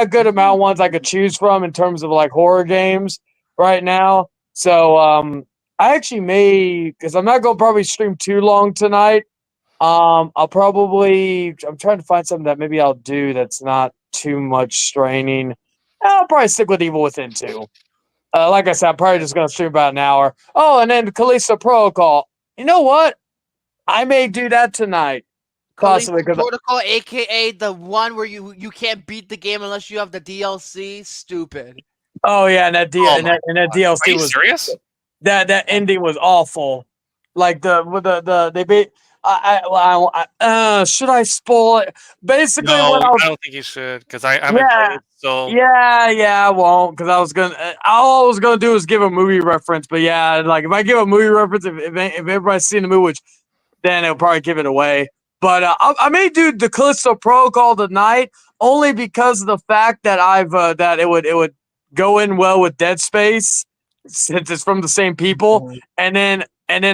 good amount of ones I could choose from in terms of like horror games right now. So I actually because I'm not gonna probably stream too long tonight. I'm trying to find something that maybe I'll do that's not too much straining. I'll probably stick with Evil Within 2. Like I said, I'm probably just gonna stream about an hour. Oh, and then Callisto Protocol. You know what? I may do that tonight. Possibly because Protocol, aka the one where you can't beat the game unless you have the DLC. Stupid. oh yeah, and that DLC Are you was serious? that ending was awful. Like should I spoil it? Basically, No, what I don't think you should, because I haven't Yeah. played it, so I won't, because all I was gonna do is give a movie reference. But yeah, like if I give a movie reference, if everybody's seen the movie, then it'll probably give it away. But I may do the Callisto Protocol tonight, only because of the fact that that it would go in well with Dead Space, since it's from the same people, and then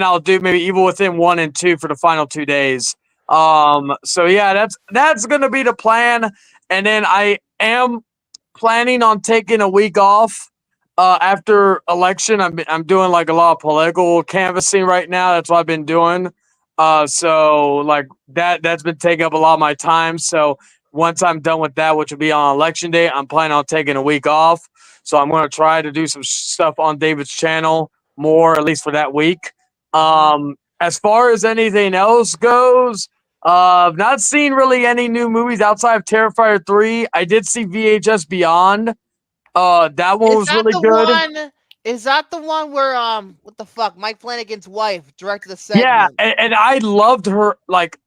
I'll do maybe Evil Within 1 and 2 for the final 2 days. So yeah, that's gonna be the plan. And then I am planning on taking a week off after election. I'm doing like a lot of political canvassing right now. That's what I've been doing. So like that's been taking up a lot of my time. So once I'm done with that, which will be on election day, I'm planning on taking a week off. So I'm going to try to do some stuff on David's channel more, at least for that week. As far as anything else goes, I've not seen really any new movies outside of Terrifier 3. I did see VHS Beyond. That one was really good. Is that the one where what the fuck? Mike Flanagan's wife directed the Yeah, segment. and I loved her, like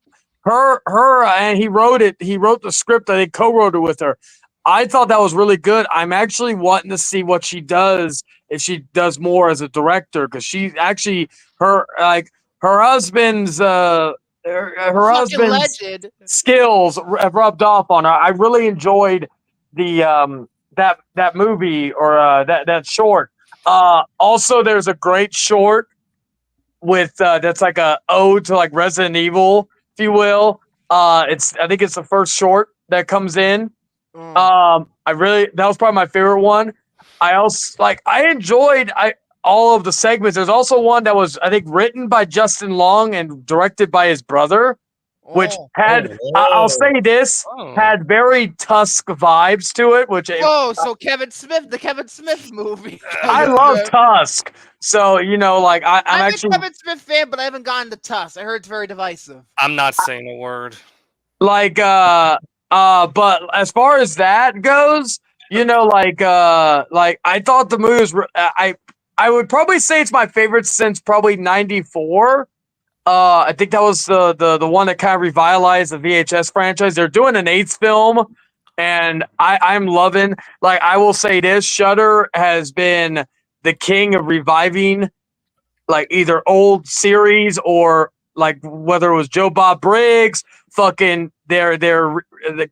her, and he wrote it. He wrote the script. I think co-wrote it with her. I thought that was really good. I'm actually wanting to see what she does if she does more as a director, because she actually her husband's her Fucking husband's legend. skills have rubbed off on her. I really enjoyed the that movie or that short. Also, there's a great short with that's like a ode to like Resident Evil, if you will. I think it's the first short that comes in. That was probably my favorite one. I enjoyed all of the segments. There's also one that was, I think, written by Justin Long and directed by his brother, which had I'll say this had very Tusk vibes to it. So the Kevin Smith movie. I love Tusk, so like I'm actually a Kevin Smith fan, but I haven't gotten to Tusk. I heard it's very divisive. I'm not saying a word. But as far as that goes, like I thought the movie was. I would probably say it's my favorite since probably '94. I think that was the one that kind of revitalized the VHS franchise. They're doing an 8th film, and I'm loving. Like, I will say this: Shudder has been the king of reviving, like, either old series or like whether it was Joe Bob Briggs, fucking they're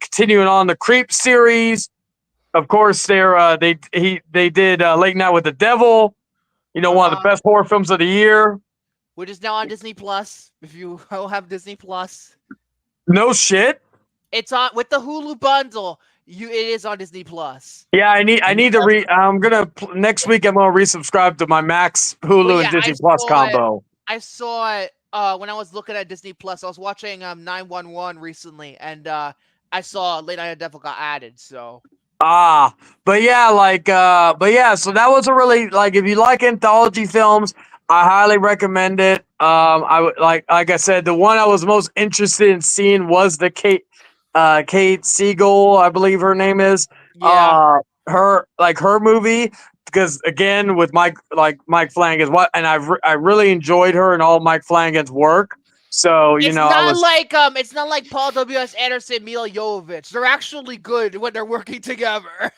continuing on the Creep series. Of course, they did Late Night with the Devil. One of the best horror films of the year. Which is now on Disney Plus. If you don't have Disney Plus, no shit. It's on with the Hulu bundle. It is on Disney Plus. Yeah, I need to I'm gonna next week. I'm gonna resubscribe to my Max, Hulu, and Disney Plus combo. I saw it when I was looking at Disney Plus. I was watching 911 recently, and I saw Late Night with the Devil got added. So. So that was a really, like, if you like anthology films, I highly recommend it. I would like I said, the one I was most interested in seeing was the Kate Siegel, I believe her name is. Yeah. Her movie, because again with Mike Flanagan's and I really enjoyed her and all Mike Flanagan's work. So it's not like Paul W.S. Anderson, Mila Jovovich. They're actually good when they're working together.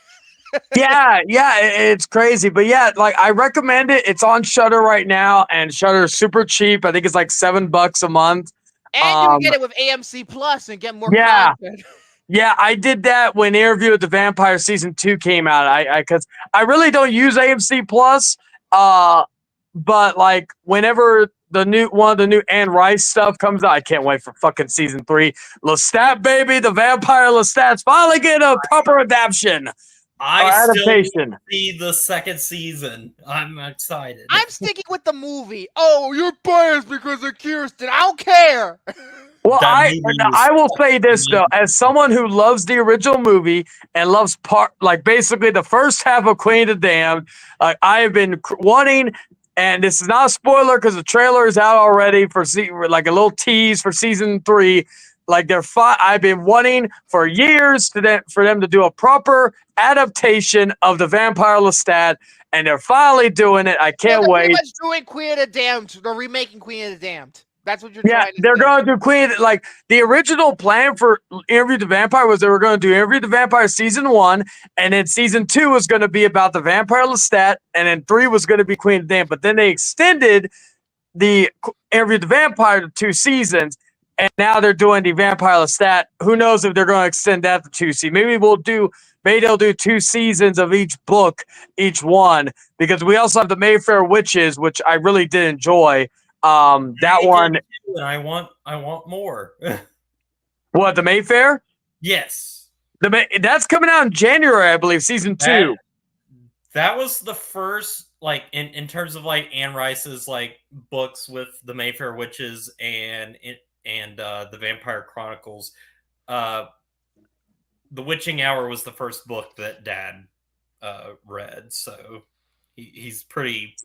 yeah, it's crazy, but yeah, like I recommend it. It's on Shudder right now, and Shudder is super cheap. I think it's like $7 a month. And you can get it with AMC Plus and get more content. Yeah, I did that when Interview with the Vampire Season 2 came out. Because I really don't use AMC Plus, but like whenever one of the new Anne Rice stuff comes out, I can't wait for fucking Season 3. Lestat, baby, the Vampire Lestat's finally getting a proper adaptation. I still see the second season. I'm excited. I'm sticking with the movie. Oh, you're biased because of Kirsten. I don't care. Well, I will say this though, as someone who loves the original movie and loves basically the first half of Queen of the Damned, I have been wanting. And this is not a spoiler because the trailer is out already for like a little tease for Season 3. Like I've been wanting for years for them to do a proper adaptation of the Vampire Lestat, and they're finally doing it. I can't wait. They're doing Queen of the Damned. They're remaking Queen of the Damned. That's what you're trying to say. They're going to do Queen. Like the original plan for Interview with the Vampire was they were going to do Interview with the Vampire Season 1, and then Season 2 was going to be about the Vampire Lestat, and then 3 was going to be Queen of the Damned. But then they extended the Interview with the Vampire to 2 seasons, and now they're doing the Vampire Lestat. Who knows if they're going to extend that to 2 seasons? Maybe they'll do 2 seasons of each book, each one, because we also have the Mayfair Witches, which I really did enjoy. That one. And I want more. What, the Mayfair? Yes. That's coming out in January, I believe, season 2. That was the first, like, in terms of like Anne Rice's like books with the Mayfair Witches and the Vampire Chronicles. The Witching Hour was the first book that Dad read, so he's pretty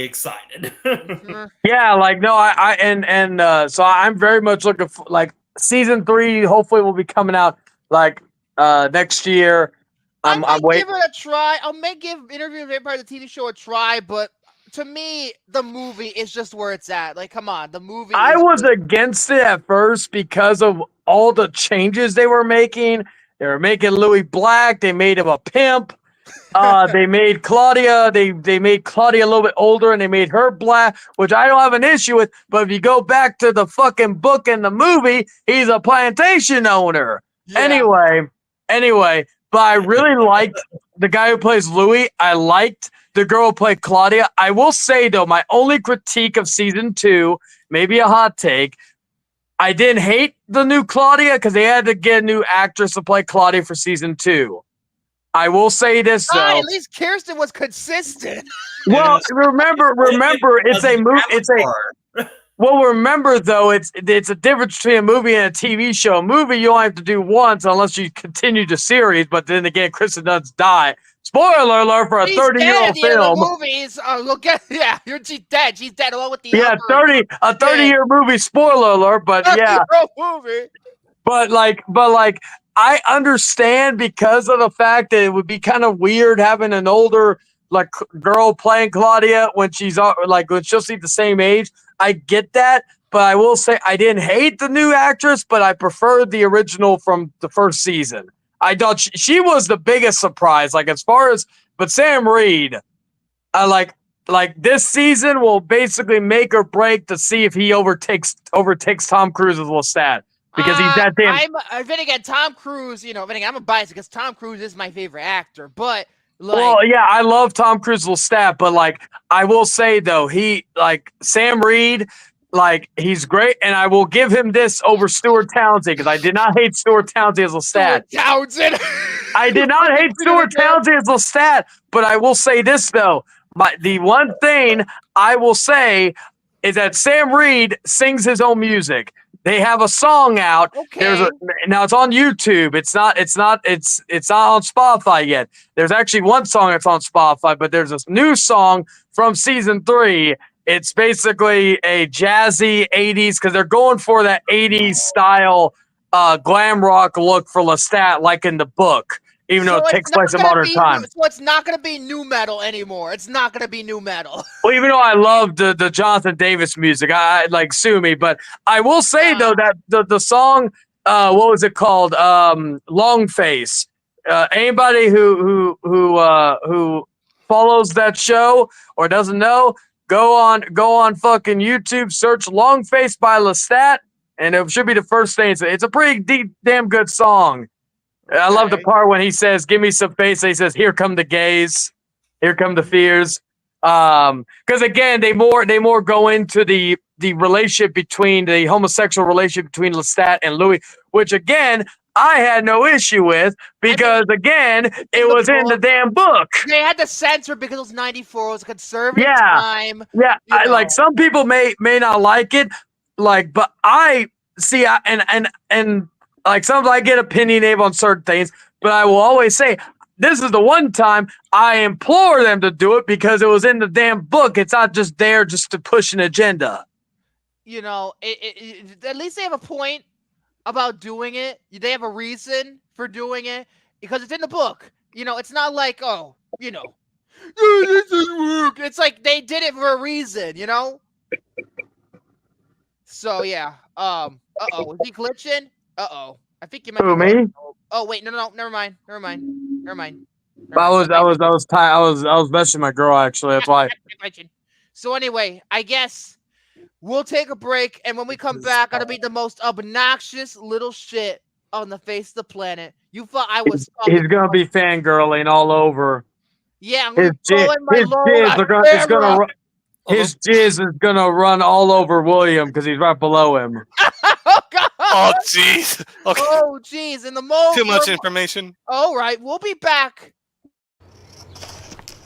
excited. Yeah, like no, so I'm very much looking for like season 3. Hopefully, will be coming out like next year. I might waiting. give it a try. I may give Interview with the Vampire, the TV show, a try, but to me, the movie is just where it's at. Like, come on, the movie. I was against it at first because of all the changes they were making. They were making Louis black. They made him a pimp. They made Claudia. They made Claudia a little bit older, and they made her black, which I don't have an issue with. But if you go back to the fucking book and the movie, he's a plantation owner. Yeah. Anyway, but I really liked the guy who plays Louis. I liked the girl who played Claudia. I will say though, my only critique of season 2, maybe a hot take, I didn't hate the new Claudia because they had to get a new actress to play Claudia for season 2. I will say this though. At least Kirsten was consistent. Well, remember, it's a movie. Well, remember though, it's a difference between a movie and a TV show. A movie you only have to do once unless you continue the series. But then again, Kristen Dunst die. Spoiler alert for a 30-year-old film. Movies. She's dead. She's dead along with the 30-year movie. Spoiler alert, but yeah. Movie. But I understand because of the fact that it would be kind of weird having an older like girl playing Claudia when she's like when she'll see the same age. I get that, but I will say I didn't hate the new actress, but I preferred the original from the first season. I thought she was the biggest surprise. Like as far as, but Sam Reed, like this season will basically make or break to see if he overtakes Tom Cruise's Lestat. Because he's that damn. Then again, Tom Cruise, I'm a bias because Tom Cruise is my favorite actor. But I love Tom Cruise's Lestat, but like I will say though, he like Sam Reed, like he's great, and I will give him this over Stuart Townsend because I did not hate Stuart Townsend as Lestat. Townsend. I did not hate Stuart Townsend as Lestat, but I will say this though, the one thing I will say is that Sam Reed sings his own music. They have a song out. Okay. Now it's on YouTube. It's not on Spotify yet. There's actually one song that's on Spotify, but there's this new song from season 3. It's basically a jazzy 80s because they're going for that 80s style glam rock look for Lestat, like in the book. Even though it takes place in modern times. So it's not going to be new metal anymore. It's not going to be new metal. Well, even though I love the Jonathan Davis music, I like sue me, but I will say though that the song, what was it called? Long Face. Anybody who follows that show or doesn't know, go on fucking YouTube, search Long Face by Lestat, and it should be the first thing. It's a pretty damn good song. I love the part when he says, "Give me some face." And he says, "Here come the gays, here come the fears." Because again, they more go into the relationship between the homosexual relationship between Lestat and Louis, which again I had no issue with because again it was in the damn book. They had to censor because it was 94. It was a conservative time. Yeah, like some people may not like it, but I see, and. Like sometimes I get opinionated on certain things, but I will always say this is the one time I implore them to do it because it was in the damn book. It's not just there just to push an agenda. At least they have a point about doing it. They have a reason for doing it because it's in the book. It's not like, this is work. It's like they did it for a reason, So yeah. Was he glitching? I think you might. Who, me? Oh wait, no, never mind. I was messaging my girl actually. That's why. So anyway, I guess we'll take a break, and when we come back, gonna be the most obnoxious little shit on the face of the planet. You thought I was? He's gonna be fangirling all over. Yeah, I'm gonna throw in my his jizz is gonna run all over William because he's right below him. Oh God! Oh jeez. Okay. Oh jeez! In the most Too much information. All right, we'll be back.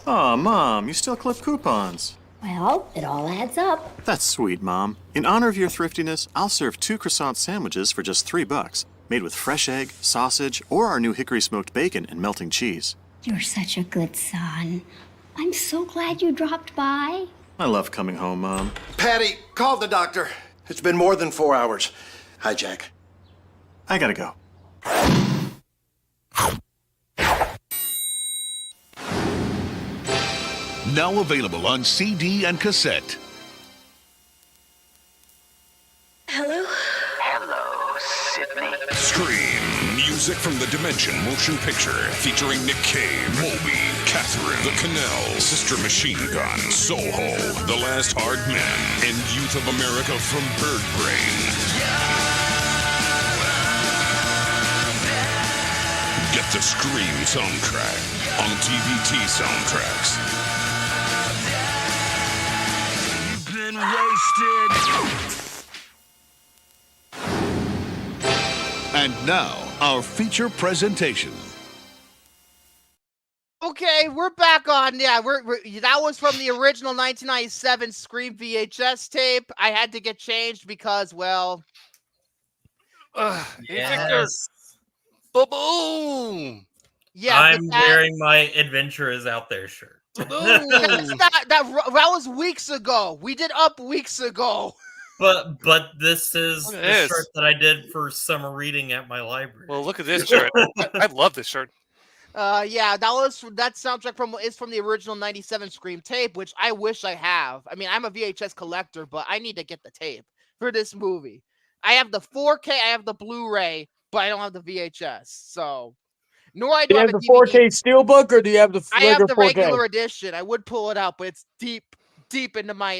Aw, Mom, you still clip coupons. Well, it all adds up. That's sweet, Mom. In honor of your thriftiness, I'll serve 2 croissant sandwiches for just $3, made with fresh egg, sausage, or our new hickory smoked bacon and melting cheese. You're such a good son. I'm so glad you dropped by. I love coming home, Mom. Patty, call the doctor. It's been more than 4 hours. Hi, Jack. I gotta go. Now available on CD and cassette. Hello? Hello, Sydney. Scream. Music from the Dimension motion picture featuring Nick Cave, Moby, Catherine, The Canal, Sister Machine Gun, Soho, The Last Hard Man, and Youth of America from Bird Brain. Get the Scream soundtrack on TVT Soundtracks. Wasted. And now, our feature presentation. Okay, we're back on. Yeah, we're that was from the original 1997 Scream VHS tape. I had to get changed because, well, Yes. Boom. yeah, I'm but that, wearing my Adventure is Out There shirt. that was weeks ago. We did up weeks ago. But this is Look the at this. shirt that I did for summer reading at my library. Well, look at this shirt. I love this shirt. Yeah, that soundtrack is from the original 97 Scream tape, which I wish I have. I mean, I'm a VHS collector, but I need to get the tape for this movie. I have the 4K, I have the Blu-ray, but I don't have the VHS. So, nor I Do you have the 4K steelbook, or do you have the I have the 4K? regular edition. I would pull it out, but it's deep into my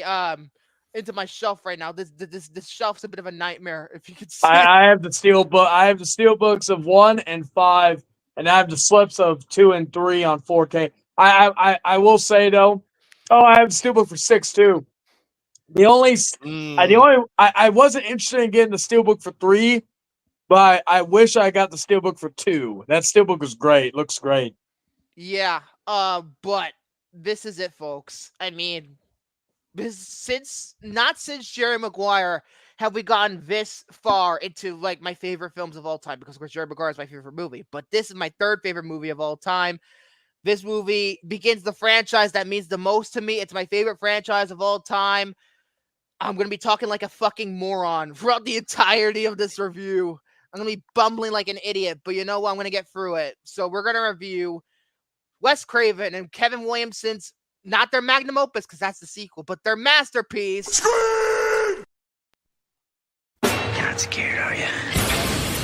shelf right now. This shelf's a bit of a nightmare. If you could see. I have the steelbook. I have the steelbooks of 1 and 5, and I have the slips of 2 and 3 on 4K. I will say though, I have the steelbook for 6 too. I wasn't interested in getting the steelbook for 3, but I wish I got the steelbook for 2. That steelbook was great. Looks great. Yeah. But this is it, folks. I mean, since Jerry Maguire have we gotten this far into like my favorite films of all time, because of course Jerry Maguire is my favorite movie, but this is my 3rd favorite movie of all time. This movie begins the franchise that means the most to me. It's my favorite franchise of all time. I'm going to be talking like a fucking moron throughout the entirety of this review. I'm going to be bumbling like an idiot, but you know what? I'm going to get through it. So we're going to review Wes Craven and Kevin Williamson's, not their magnum opus, because that's the sequel, but their masterpiece. Scream! You're not scared, are you?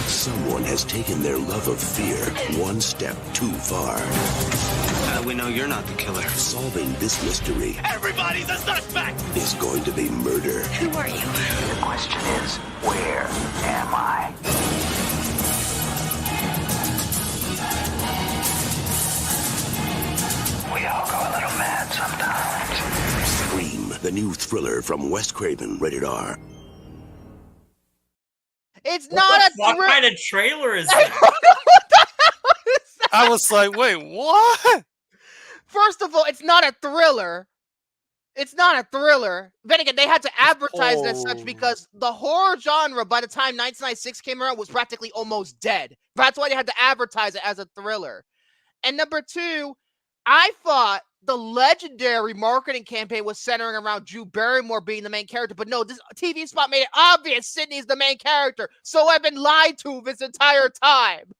Someone has taken their love of fear one step too far. We know you're not the killer. Solving this mystery Everybody's a suspect! is going to be murder. Who are you? The question is, where am I? We all go a little mad sometimes. Scream, the new thriller from Wes Craven, rated R. It's What not the a fuck thriller. kind of trailer is I that? don't know what the hell is that? I was like, wait, what? First of all, it's not a thriller. It's not a thriller. Then again, they had to advertise it as such because the horror genre, by the time 1996 came around, was practically almost dead. That's why they had to advertise it as a thriller. And number 2, I thought the legendary marketing campaign was centering around Drew Barrymore being the main character. But no, this TV spot made it obvious Sydney's the main character. So I've been lied to this entire time.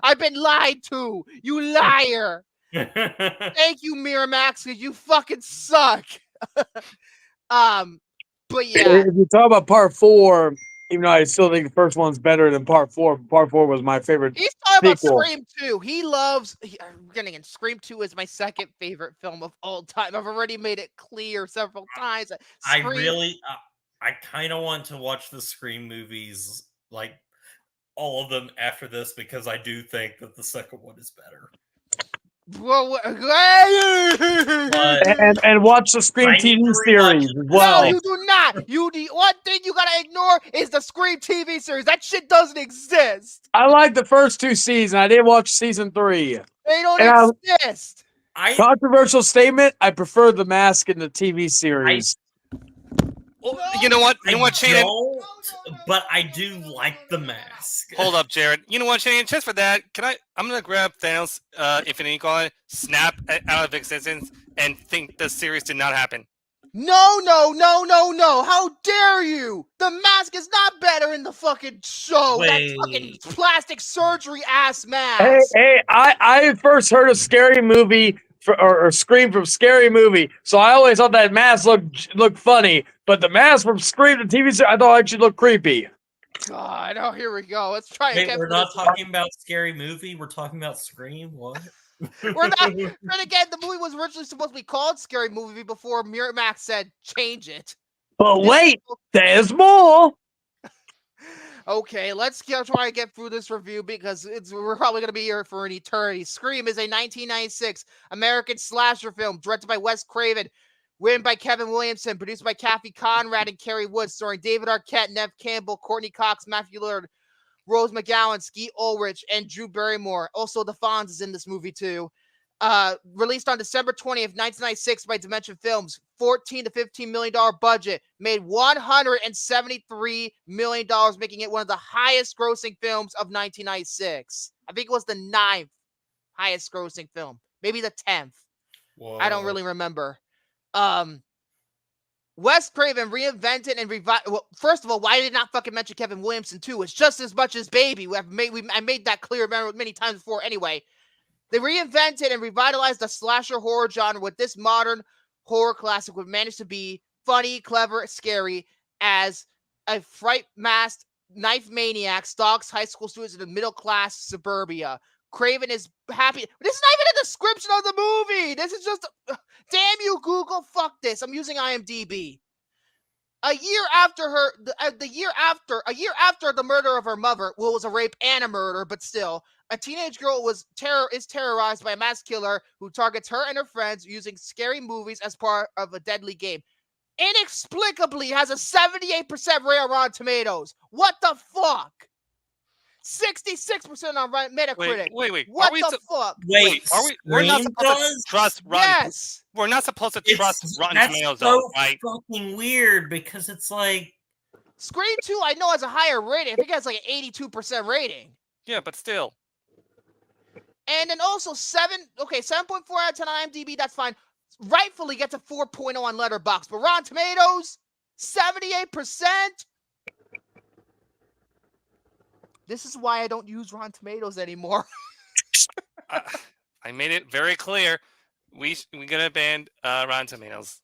I've been lied to. You liar. Thank you, Miramax, because you fucking suck. But yeah. If you talk about part 4, even though I still think the first one's better than part 4, part 4 was my favorite. He's talking about sequel. Scream 2. He loves. Again, Scream 2 is my 2nd favorite film of all time. I've already made it clear several times. I kind of want to watch the Scream movies, like all of them after this, because I do think that the second one is better. Well, and watch the Scream I need TV to series rewatch as it. well. No, you do not. The one thing you gotta ignore is the Scream TV series. That shit doesn't exist. I like the first 2 seasons. I didn't watch season 3. They don't And exist. controversial statement. I prefer The Mask in the TV series. Well, you know what? You know what, Shannon? But I do like The Mask. Hold up, Jared. You know what, Shannon? Just for that, I'm gonna grab Thanos' Infinity Gauntlet, snap out of existence, and think the series did not happen. No. How dare you? The Mask is not better in the fucking show. Wait. That fucking plastic surgery ass mask. Hey, I first heard of Scary Movie or Scream from Scary Movie, so I always thought that mask looked funny, but the mask from Scream the TV series I thought actually looked creepy. God, oh, here we go. Let's try Wait, again. we're not talking about Scary Movie. We're talking about Scream. What? We're not. And again, the movie was originally supposed to be called Scary Movie before Miramax said change it. But wait, there's more. Okay, let's try and get through this review because we're probably going to be here for an eternity. Scream is a 1996 American slasher film directed by Wes Craven, written by Kevin Williamson, produced by Kathy Conrad and Kerry Wood, starring David Arquette, Nev Campbell, Courtney Cox, Matthew Lillard, Rose McGowan, Skeet Ulrich, and Drew Barrymore. Also, the Fonz is in this movie too. Released on December 20th, 1996 by Dimension Films. $14 to $15 million budget. Made $173 million, making it one of the highest grossing films of 1996. I think it was the 9th highest grossing film. Maybe the 10th. Whoa. I don't really remember. Wes Craven reinvented and revived. Well, first of all, why did I not fucking mention Kevin Williamson too? It's just as much as Baby. I made that clear many times before. Anyway, they reinvented and revitalized the slasher horror genre with this modern horror classic, which managed to be funny, clever, scary as a fright-masked knife maniac stalks high school students in the middle-class suburbia. Craven is happy. This is not even a description of the movie. This is just, damn you, Google. Fuck this. I'm using IMDb. A year after the murder of her mother, well, it was a rape and a murder, but still, a teenage girl is terrorized by a mass killer who targets her and her friends using scary movies as part of a deadly game. Inexplicably has a 78% rate on Rotten Tomatoes. What the fuck? 66% on Metacritic. Wait. What the fuck? Wait, we're not supposed to trust Rotten. Yes. We're not supposed to trust Rotten Tomatoes, so though, right? fucking weird because it's like Scream 2, I know, has a higher rating. I think it has like an 82% rating. Yeah, but still. And then also 7.4 out of 10 on IMDb, that's fine. Rightfully gets a 4.0 on Letterboxd, but Rotten Tomatoes, 78%. This is why I don't use Rotten Tomatoes anymore. I made it very clear. We're gonna ban Rotten Tomatoes.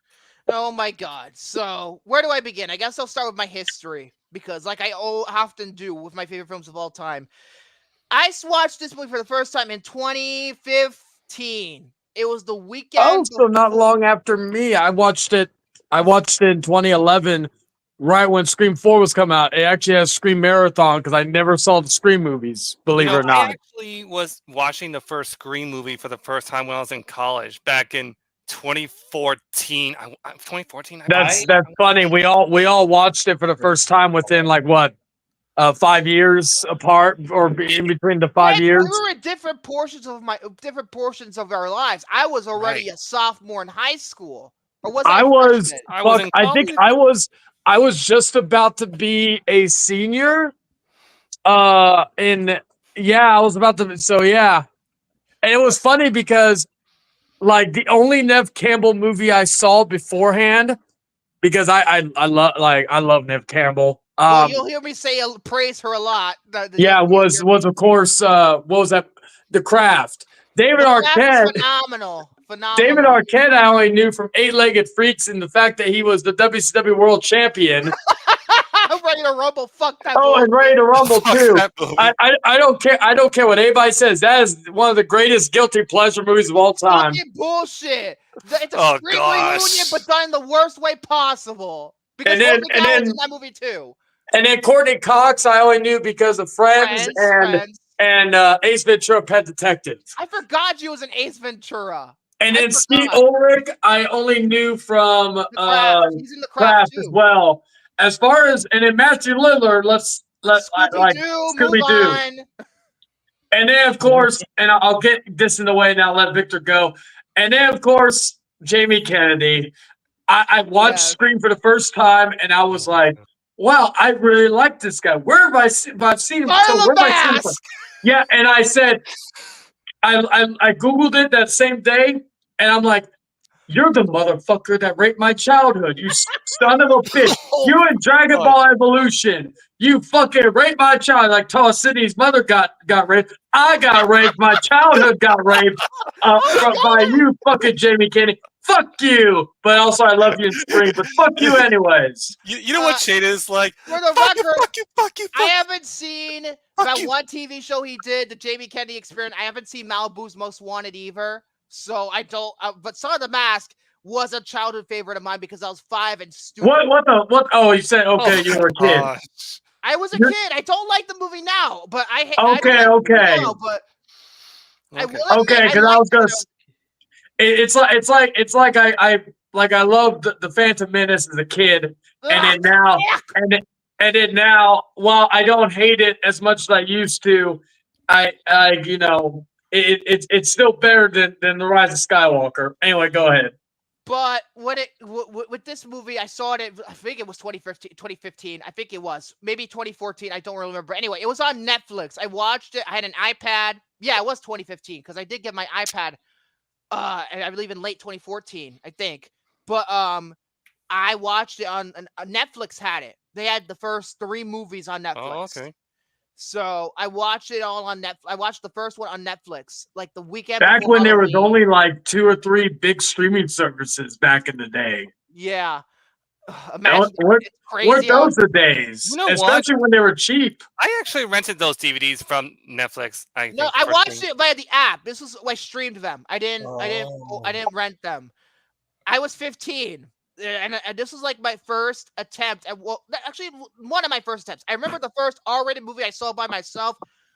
Oh my god. So, where do I begin? I guess I'll start with my history, because like I often do with my favorite films of all time. I watched this movie for the first time in 2015. It was the weekend. Oh, so not long after me. I watched it in 2011, right when Scream 4 was coming out. It actually has Scream Marathon because I never saw the Scream movies, believe it or not. I actually was watching the first Scream movie for the first time when I was in college back in 2014. 2014. That's funny. We all watched it for the first time within like what? 5 years apart, or in between the 5 years. We were in different portions of our lives. I was already a sophomore in high school, or was I? I was just about to be a senior. I was about to. So yeah, and it was funny because like the only Nev Campbell movie I saw beforehand, because I love Nev Campbell. You'll hear me praise her a lot. Was of course what was that? The Craft. David Arquette. Phenomenal. David Arquette I only knew from 8-Legged Freaks and the fact that he was the WCW World Champion. Ready to Rumble. Fuck that. Oh, and Ready to Rumble too. I don't care. I don't care what anybody says. That is one of the greatest guilty pleasure movies of all time. Fucking bullshit. It's a Scream reunion, but done in the worst way possible. Because Rose McGowan's in that movie too. And then Courtney Cox, I only knew because of Friends. and Ace Ventura: Pet Detective. I forgot you was an Ace Ventura. And then Steve Ulrich, I only knew from He's in the Craft as too. well. As far as and then Matthew Lillard, Scooby-Doo. And then of course, and I'll get this in the way now. Let Victor go. And then of course, Jamie Kennedy. I watched Scream for the first time, and I was like, "Wow, I really like this guy. Where have I seen him? Yeah, and I said, I Googled it that same day, and I'm like, you're the motherfucker that raped my childhood, you son of a bitch. You in Dragon Ball Evolution. You fucking raped my child like Tall City's mother got raped. I got raped. My childhood got raped by you, fucking Jamie Kennedy. Fuck you. But also, I love you in Scream, but fuck you anyways. You know what Shade is like? For the record, I haven't seen that one TV show he did, the Jamie Kennedy Experience. I haven't seen Malibu's Most Wanted either. So I don't, but Son of the Mask was a childhood favorite of mine because I was 5 and stupid. What? Oh, you said, okay, you were a kid. I was a kid. I don't like the movie now, but I Okay. because I was gonna. It's like I loved the Phantom Menace as a kid, and then now, while I don't hate it as much as I used to, it's still better than The Rise of Skywalker. Anyway, go ahead. But with this movie, I saw it. I think it was 2015. I think it was maybe 2014. I don't remember. Anyway, it was on Netflix. I watched it. I had an iPad. Yeah, it was 2015 because I did get my iPad. And I believe in late 2014, I think. But I watched it on Netflix. Had it. They had the first 3 movies on Netflix. Oh, okay. So I watched it all on Netflix. I watched the first one on Netflix, like the weekend. Back when there was only like 2 or 3 big streaming services back in the day. Yeah. Weren't those the days? You know Especially when they were cheap. I actually rented those DVDs from Netflix. I watched it via the app. This was I streamed them. I didn't rent them. I was 15. And this was like my first attempt at actually one of my first attempts. I remember the first R-rated movie I saw by myself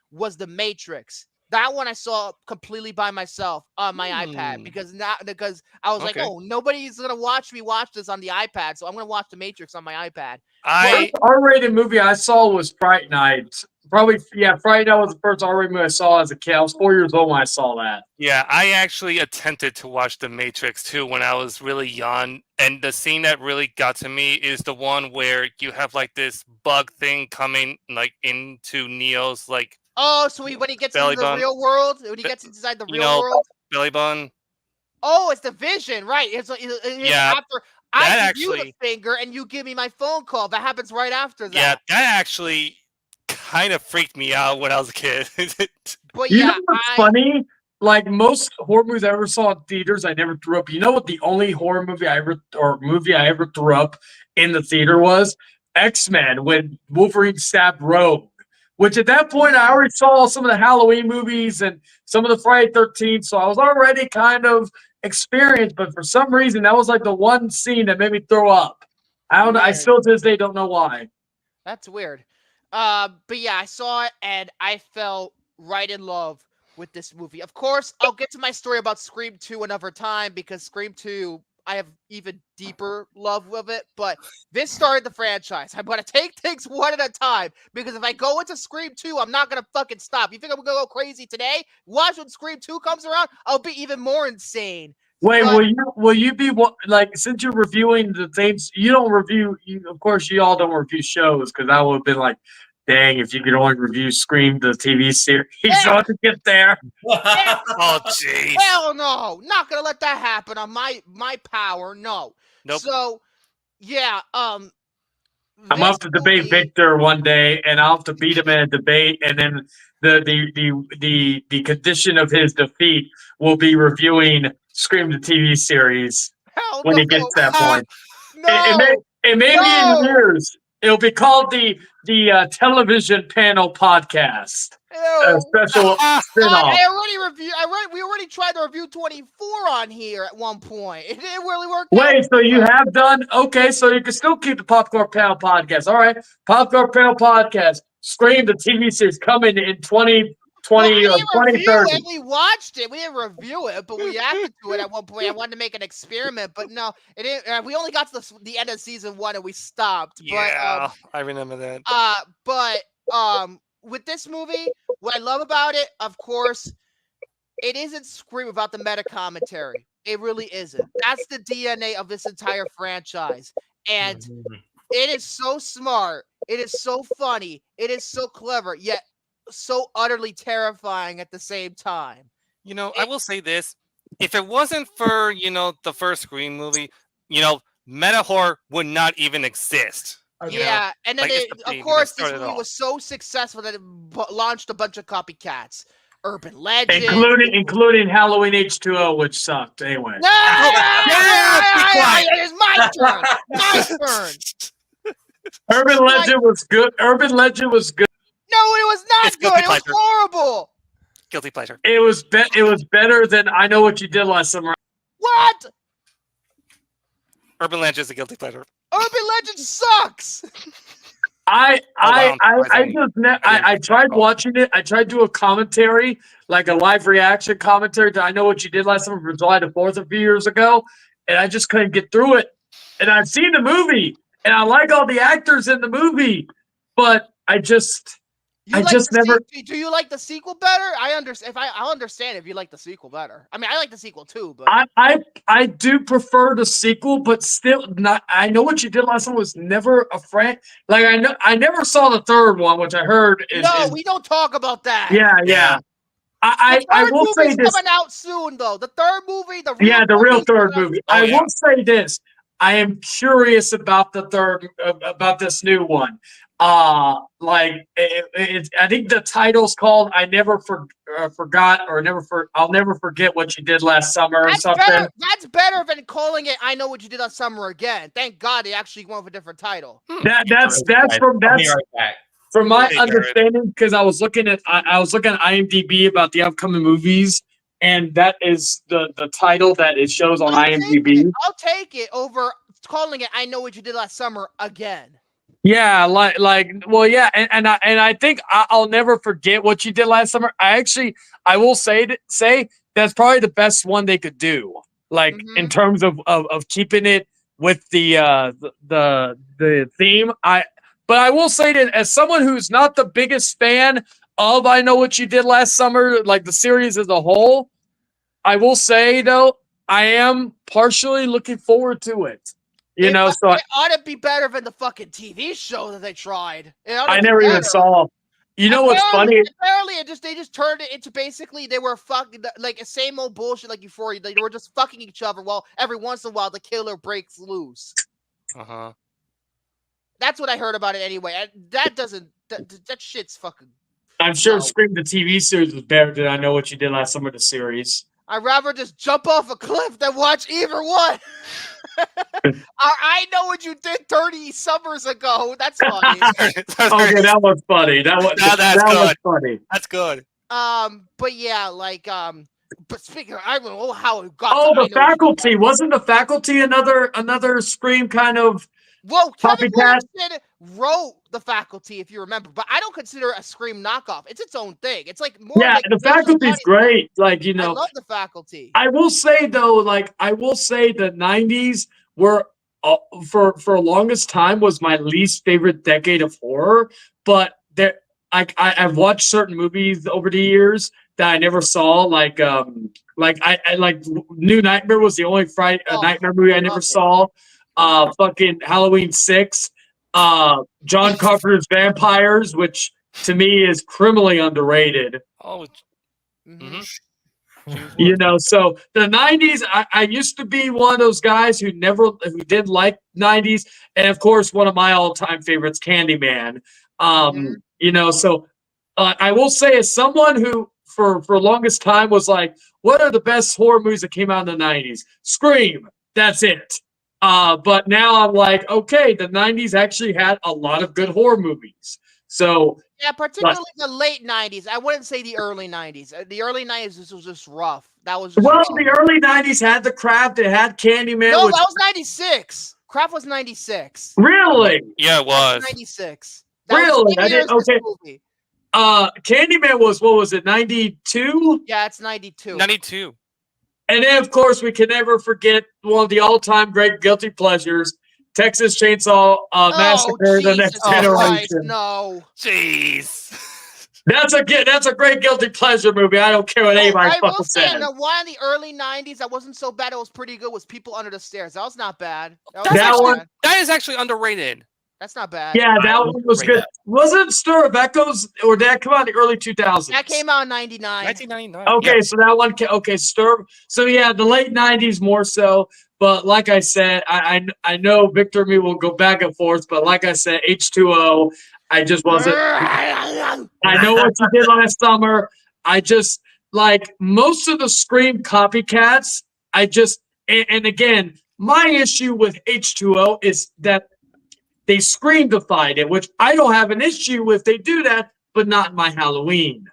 was The Matrix. That one I saw completely by myself on my iPad because I was like, oh, nobody's gonna watch this on the iPad, so I'm gonna watch The Matrix on my iPad. The R-rated movie I saw was Fright Night. Fright Night was the first R-rated movie I saw as a kid. I was 4 years old when I saw that. Yeah, I actually attempted to watch The Matrix too when I was really young, and the scene that really got to me is the one where you have like this bug thing coming like into Neo's like. Oh, so when he gets into the real world, when he gets inside the real world, belly button. Oh, it's the vision, right? It's after I give you the finger and you give me my phone call. That happens right after that. Yeah, that actually kind of freaked me out when I was a kid. But you know what's funny? Like most horror movies I ever saw in theaters, I never threw up. You know what the only horror movie I ever threw up in the theater was? X-Men, when Wolverine stabbed Rogue. Which at that point, I already saw some of the Halloween movies and some of the Friday 13th, so I was already kind of experienced. But for some reason, that was like the one scene that made me throw up. I still to this day don't know why. That's weird. But yeah, I saw it and I fell right in love with this movie. Of course, I'll get to my story about Scream 2 another time because Scream 2, I have even deeper love with it, but this started the franchise. I'm going to take things one at a time because if I go into Scream 2, I'm not going to fucking stop. You think I'm going to go crazy today? Watch when Scream 2 comes around, I'll be even more insane. Wait, will you be like, since you're reviewing the things, you don't review, of course, you all don't review shows because I would have been like, dang, if you could only review Scream, the TV series, to get there. Oh, jeez. Hell no. Not going to let that happen on my power. No. Nope. So, yeah. I'm off to debate Victor one day, and I'll have to beat him in a debate, and then the condition of his defeat will be reviewing Scream, the TV series when he gets to that point. It may be in years. It'll be called the television panel podcast. A special spin-off. We already tried to review 24 on here at one point. It didn't really work. Wait, so you have done okay? So you can still keep the Popcorn Panel podcast. All right, Popcorn Panel podcast. Scream, the TV series, coming in 20 we or didn't 2030. review it. We watched it. We didn't review it, but we reacted to it at one point. I wanted to make an experiment, but no, it didn't. We only got to the end of season 1 and we stopped. Yeah, I remember that. But with this movie, what I love about it, of course, it isn't Scream without the meta commentary. It really isn't. That's the DNA of this entire franchise. And it is so smart. It is so funny. It is so clever, yet so utterly terrifying at the same time. You know, I will say this. If it wasn't for, the first Scream movie, meta horror would not even exist. Yeah, and then of course this movie was so successful that it launched a bunch of copycats. Urban Legend, including Halloween H2O, which sucked anyway. No, it's my turn. My turn. Urban Legend was good. Urban Legend was good. No, it was not good. It was horrible. Guilty pleasure. It was better than I Know What You Did Last Summer. What? Urban Legend is a guilty pleasure. Urban Legend sucks. I tried watching it. I tried to do a commentary, like a live reaction commentary to I Know What You Did Last Summer from July the 4th a few years ago, and I just couldn't get through it. And I've seen the movie, and I like all the actors in the movie, but I just never. Do you like the sequel better? I understand. I'll understand if you like the sequel better. I mean, I like the sequel too, but I do prefer the sequel, but still not. I Know What You Did Last Summer was never a friend. Like I never saw the third one, which I heard is. No, we don't talk about that. Yeah. I will say this. Coming out soon though. The third movie, the real third movie. I will say this. I am curious about about this new one. I think the title's called "I Never Forgot" or I'll never forget what you did last summer or something. That's better than calling it "I Know What You Did Last Summer" again. Thank God they actually went with a different title. That's from my understanding, because I was looking at IMDb about the upcoming movies, and that is the title that it shows on IMDb. I'll take it over calling it "I Know What You Did Last Summer" again. Yeah, yeah, and I think I'll never forget what you did last summer. I will say that's probably the best one they could do. Like in terms of keeping it with the theme. But I will say that as someone who's not the biggest fan of I Know What You Did Last Summer, like the series as a whole, I will say though I am partially looking forward to it. It ought to be better than the fucking TV show that they tried. I never even saw. You know what's funny? Apparently, they just turned it into basically they were fucking like the same old bullshit like before. They were just fucking each other. Well, every once in a while, the killer breaks loose. That's what I heard about it anyway. And that shit's fucking. I'm sure Scream the TV series was better than I Know What You Did Last Summer the series. I'd rather just jump off a cliff than watch either one. I Know What You Did 30 summers ago. That's funny. Okay, that was funny. That was funny. That's good. But yeah, but speaking of, I don't know how it got. Oh, The Faculty. Wasn't The Faculty another Scream kind of? Well, Kevin Williamson wrote The Faculty, if you remember, but I don't consider it a Scream knockoff. It's its own thing. It's like more. Yeah, The Faculty's great. I love The Faculty. I will say though, the 90s were for longest time was my least favorite decade of horror. But I've watched certain movies over the years that I never saw. New Nightmare was the only Nightmare movie I never saw. Fucking Halloween 6, John Carpenter's Vampires, which to me is criminally underrated. Oh, so the 90s, I used to be one of those guys who didn't like 90s, and of course one of my all-time favorites, Candyman. So I will say, as someone who for longest time was like, what are the best horror movies that came out in the 90s? Scream, that's it. But now I'm like, okay, the 90s actually had a lot of good horror movies. So yeah, particularly the late 90s. I wouldn't say the early 90s. The early 90s was just rough. That was just rough. The early 90s had The Craft. It had Candyman. No, that was 96. Craft was 96. Really? Yeah, it was 96. Really? I didn't. Okay. Candyman was, what was it, 92? Yeah, it's 92. 92. And then, of course, we can never forget one of the all-time great guilty pleasures, Texas Chainsaw Massacre: The Next Generation. No. Jeez. That's a great guilty pleasure movie. I don't care what anybody I will fucking say, says. the one in the early 90s that wasn't so bad, it was pretty good, was People Under the Stairs. That was not bad. That is actually underrated. That's not bad. Yeah, that one was good. Wasn't Stir of Echoes, or did that come out in the early 2000s? That came out in 99. 1999. Okay, yeah. so that one, okay, Stir. So yeah, the late 90s more so. But like I said, I know Victor and me will go back and forth, but like I said, H2O, I just wasn't. I know what you did last summer. I just, like, most of the Scream copycats, and again, my issue with H2O is that they Screamified it, which I don't have an issue with. They do that, but not in my Halloween.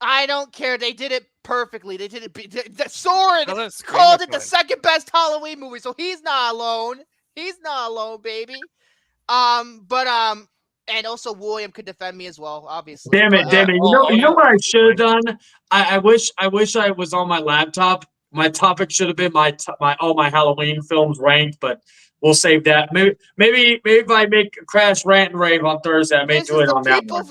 I don't care. They did it perfectly. They did it. The Sword that's called it the Screamified. second best Halloween movie, so he's not alone. He's not alone, baby. And also William could defend me as well, obviously. Damn it. You know what I should have done? I wish I was on my laptop. My topic should have been all my Halloween films ranked, but we'll save that. Maybe if I make a Crash Rant and Rave on Thursday, I may do it on that one.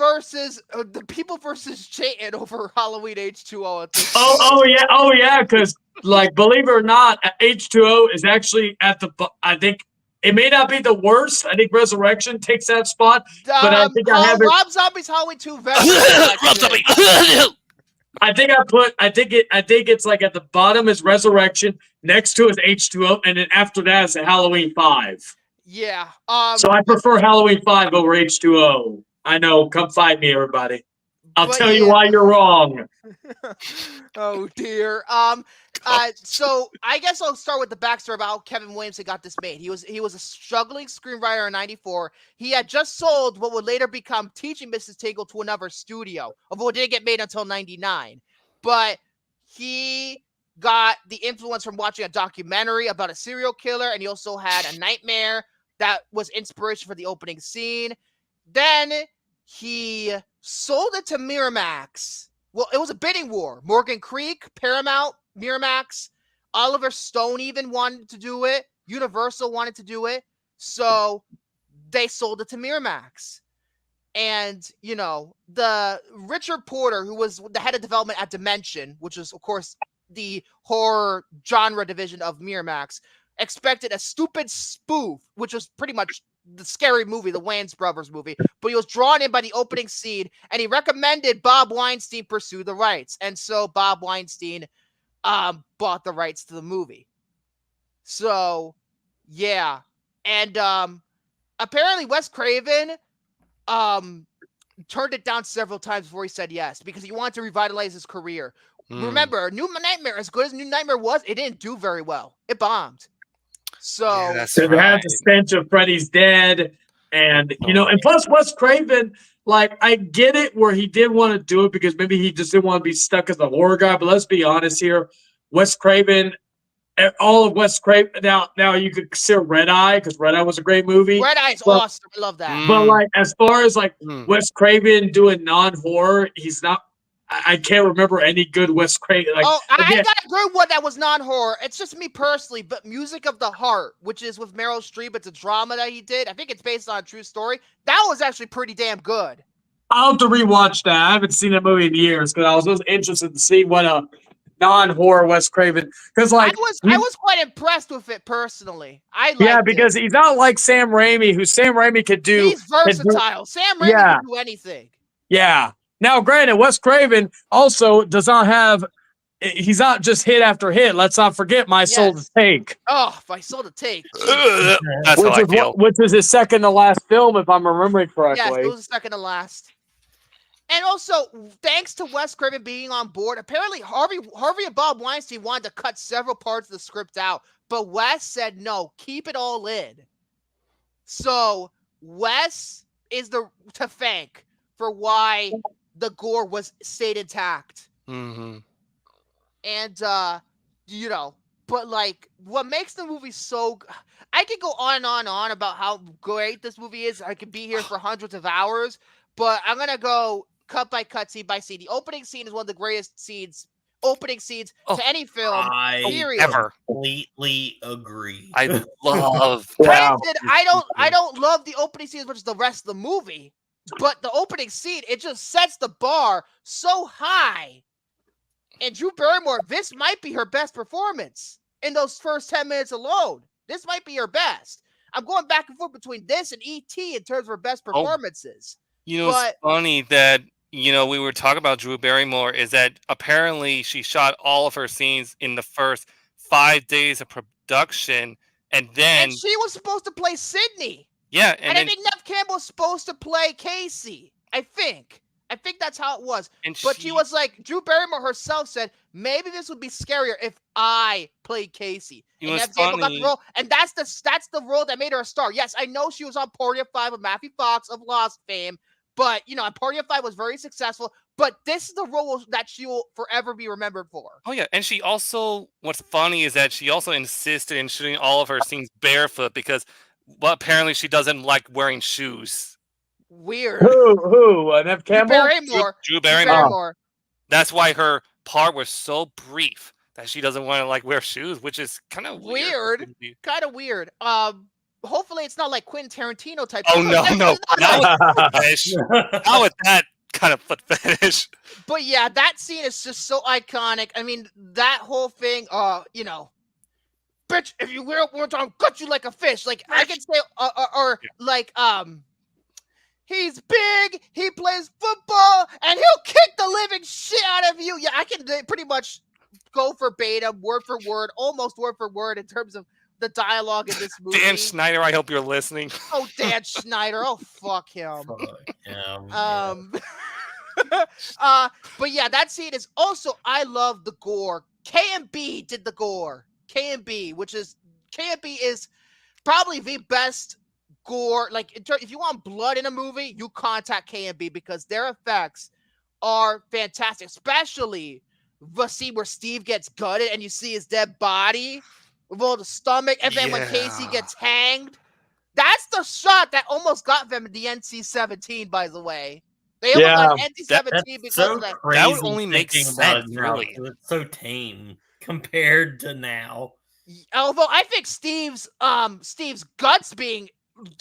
The people versus Chayton over Halloween H2O. Oh yeah, because like, believe it or not, H2O is actually I think it may not be the worst. I think Resurrection takes that spot, but I think I have it. Rob Zombie's Halloween 2 Rob Zombie. I think it's like at the bottom is Resurrection, next to is H2O, and then after that is Halloween 5. Yeah. So I prefer Halloween 5 over H2O. I know. Come fight me, everybody. I'll tell you why you're wrong. Oh dear. So I guess I'll start with the backstory about how Kevin Williamson got this made. He was a struggling screenwriter in '94. He had just sold what would later become Teaching Mrs. Tingle to another studio, although it didn't get made until '99. But he got the influence from watching a documentary about a serial killer, and he also had a nightmare that was inspiration for the opening scene. Then he sold it to Miramax. Well, it was a bidding war. Morgan Creek, Paramount, Miramax, Oliver Stone even wanted to do it. Universal wanted to do it. So they sold it to Miramax. And, the Richard Porter, who was the head of development at Dimension, which is, of course, the horror genre division of Miramax, expected a stupid spoof, which was pretty much the Scary Movie, the Wayans Brothers movie, but he was drawn in by the opening scene, and he recommended Bob Weinstein pursue the rights. And so Bob Weinstein bought the rights to the movie. So, yeah. And apparently Wes Craven turned it down several times before he said yes, because he wanted to revitalize his career. Remember, New Nightmare, as good as New Nightmare was, it didn't do very well. It bombed. So it had the stench of Freddy's Dead, and and plus Wes Craven, like, I get it where he did want to do it because maybe he just didn't want to be stuck as a horror guy. But let's be honest here, Wes Craven, all of Wes Craven. Now you could consider Red Eye, because Red Eye was a great movie. Red Eye's awesome. I love that. But like, as far as like Wes Craven doing non-horror, he's not. I can't remember any good Wes Craven. Like, I got a good one that was non-horror. It's just me personally, but Music of the Heart, which is with Meryl Streep. It's a drama that he did. I think it's based on a true story. That was actually pretty damn good. I'll have to rewatch that. I haven't seen that movie in years because I was just interested to see what a non-horror Wes Craven. Because like I was quite impressed with it personally. Because he's not like Sam Raimi, who Sam Raimi could do. He's versatile. Sam Raimi can do anything. Yeah. Now, granted, Wes Craven also does not have. He's not just hit after hit. Let's not forget My Soul to Take. Oh, My Soul to Take. That's how I feel. Which is his second to last film, if I'm remembering correctly. Yes, it was the second to last. And also, thanks to Wes Craven being on board, apparently Harvey and Bob Weinstein wanted to cut several parts of the script out, but Wes said no, keep it all in. So Wes is to thank for why the gore stayed intact. Mm-hmm. And but like, what makes the movie so I could go on and on and on about how great this movie is. I could be here for hundreds of hours, but I'm gonna go cut by cut, scene by scene. The opening scene is one of the greatest opening scenes to any film. I ever. completely agree. I love. Granted, I don't love the opening scene as much as the rest of the movie, but the opening scene, it just sets the bar so high. And Drew Barrymore, this might be her best performance in those first 10 minutes alone. This might be her best. I'm going back and forth between this and E.T. in terms of her best performances. It's funny that, we were talking about Drew Barrymore is that apparently she shot all of her scenes in the first 5 days of production. And then she was supposed to play Sydney. Yeah. And I think Neve Campbell was supposed to play Casey. I think that's how it was. But she was like, Drew Barrymore herself said, maybe this would be scarier if I played Casey. And Neve Campbell got the role. And that's the role that made her a star. Yes, I know she was on Party of Five with Matthew Fox of Lost fame. But, Party of Five was very successful. But this is the role that she will forever be remembered for. Oh, yeah. And she also, what's funny is that she also insisted in shooting all of her scenes barefoot because, apparently she doesn't like wearing shoes. Weird. Who? Neve Campbell? Drew Barrymore. That's why her part was so brief that she doesn't want to wear shoes, which is kind of weird. Kind of weird. Hopefully it's not like Quentin Tarantino type. Oh no, not with that kind of foot fetish. But yeah, that scene is just so iconic. I mean, that whole thing. Bitch, if you wear it one time, cut you like a fish. Like I can say, he's big, he plays football, and he'll kick the living shit out of you. Yeah, I can pretty much go verbatim, word for word, almost word for word in terms of the dialogue in this movie. Dan Schneider, I hope you're listening. Oh, Dan Schneider. Oh, fuck him. But yeah, that scene is also, I love the gore. K&B did the gore. K&B is probably the best gore. Like, if you want blood in a movie, you contact K&B because their effects are fantastic, especially the scene where Steve gets gutted and you see his dead body with all the stomach, and then when Casey gets hanged, that's the shot that almost got them in the NC-17, by the way. They almost got NC-17 because so of that. That would only make sense, really. It's so tame compared to now. Although I think Steve's guts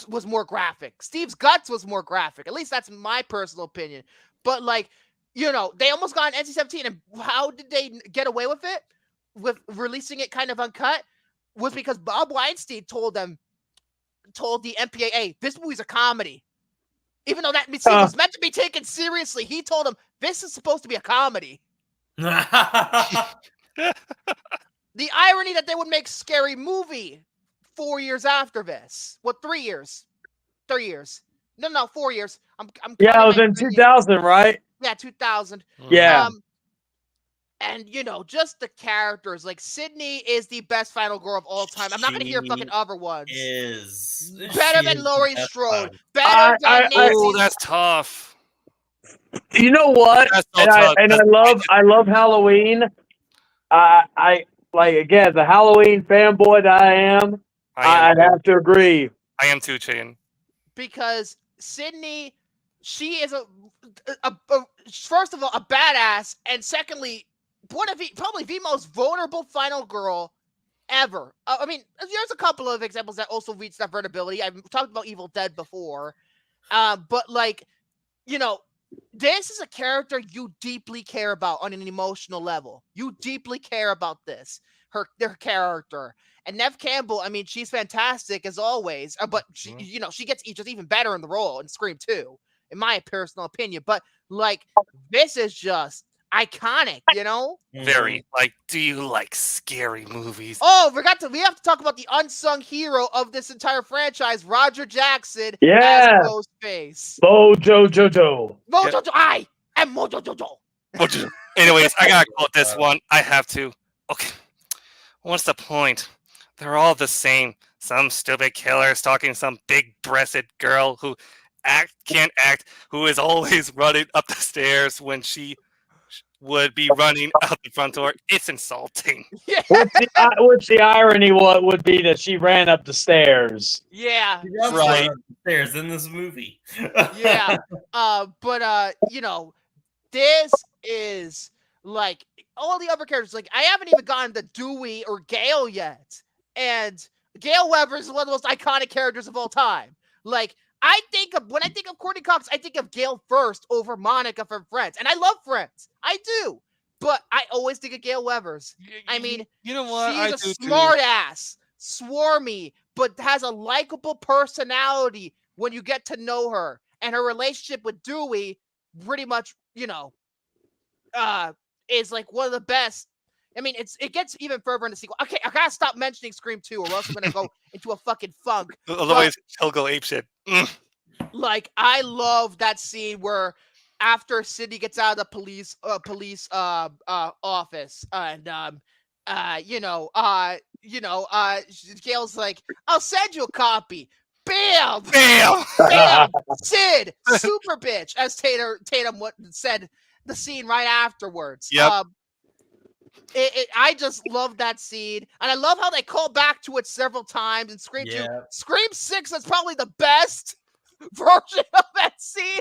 was more graphic. Steve's guts was more graphic. At least that's my personal opinion. But they almost got an NC-17, and how did they get away with it? With releasing it kind of uncut? Was because Bob Weinstein told the MPAA, this movie's a comedy. Even though that scene was meant to be taken seriously, he told him, this is supposed to be a comedy. The irony that they would make Scary Movie 4 years after this. What, 3 years? 3 years. No, 4 years. It was in 2000, right? Yeah, 2000. Yeah. And, just the characters. Like, Sydney is the best final girl of all time. I'm not going to hear fucking other ones. Better than Laurie Strode. Better than Nancy. Oh, that's tough. You know what? I love Halloween. Again, the Halloween fanboy that I am, I'd have to agree. I am too, Chan. Because Sydney, she is first of all, a badass, and secondly, probably the most vulnerable final girl ever. I mean, there's a couple of examples that also reach that vulnerability. I've talked about Evil Dead before. But this is a character you deeply care about on an emotional level. You deeply care about their character. And Neve Campbell, I mean, she's fantastic as always, but she gets just even better in the role in Scream 2, in my personal opinion. But this is just iconic, Very. Do you like scary movies? Oh, we have to talk about the unsung hero of this entire franchise, Roger Jackson as Ghostface. Mojo Jojo. I am Mojo Jojo. Anyways, I gotta quote this one. I have to. Okay. What's the point? They're all the same. Some stupid killer stalking some big-breasted girl who can't act, who is always running up the stairs when would be running out the front door. It's insulting. Which the irony would be that she ran up the stairs. Yeah. Right. There's in this movie. Yeah. But you know, this is like all the other characters. Like, I haven't even gotten to Dewey or Gale yet. And Gale Weber is one of the most iconic characters of all time. Like, when I think of Courtney Cox, I think of Gale first over Monica from Friends. And I love Friends. I do. But I always think of Gale Weber's. I mean, you know what? She's a smart ass, swarmy, but has a likable personality when you get to know her. And her relationship with Dewey pretty much, you know, is like one of the best. I mean, it gets even further in the sequel. Okay, I gotta stop mentioning Scream 2 or else I'm gonna go into a fucking funk. Otherwise, he'll go apeshit. Like, I love that scene where after Sidney gets out of the police office and Gail's like, I'll send you a copy. Bam! Bam! Bam! Sid, super bitch, as Tatum said the scene right afterwards. Yep. I just love that scene, and I love how they call back to it several times in Scream 2. Scream 6 is probably the best version of that scene.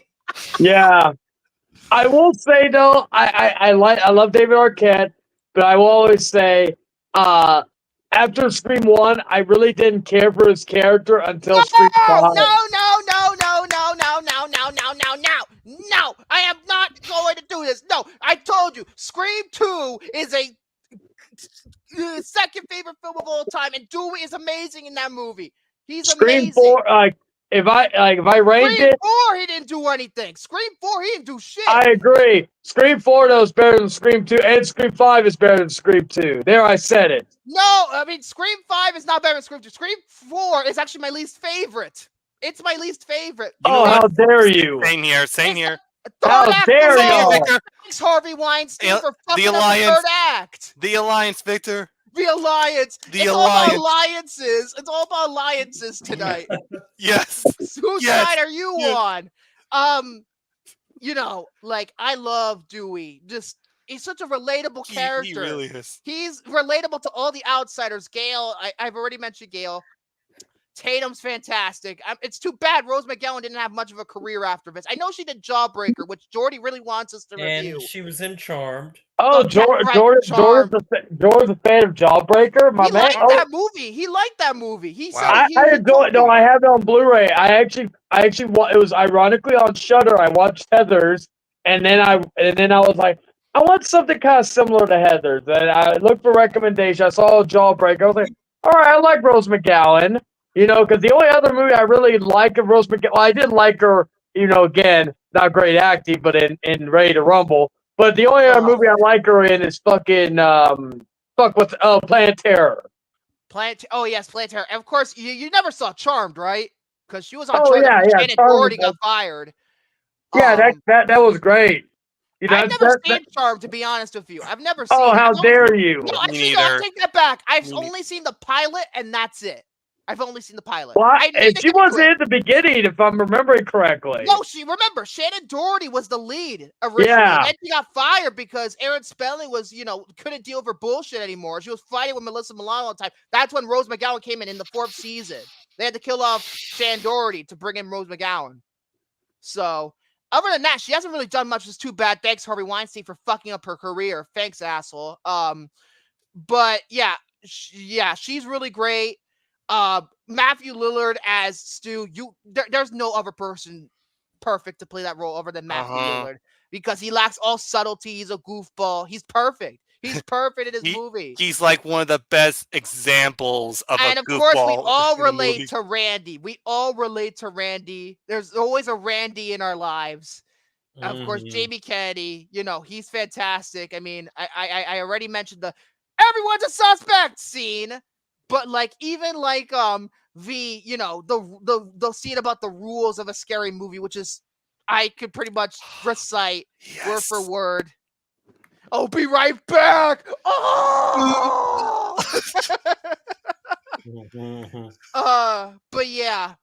Yeah. I will say though, I love David Arquette, but I will always say, after Scream 1, I really didn't care for his character until Scream 5. No! I am not going to do this. No, I told you, Scream 2 is a second favorite film of all time, and Dewey is amazing in that movie. He's Scream amazing. 4, if I ranked Scream it, 4, he didn't do anything. Scream 4, he didn't do shit. I agree. Scream 4 though is better than Scream 2, and Scream 5 is better than Scream 2. There, I said it. No, I mean, Scream 5 is not better than Scream 2. Scream 4 is actually my least favorite. It's my least favorite. How dare you? Same here. How dare you? Thanks, Harvey Weinstein, for fucking up the Alliance. third act. The Alliance, Victor. The Alliance. It's all about alliances. It's all about alliances tonight. Yes. Whose side are you on? You know, like, I love Dewey. Just, he's such a relatable character. He really is. He's relatable to all the outsiders. Gale, I've already mentioned Gale. Tatum's fantastic. It's too bad Rose McGowan didn't have much of a career after this. I know she did Jawbreaker, which Jordy really wants us to review. And she was in Charmed. Oh, Jordan's a fan of Jawbreaker. My man. Liked that movie. He liked that movie. He said I adore it. No, I have it on Blu-ray. I actually, it was ironically on Shudder. I watched Heathers, and then I was like, I want something kind of similar to Heathers. And I looked for recommendations. I saw Jawbreaker. I was like, all right, I like Rose McGowan. You know, because the only other movie I really like of Rose McGowan, well, I did like her, you know, again, not great acting, but in Ready to Rumble. But the only other movie I like her in is fucking, Planet Terror. Oh, yes, Planet Terror. And of course, you never saw Charmed, right? Because she was on Charmed. Shannon Doherty got fired. Yeah, that was great. You know, I've never seen Charmed, to be honest with you. I've never seen it. How dare you? No, actually, I'll take that back. I've only seen the pilot, and that's it. I've only seen the pilot. Well, and she wasn't in the beginning, if I'm remembering correctly. No, remember, Shannon Doherty was the lead originally. Yeah. And then she got fired because Aaron Spelling was, couldn't deal with her bullshit anymore. She was fighting with Melissa Milano all the time. That's when Rose McGowan came in the 4th season. They had to kill off Shannon Doherty to bring in Rose McGowan. So, other than that, she hasn't really done much. It's too bad. Thanks, Harvey Weinstein, for fucking up her career. Thanks, asshole. But yeah, she's really great. Matthew Lillard as Stu, there's no other person perfect to play that role other than Matthew Lillard, because he lacks all subtlety. He's a goofball. He's perfect. He's perfect in his movie. He's like one of the best examples of a goofball. And of course, we all relate to Randy. We all relate to Randy. There's always a Randy in our lives. Mm-hmm. Of course, Jamie Kennedy, he's fantastic. I mean, I already mentioned the everyone's a suspect scene. But even the scene about the rules of a scary movie, which is I could pretty much recite word for word. I'll be right back. Oh! But yeah.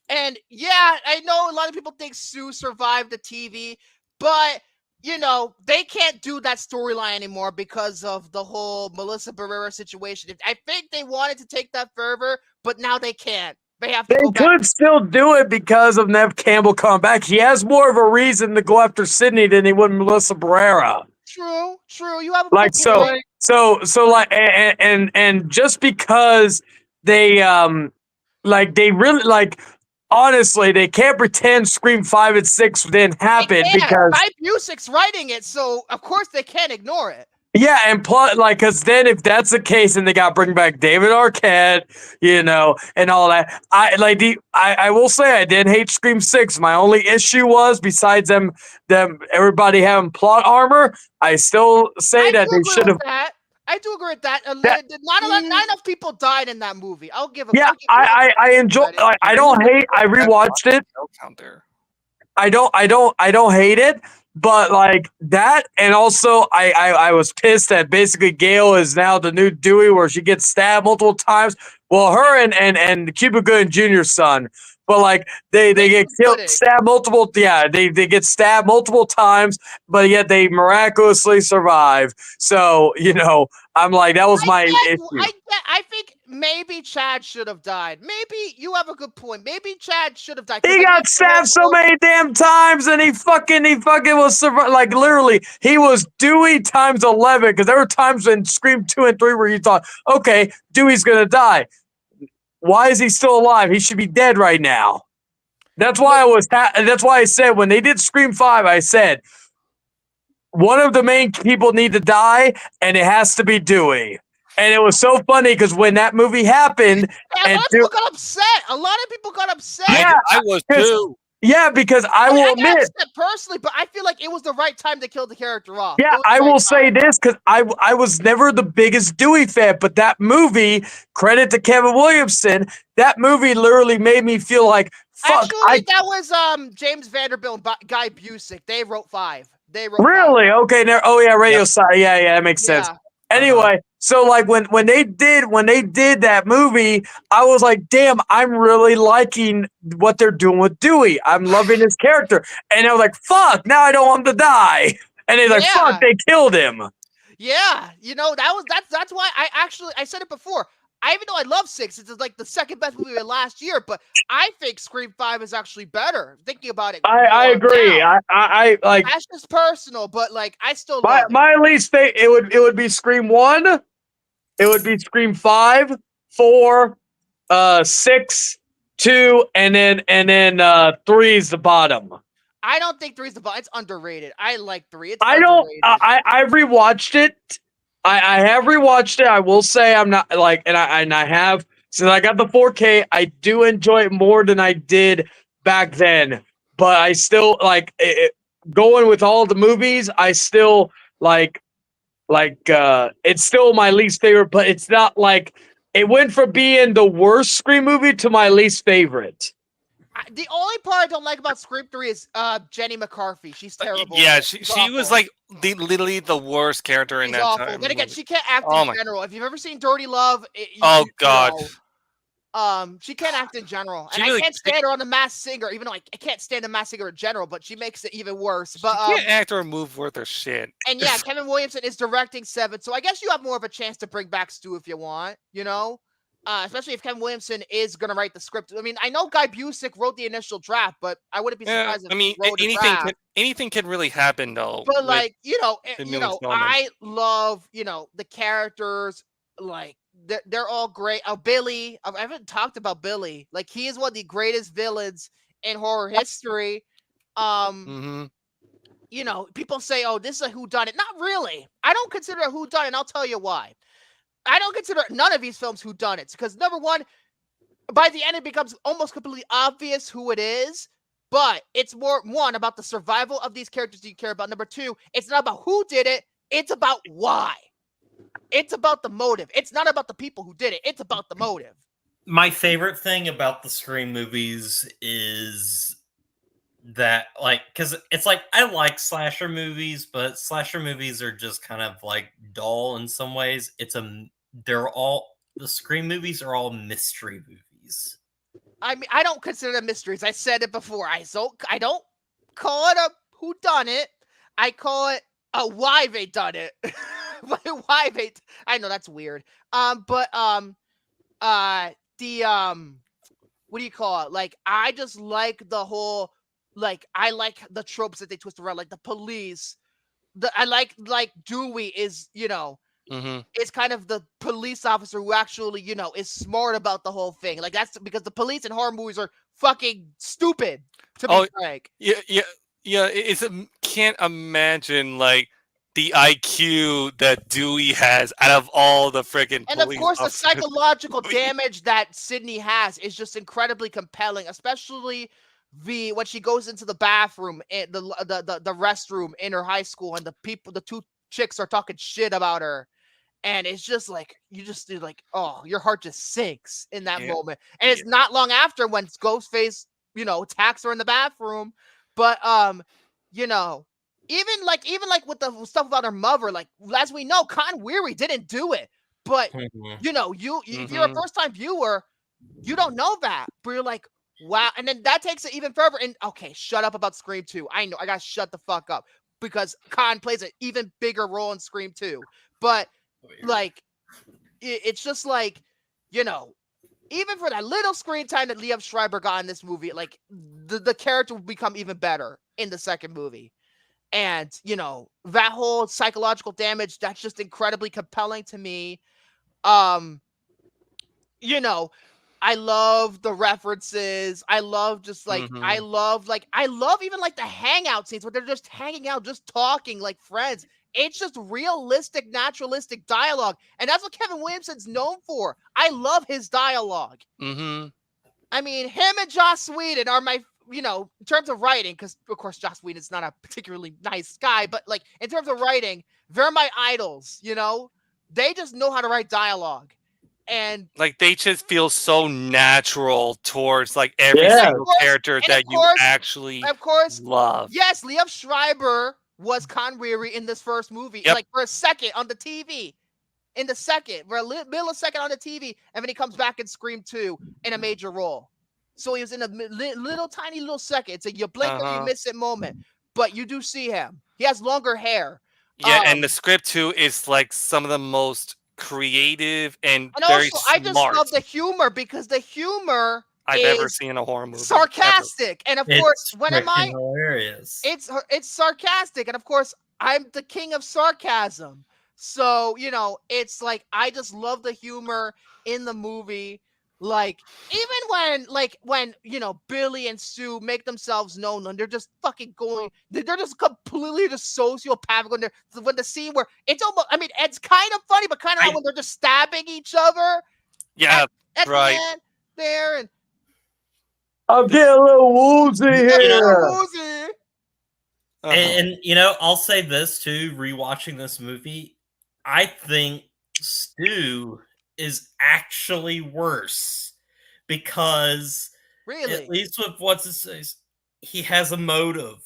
And yeah, I know a lot of people think Sue survived the TV, but you know, they can't do that storyline anymore because of the whole Melissa Barrera situation. I think they wanted to take that further, but now they can't. They have to They go back. could still do it because of Nev Campbell coming back. He has more of a reason to go after Sydney than he would Melissa Barrera. True. You have a Like point. so like and just because they like they really like honestly they can't pretend Scream 5 and 6 didn't happen because Guy Busick's writing it, so of course they can't ignore it. yeah, and plus, like, because then if that's the case, and they got to bring back David Arquette, you know, and all that. I will say I didn't hate Scream 6. My only issue was besides them everybody having plot armor. I still say that they should have. I do agree with that. Not enough people died in that movie. I'll give. Yeah, I enjoy. I don't hate. I rewatched it. I don't hate it. But like that, and also I was pissed that basically Gail is now the new Dewey, where she gets stabbed multiple times. Well, her and Cuba Gooding Jr.'s son, but like they get stabbed multiple. Yeah, they get stabbed multiple times, but yet they miraculously survive. So you know, I'm like that was my issue. I think maybe Chad should have died. Maybe you have a good point. Maybe Chad should have died. He got stabbed so many damn times, and he fucking was like literally he was Dewey times 11 because there were times in Scream 2 and 3 where you thought, okay, Dewey's gonna die. Why is he still alive? He should be dead right now. That's why that's why I said when they did Scream 5, I said one of the main people need to die, and it has to be Dewey. And it was so funny because when that movie happened, a lot of people got upset. Yeah, I was too. Yeah, because I will admit, upset personally, but I feel like it was the right time to kill the character off. Yeah, I will say this because I was never the biggest Dewey fan, but that movie, credit to Kevin Williamson, that movie literally made me feel like fuck. Actually, that was James Vanderbilt and Guy Busick. They wrote 5. Really? Okay. Oh yeah, Radio Side. Yeah, that makes sense. Anyway, so like when they did that movie, I was like, damn, I'm really liking what they're doing with Dewey. I'm loving his character. And I was like, fuck, now I don't want him to die. And they're like, fuck, they killed him. Yeah, you know, that's why I said it before. Even though I love 6, it's like the second best movie of last year, but I think Scream 5 is actually better. Thinking about it, I agree. I like that's just personal, but like I still love my least favorite. It would be Scream 1. It would be Scream 5, 4, 6, 2, and then 3 is the bottom. I don't think 3 is the bottom. It's underrated. I like 3. It's underrated. I've rewatched it. I have rewatched it. I will say I'm not like, and I have since I got the 4K. I do enjoy it more than I did back then. But I still like going with all the movies. I still like it's still my least favorite. But it's not like it went from being the worst Scream movie to my least favorite. The only part I don't like about Scream 3 is Jenny McCarthy. She's terrible. Yeah, she was like literally the worst character in that awful. time. Then again, she can't act in general. If you've ever seen Dirty Love, God. She can't act in general. And really I can't stand her on The Masked Singer, even though I can't stand The Masked Singer in general, but she makes it even worse. But she can't act or move worth her shit. And yeah, Kevin Williamson is directing 7, so I guess you have more of a chance to bring back Stu if you want, you know? Especially if Kevin Williamson is going to write the script. I mean, I know Guy Busick wrote the initial draft, but I wouldn't be surprised if he wrote a draft. Anything can really happen, though. But like, I love, the characters. Like, they're all great. Billy, I haven't talked about Billy. Like, he is one of the greatest villains in horror history. People say, "Oh, this is a whodunit." Not really. I don't consider a whodunit, and I'll tell you why. I don't consider none of these films whodunits because number one, by the end it becomes almost completely obvious who it is, but it's more one about the survival of these characters you care about. Number two, it's not about who did it, it's about why. It's about the motive. It's not about the people who did it, it's about the motive. My favorite thing about the Scream movies is that, like, because it's like I like slasher movies, but slasher movies are just kind of like dull in some ways. The Scream movies are all mystery movies. I mean, I don't consider them mysteries. I said it before. I don't call it a whodunit. I call it why they done it. Why they? I know that's weird. But the what do you call it? Like, I just like the whole, like, I like the tropes that they twist around, like the police. I like Dewey is, is kind of the police officer who actually, is smart about the whole thing. Like, that's because the police in horror movies are fucking stupid, to be frank. Yeah. Can't imagine like the IQ that Dewey has out of all the friggin' And of police course, the officers. psychological damage that Sydney has is just incredibly compelling, especially when she goes into the bathroom, the restroom in her high school, and the two chicks are talking shit about her, and it's just like oh, your heart just sinks in that moment. And it's not long after when Ghostface, attacks her in the bathroom, but even with the stuff about her mother, like, as we know, Con Weary didn't do it, but if you're a first-time viewer, you don't know that, but you're like, wow. And then that takes it even further. And okay, shut up about Scream 2. I know I gotta shut the fuck up because Con plays an even bigger role in Scream 2. But like, it's just like, even for that little screen time that Liev Schreiber got in this movie, like the character will become even better in the second movie. And, that whole psychological damage, that's just incredibly compelling to me. I love the references. I love just like, I love even like the hangout scenes where they're just hanging out, just talking like friends. It's just realistic, naturalistic dialogue. And that's what Kevin Williamson's known for. I love his dialogue. I mean, him and Joss Whedon are my, in terms of writing, because of course Joss Whedon is not a particularly nice guy, but like in terms of writing, they're my idols. They just know how to write dialogue, and like they just feel so natural towards like every single character that you actually love. Yes, Liev Schreiber was Con Weary in this first movie, like for a second on the TV. In the second, for a millisecond on the TV, and then he comes back in Scream 2 in a major role. So he was in a tiny little second. It's a you blink or you miss it moment. But you do see him. He has longer hair. Yeah, and the script too is like some of the most creative and very also, smart. I just love the humor because the humor I've ever seen in a horror movie. Sarcastic. And of course, when am I? Hilarious. It's sarcastic. And of course, I'm the king of sarcasm. So, it's like, I just love the humor in the movie. Like, even when Billy and Sue make themselves known and they're just fucking they're just completely just sociopathic when the scene where it's almost, I mean, it's kind of funny, but kind of when they're just stabbing each other. Yeah, at right. the end there, and I'm getting a little woozy here. And I'll say this too, rewatching this movie, I think Stu is actually worse because at least with what's it says, he has a motive.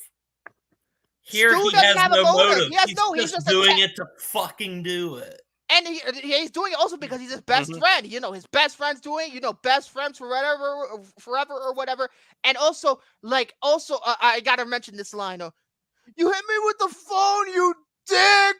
Here Stu he has have no a motive. motive. He's just doing it to fucking do it. And he's doing it also because he's his best friend. His best friend's doing it, best friends forever or whatever. And also, I gotta mention this line. You hit me with the phone, you dick.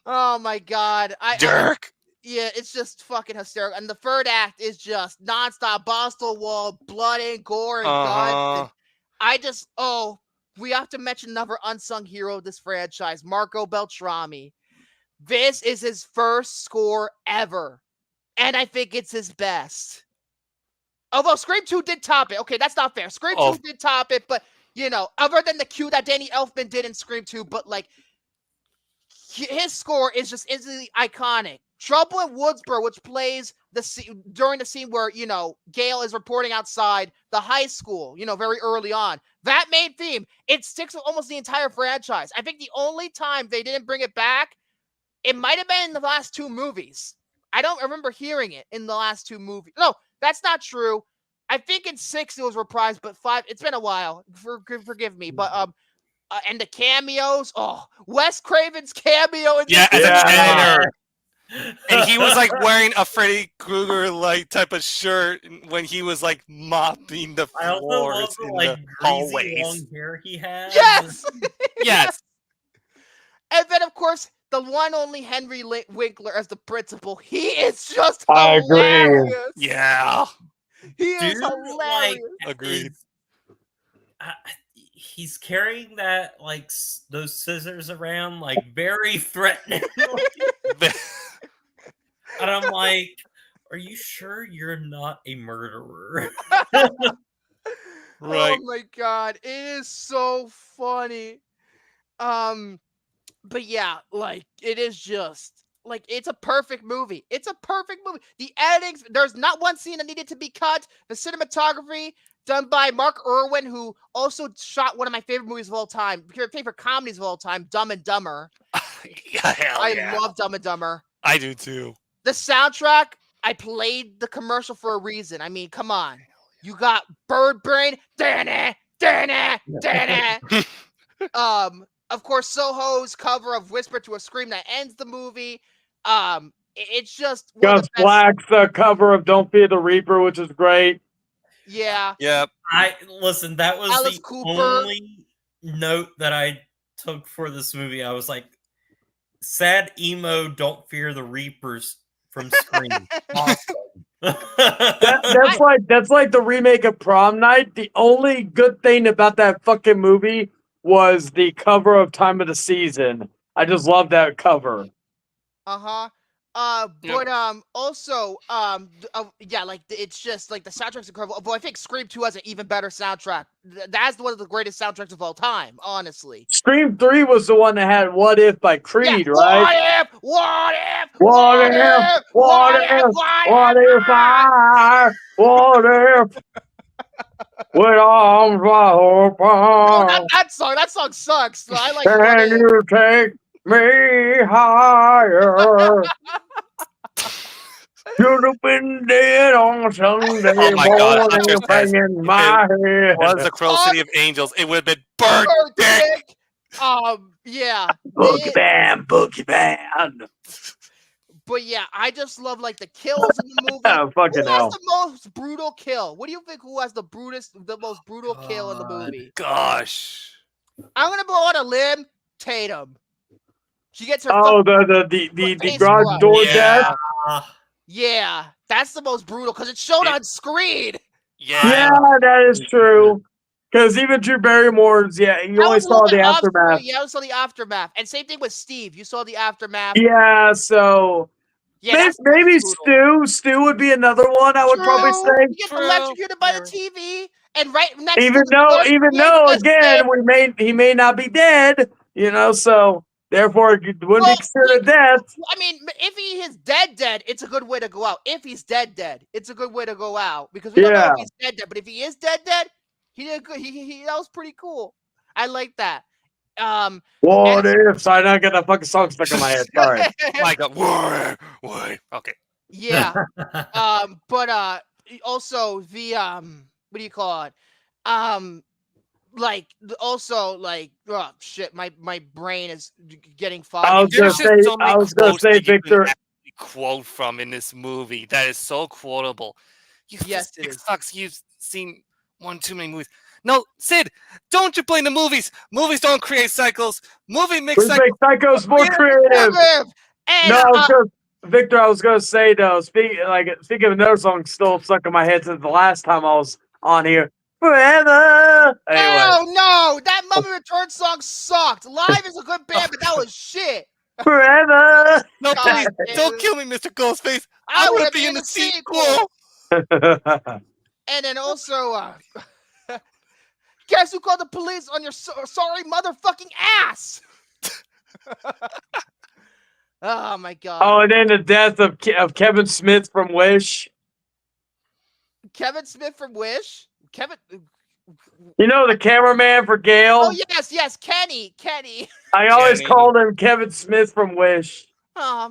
Oh my god. Dirk. It's just fucking hysterical. And the third act is just nonstop Boston Wall, blood and gore and guns. And we have to mention another unsung hero of this franchise, Marco Beltrami. This is his first score ever. And I think it's his best. Although Scream 2 did top it. Okay, that's not fair. Scream 2 did top it, but, other than the cue that Danny Elfman did in Scream 2, but, like, his score is just instantly iconic. Trouble in Woodsboro, which plays during the scene where, Gail is reporting outside the high school, very early on. That main theme, it sticks with almost the entire franchise. I think the only time they didn't bring it back, it might have been in the last two movies. I don't remember hearing it in the last two movies. No, that's not true. I think in 6 it was reprised, but 5, it's been a while. Forgive me. But, and the cameos, Wes Craven's cameo in as a janitor. And he was like wearing a Freddy Krueger like type of shirt when he was like mopping the I also love floors the in like the greasy hallways. long hair he has. Yes. Yes. And then, of course, the one only Henry Winkler as the principal. He is just I agree. hilarious. Yeah. He is Dude, hilarious. Agreed. He's carrying that like those scissors around like very threatening. And I'm like, are you sure you're not a murderer? Right. Oh my god, it is so funny. But yeah, like it is just like it's a perfect movie. It's a perfect movie. The editing, there's not one scene that needed to be cut. The cinematography done by Mark Irwin, who also shot one of my favorite movies of all time, favorite comedies of all time, Dumb and Dumber. Yeah, hell I love Dumb and Dumber. I do too. The soundtrack, I played the commercial for a reason. I mean, come on. You got Bird Brain, Dana. Of course, Soho's cover of Whisper to a Scream that ends the movie. It's just one of Gus the best. Black's cover of Don't Fear the Reaper, which is great. Yeah. Yep. Listen, that was Alice the Cooper. only note that I took for this movie. I was like, sad emo, Don't Fear the Reapers from Scream. Awesome. That's like the remake of Prom Night. The only good thing about that fucking movie was the cover of Time of the Season. I just love that cover. Uh-huh. But also yeah, like it's just like the soundtrack's incredible. But I think Scream 2 has an even better soundtrack. That's one of the greatest soundtracks of all time, honestly. Scream 3 was the one that had What If by Creed, right? What if with arms wide open. No, that song sucks. So I like Can you take me higher? Should have been dead on Sunday Oh my God, morning, Hunter says, banging my head. It was the Crow City of Angels. It would have been Bird Dick. Yeah. Boogie band. But yeah, I just love like the kills in the movie. Oh, fucking Who hell. has the most brutal kill? What do you think? Who has the most brutal kill in the movie? Gosh. I'm gonna go on a limb. Tatum. She gets her. The garage door death. Yeah, that's the most brutal because it's shown on screen. Yeah, that is true. Because even Drew Barrymore's, you only saw the aftermath. Yeah, you saw the aftermath. And same thing with Steve. You saw the aftermath. Yeah, so maybe Stu would be another one. I would probably say. You get electrocuted by the TV, and right next Even though again, he may not be dead. So therefore it wouldn't be considered death. I mean, if he is dead, it's a good way to go out. If he's dead, it's a good way to go out because we don't know if he's dead. But if he is dead, he did good. He that was pretty cool. I like that. What if? So I don't get that fucking song stuck in my head. Sorry. Like what? Okay. Yeah. But also the what do you call it? Oh shit, my brain is getting foggy. I was gonna say, Victor. Quote from in this movie that is so quotable. Yes, it sucks. You've seen one too many movies. No, Sid, don't you blame the movies. Movies don't create cycles. Make cycles more creative. Victor, I was gonna say though, speaking of another song still stuck in my head since the last time I was on here. Forever. Anyway. Oh no, that Mummy Returns song sucked. Live is a good band, but that was shit. Forever. No, please, don't kill me, Mr. Ghostface. I want to be in the sequel. And then also, guess who called the police on your sorry motherfucking ass? Oh my god. Oh, and then the death of Kevin Smith from Wish. Kevin Smith from Wish? The cameraman for Gale? Oh, yes, Kenny. I always called him Kevin Smith from Wish. I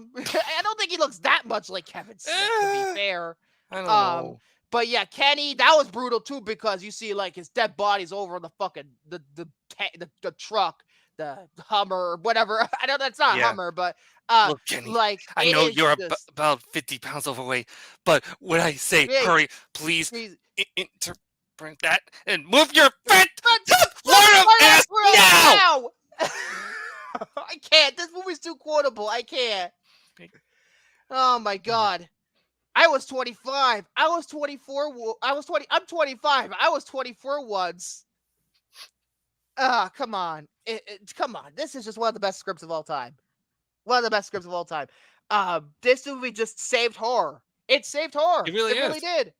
don't think he looks that much like Kevin Smith, to be fair. I don't know. But yeah, Kenny, that was brutal too because you see like his dead body's over the fucking the truck. the Hummer or whatever. I know that's not a Yeah. Hummer, but Look, Kenny, like I it know is you're just, about 50 pounds overweight, but when I say Hey, hurry, please please- interpret that and move your feet to Let's Florida ass now! I can't. This movie's too quotable. I can't. Oh my god. I was 25. I was 24. I was 20. I'm 25. I was 24 once. Come on. Come on. This is just one of the best scripts of all time. One of the best scripts of all time. This movie just saved horror. It saved horror. It really is. did.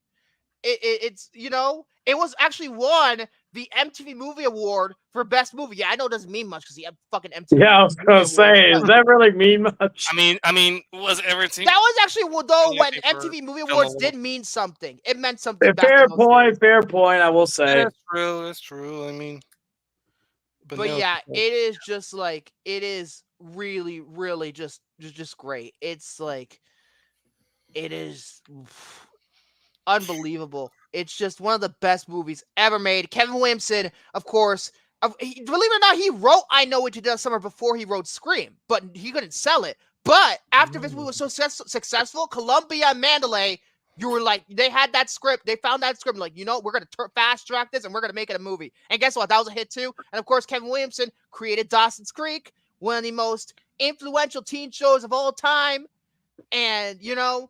It's, you know, it was actually won the MTV Movie Award for Best Movie. Yeah, I know it doesn't mean much because the fucking MTV. Yeah, I was gonna Movie say, Awards, does that really mean much? I mean, was everything? that was actually though Yeah, when for MTV Movie film Awards award. did mean something. It meant something. back Fair in those point. days. Fair point. I will say. That's true. That's true. I mean, But no, yeah, it is just like it is really, really just great. It's like it is unbelievable. It's just one of the best movies ever made. Kevin Williamson, of course. Believe it or not, he wrote I Know What You Did Last Summer before he wrote Scream, but he couldn't sell it. But after this movie was so successful, Columbia and Mandalay, you were like, they had that script. They found that script. Like, you know, we're going to fast track this and we're going to make it a movie. And guess what? That was a hit too. And of course, Kevin Williamson created Dawson's Creek, one of the most influential teen shows of all time. And, you know,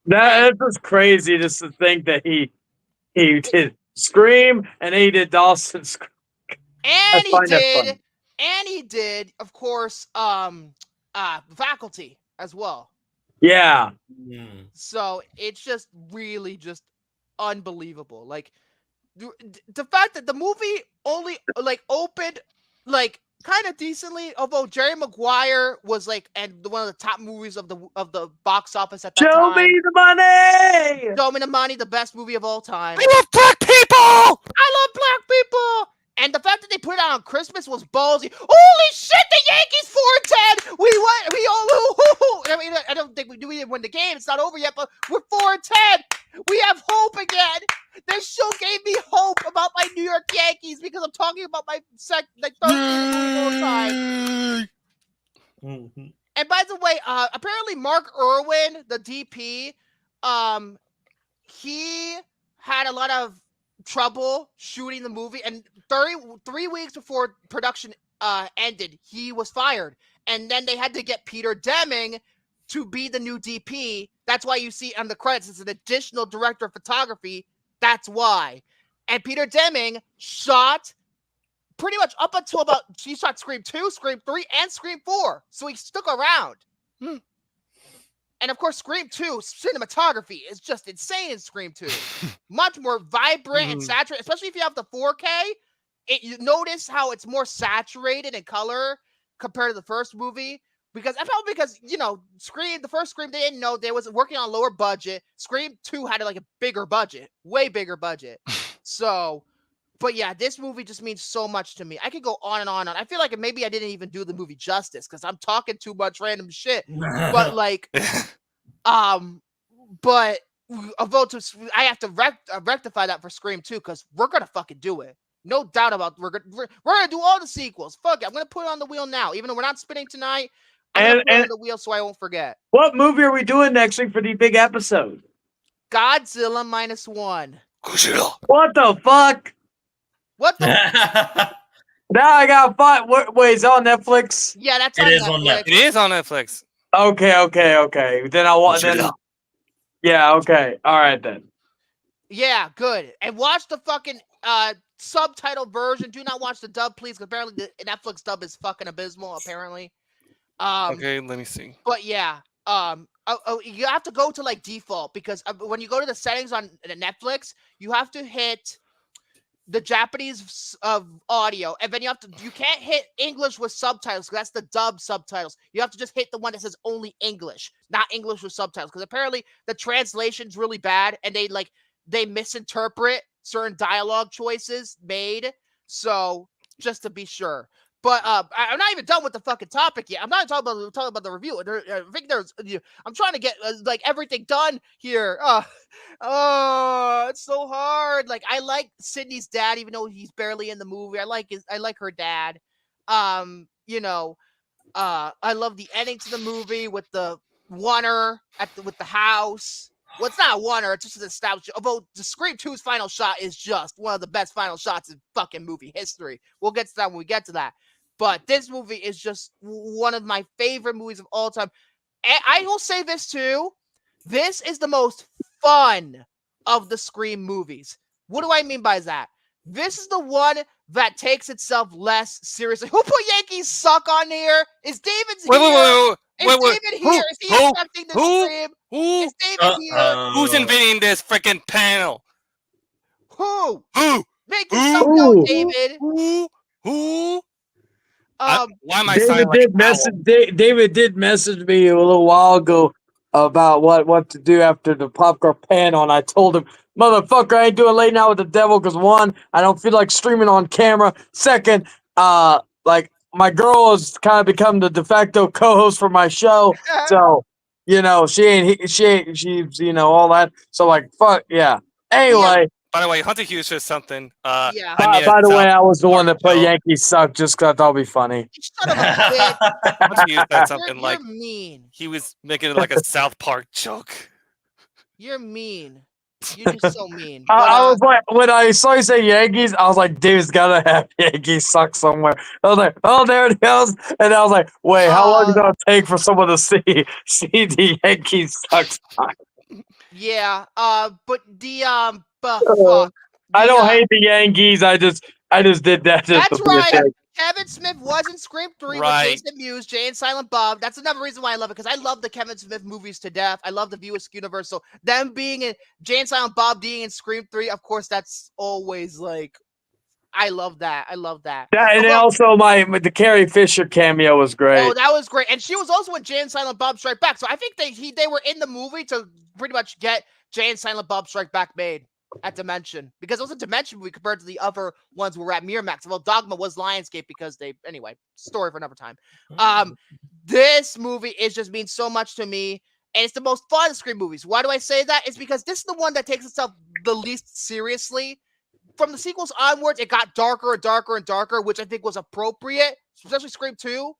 That's just crazy just to think that he did Scream and he did Dawson's Creek. and he did, of course, Faculty as well. Yeah. So it's just really just unbelievable. Like the fact that the movie only like opened like kind of decently, although Jerry Maguire was like and one of the top movies of the box office at that time. Show me the money. Show Me the Money, the best movie of all time. I love black people. I love black people. And the fact that they put it out on Christmas was ballsy. Holy shit, the Yankees 4-10. We won. We all. I mean, I don't think we didn't win the game. It's not over yet, but we're 4-10. We have hope again. This show gave me hope about my New York Yankees because I'm talking about my third favorite movie of all time. And by the way, apparently Mark Irwin, the DP, he had a lot of trouble shooting the movie, and 3 weeks before production ended, he was fired. And then they had to get Peter Deming to be the new DP. That's why you see on the credits it's an additional director of photography. That's why. And Peter Deming shot pretty much up until about he shot Scream 2, Scream 3, and Scream 4. So he stuck around. And of course, Scream 2 cinematography is just insane in Scream 2. Much more vibrant and saturated, especially if you have the 4K. You notice how it's more saturated in color compared to the first movie. Because you know, the first Scream, they didn't know they was working on a lower budget. Scream 2 had like a bigger budget, way bigger budget. So, but yeah, this movie just means so much to me. I could go on and on. I feel like maybe I didn't even do the movie justice because I'm talking too much random shit. But like, but a vote to I have to rectify that for Scream 2 because we're gonna fucking do it. No doubt about we're gonna do all the sequels. Fuck it, I'm gonna put it on the wheel now. Even though we're not spinning tonight, I'm gonna put it on the wheel so I won't forget. What movie are we doing next week for the big episode? Godzilla -1. What the fuck? What the? Now I got five. Wait, is it on Netflix? Yeah, that's It is on Netflix. It is on Netflix. Okay. Then I want. Yeah. Okay. All right then. Yeah, good. And watch the fucking subtitle version. Do not watch the dub, please, because apparently the Netflix dub is fucking abysmal. Apparently. Okay, let me see. But yeah, you have to go to like default because when you go to the settings on Netflix, you have to hit the Japanese audio, and then you can't hit English with subtitles because that's the dub subtitles. You have to just hit the one that says only English, not English with subtitles, because apparently the translation's really bad and they misinterpret certain dialogue choices made. So just to be sure. But I'm not even done with the fucking topic yet. I'm not talking about the review. I think I'm trying to get like everything done here. It's so hard. Like I like Sydney's dad, even though he's barely in the movie. I like her dad. You know, I love the ending to the movie with the oneer with the house. Well, it's not a oneer, it's just an established. Although the Scream 2's final shot is just one of the best final shots in fucking movie history. We'll get to that when we get to that. But this movie is just one of my favorite movies of all time. And I will say this too. This is the most fun of the Scream movies. What do I mean by that? This is the one that takes itself less seriously. Who put Yankees Suck on here? Is David here? Is David here? Is he accepting this Scream? Is David here? Who's invading this freaking panel? Who? Make Who? yourself known, David. Who? Why am I David sounding like did message. David did message me a little while ago about what to do after the popcorn panel, and I told him, "Motherfucker, I ain't doing Late Night with the Devil because one, I don't feel like streaming on camera. Second, like my girl has kind of become the de facto co-host for my show, so you know she's all that. So like, fuck yeah. Anyway." By the way, Hunter Hughes says something. By the way, I was the one that put Yankees Suck just because I thought it'd be funny. Hunter Hughes said something like you're mean. he was making it like a South Park joke. You're mean. You're just so mean. I was like, when I saw you say Yankees, I was like, David's gotta have Yankees Suck somewhere. I was like, oh, there it goes. And I was like, wait, how long is it gonna take for someone to see the Yankees Suck sign? Yeah, but the fuck. I don't hate the Yankees. I just did that. Just That's to be a right. dick. Kevin Smith was in Scream 3 Right. with Jason Mewes, Jay and Silent Bob. That's another reason why I love it, because I love the Kevin Smith movies to death. I love the View Askew universe. So them being in Jay and Silent Bob being in Scream 3, of course, that's always like, I love that. I love that. And also the Carrie Fisher cameo was great. Oh, that was great. And she was also in Jay and Silent Bob Strike Back. So I think they were in the movie to pretty much get Jay and Silent Bob Strike Back made at Dimension, because it was a Dimension movie compared to the other ones who were at Miramax. Well, Dogma was Lionsgate because anyway, story for another time. This movie is just means so much to me, and it's the most fun Scream movies. Why do I say that? It's because this is the one that takes itself the least seriously. From the sequels onwards, it got darker and darker and darker, which I think was appropriate, especially Scream 2.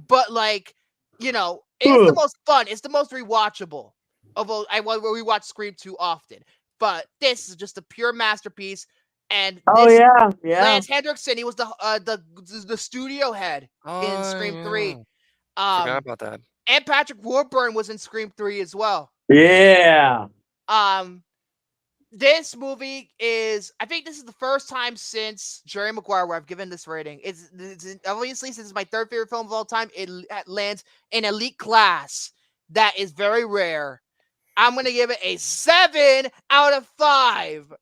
But like, it's the most fun. It's the most rewatchable. Although I rewatch Scream 2 often. But this is just a pure masterpiece, and Lance Hendrickson, he was the studio head in Scream 3. Forgot about that. And Patrick Warburton was in Scream 3 as well. Yeah. This movie I think this is the first time since Jerry Maguire where I've given this rating. It's obviously, since it's my third favorite film of all time, it lands in elite class. That is very rare. I'm going to give it a 7 out of 5.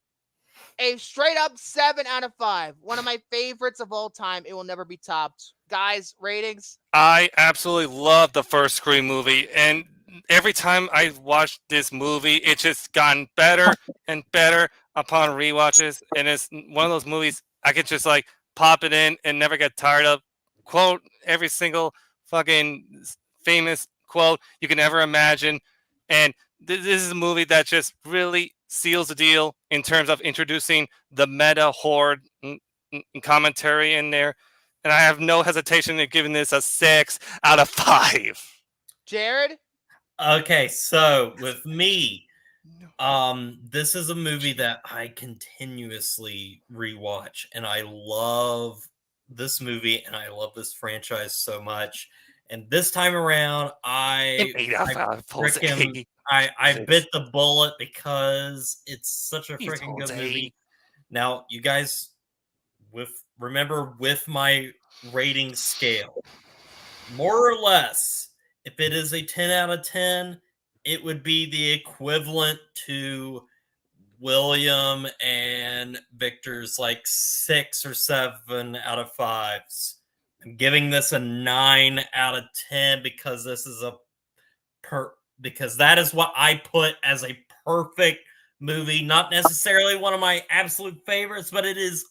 A straight up 7 out of 5. One of my favorites of all time. It will never be topped. Guys, ratings? I absolutely love the first Scream movie, and every time I watch this movie, it's just gotten better and better upon rewatches, and it's one of those movies I could just like pop it in and never get tired of. Quote every single fucking famous quote you can ever imagine, and this is a movie that just really seals the deal in terms of introducing the meta horror commentary in there. And I have no hesitation in giving this a 6 out of 5. Jared? Okay, so with me, this is a movie that I continuously rewatch, and I love this movie and I love this franchise so much. And this time around, I bit the bullet because it's such a freaking good movie. Now, you guys, remember with my rating scale, more or less, if it is a 10 out of 10, it would be the equivalent to William and Victor's like 6 or 7 out of 5s. I'm giving this a 9 out of 10 because this is because that is what I put as a perfect movie. Not necessarily one of my absolute favorites, but it is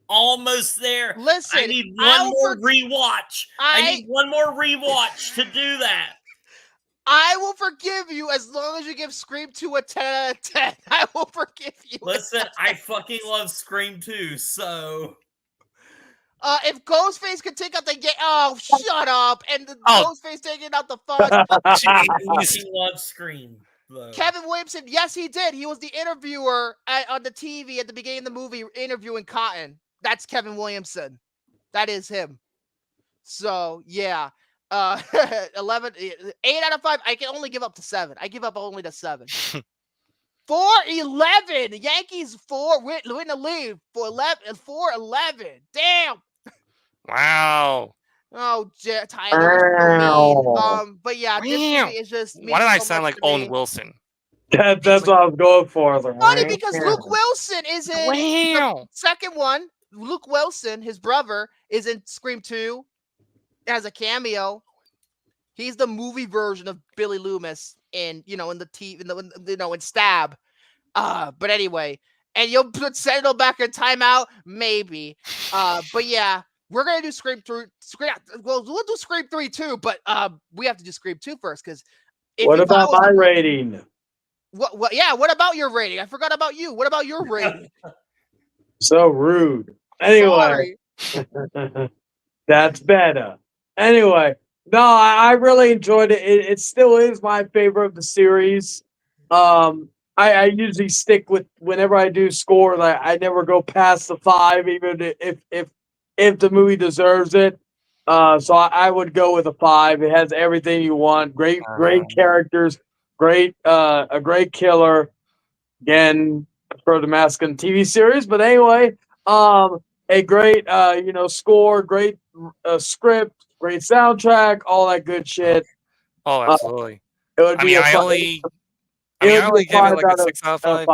almost there. Listen, I need one more rewatch. I need one more rewatch to do that. I will forgive you as long as you give Scream 2 a 10 out of 10. I will forgive you. Listen, I fucking love Scream 2, so... If Ghostface could take out the shut up! And the Ghostface taking out the fudge. He loves Scream. Though. Kevin Williamson, yes, he did. He was the interviewer on the TV at the beginning of the movie, interviewing Cotton. That's Kevin Williamson. That is him. So yeah, 8 out of 5. I can only give up to 7. I give up only to 7. 4-11. Yankees win the lead for 4-11. Damn. Wow. Oh, Tyler. But yeah, this movie is just. Why did I sound like Owen Wilson? That's what I was going for. Funny because Luke Wilson is in the second one. Luke Wilson, his brother, is in Scream 2 as a cameo. He's the movie version of Billy Loomis in Stab. But anyway, and you'll put Sentinel back in timeout, maybe. But yeah, we're gonna do Scream 3. We'll do Scream 3 too, but we have to do Scream 2 first because. What about my rating? What? Yeah. What about your rating? I forgot about you. What about your rating? So rude. Anyway, that's better. Anyway, no, I really enjoyed it. It still is my favorite of the series. I usually stick with whenever I do score. Like I never go past the 5, even if the movie deserves it. So I would go with a 5. It has everything you want. Great characters. A great killer. Again, for the masculine TV series. But anyway, a great score, great script, great soundtrack, all that good shit. Oh, absolutely. It would be I only give it like a 6 out of 5.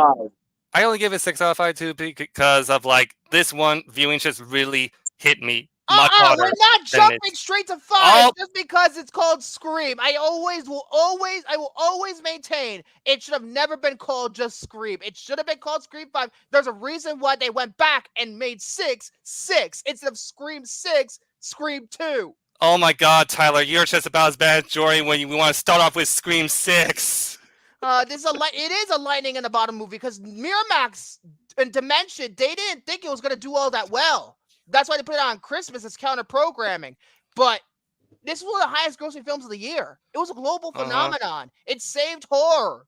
I only give it 6 out of 5 too because of like this one viewing just really hit me. Much harder. We're not jumping straight to 5 just because it's called Scream. I will always maintain it should have never been called just Scream. It should have been called Scream 5. There's a reason why they went back and made 6 instead of Scream 6, Scream 2. Oh my God, Tyler, you're just about as bad as Jory when we want to start off with Scream 6. It is a lightning in the bottom movie because Miramax and Dimension, they didn't think it was going to do all that well. That's why they put it on Christmas as counter programming. But this was one of the highest grossing films of the year. It was a global phenomenon. It saved horror.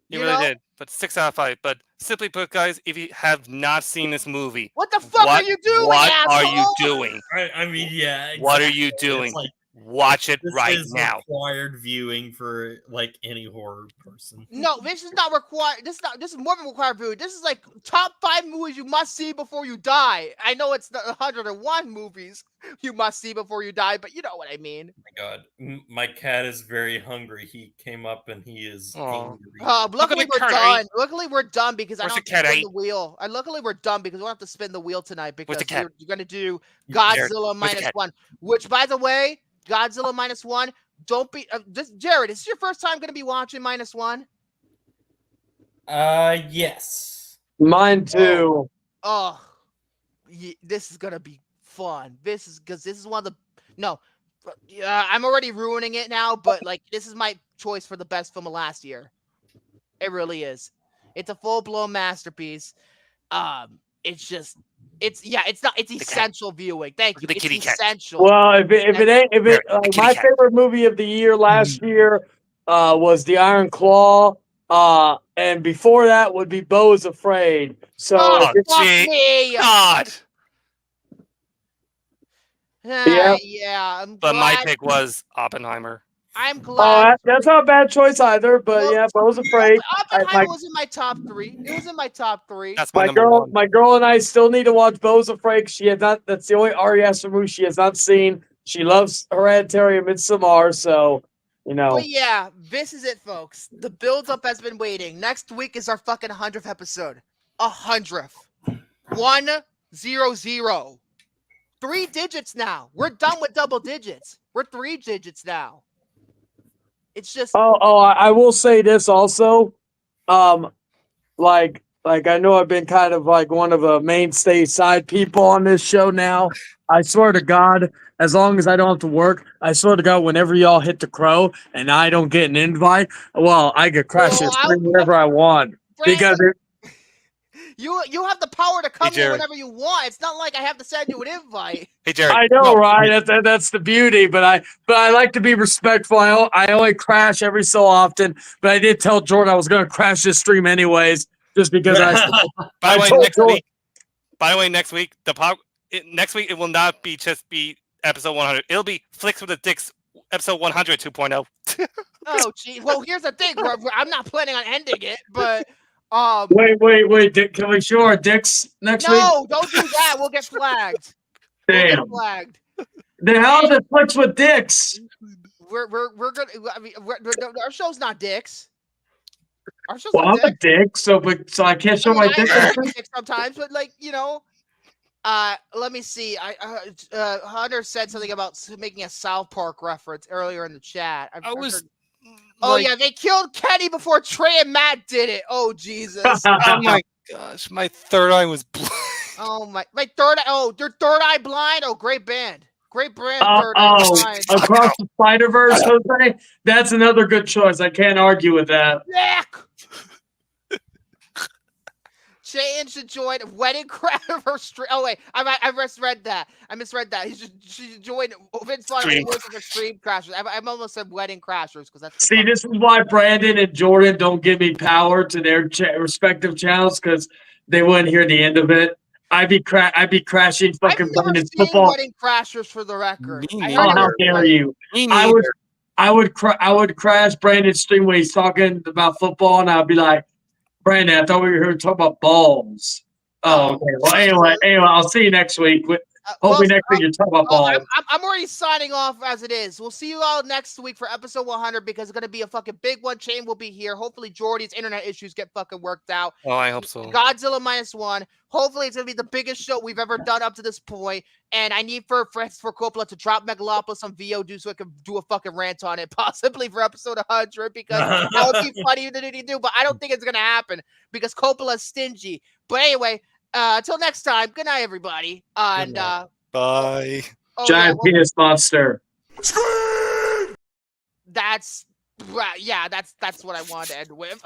You really did. But 6 out of 5. But simply put, guys, if you have not seen this movie, what the fuck are you doing? What asshole? are you doing? I mean, yeah. Exactly. What are you doing? Watch it right now. Required viewing for like any horror person. No, this is not required. This is more than required viewing. This is like top 5 movies you must see before you die. I know it's the 101 movies you must see before you die, but you know what I mean. Oh my God, my cat is very hungry. He came up and he is angry. Luckily we're done. Luckily we're done because I don't have to spin the wheel. Luckily we're done because we don't have to spin the wheel tonight because you're going to do Godzilla -1, which by the way. Godzilla -1. Don't be Jared. Is this your first time going to be watching -1? Yes. Mine too. This is gonna be fun. This is one of the I'm already ruining it now, but like this is my choice for the best film of last year. It really is. It's a full-blown masterpiece. It's essential viewing. Thank you. It's essential. Well, my favorite movie of the year last year was The Iron Claw, and before that would be Beau is Afraid. So, God. Yeah. But my pick was Oppenheimer. I'm glad. That's not a bad choice either, but Beau is Afraid. Oppenheimer was in my top 3. It was in my top 3. That's my girl. My girl and I still need to watch Beau is Afraid. She has not. That's the only Ari Aster movie she has not seen. She loves Hereditary and Midsommar, so But yeah, this is it, folks. The build-up has been waiting. Next week is our fucking 100th episode. 100th. 100. 3 digits now. We're done with double digits. We're 3 digits now. It's just. I will say this also. Like I know I've been kind of like one of the mainstay side people on this show now. I swear to God, as long as I don't have to work, I swear to God, whenever y'all hit the crow and I don't get an invite, well, I could crash it whenever I want. You have the power to come here Jared. whenever you want. It's not like I have to send you an invite. Hey, Jared. I know, right? That's the beauty. But I like to be respectful. I only crash every so often. But I did tell Jordan I was going to crash this stream anyways, just because By the way, told next Jordan- week. By the way, next week next week it will not be just be episode 100. It'll be Flicks with the Dicks episode 100 2.0. Oh, gee. Well, here's the thing. I'm not planning on ending it, but Wait. Can we show our dicks next week? no, don't do that. We'll get flagged. Damn. We'll get flagged. Then how is it Flicks with Dicks? We're gonna. I mean, our show's not dicks. Our show's Well, not I'm a dicks. dick, so I can't show I mean, my dick. I next am week? a dick sometimes, but like let me see. Hunter said something about making a South Park reference earlier in the chat. Oh yeah, they killed Kenny before Trey and Matt did it. Oh Jesus! Oh my gosh, my third eye was blind. Oh my third eye. Oh, your third eye blind. Oh, great band. Great brand. Third eye blind. Across the Spider-Verse, Jose? That's another good choice. I can't argue with that. Nick! Shane should join Wedding Crasher stream. Oh wait, I misread that. She should join Vince Vaughn for Stream Crashers. I almost said Wedding Crashers because that's. See, this is why Brandon and Jordan don't give me power to their respective channels because they wouldn't hear the end of it. I'd be crashing fucking Brandon's football. Wedding Crashers for the record. Oh, how dare you! I would crash Brandon's stream when he's talking about football, and I'd be like, Brandon, I thought we were here to talk about balls. Oh, okay. Well, anyway, I'll see you next week. Hopefully next week you're talking about balls. I'm already signing off as it is. We'll see you all next week for episode 100 because it's going to be a fucking big one. Chain will be here. Hopefully Jordy's internet issues get fucking worked out. Oh, I hope so. Godzilla -1. Hopefully it's going to be the biggest show we've ever done up to this point. And I need for Coppola to drop Megalopolis on VOD so I can do a fucking rant on it, possibly for episode 100 because that would be funny to do. But I don't think it's going to happen because Coppola's stingy. But anyway, until next time, good night, everybody. And bye. Giant penis monster. That's right. Yeah, that's what I wanted to end with.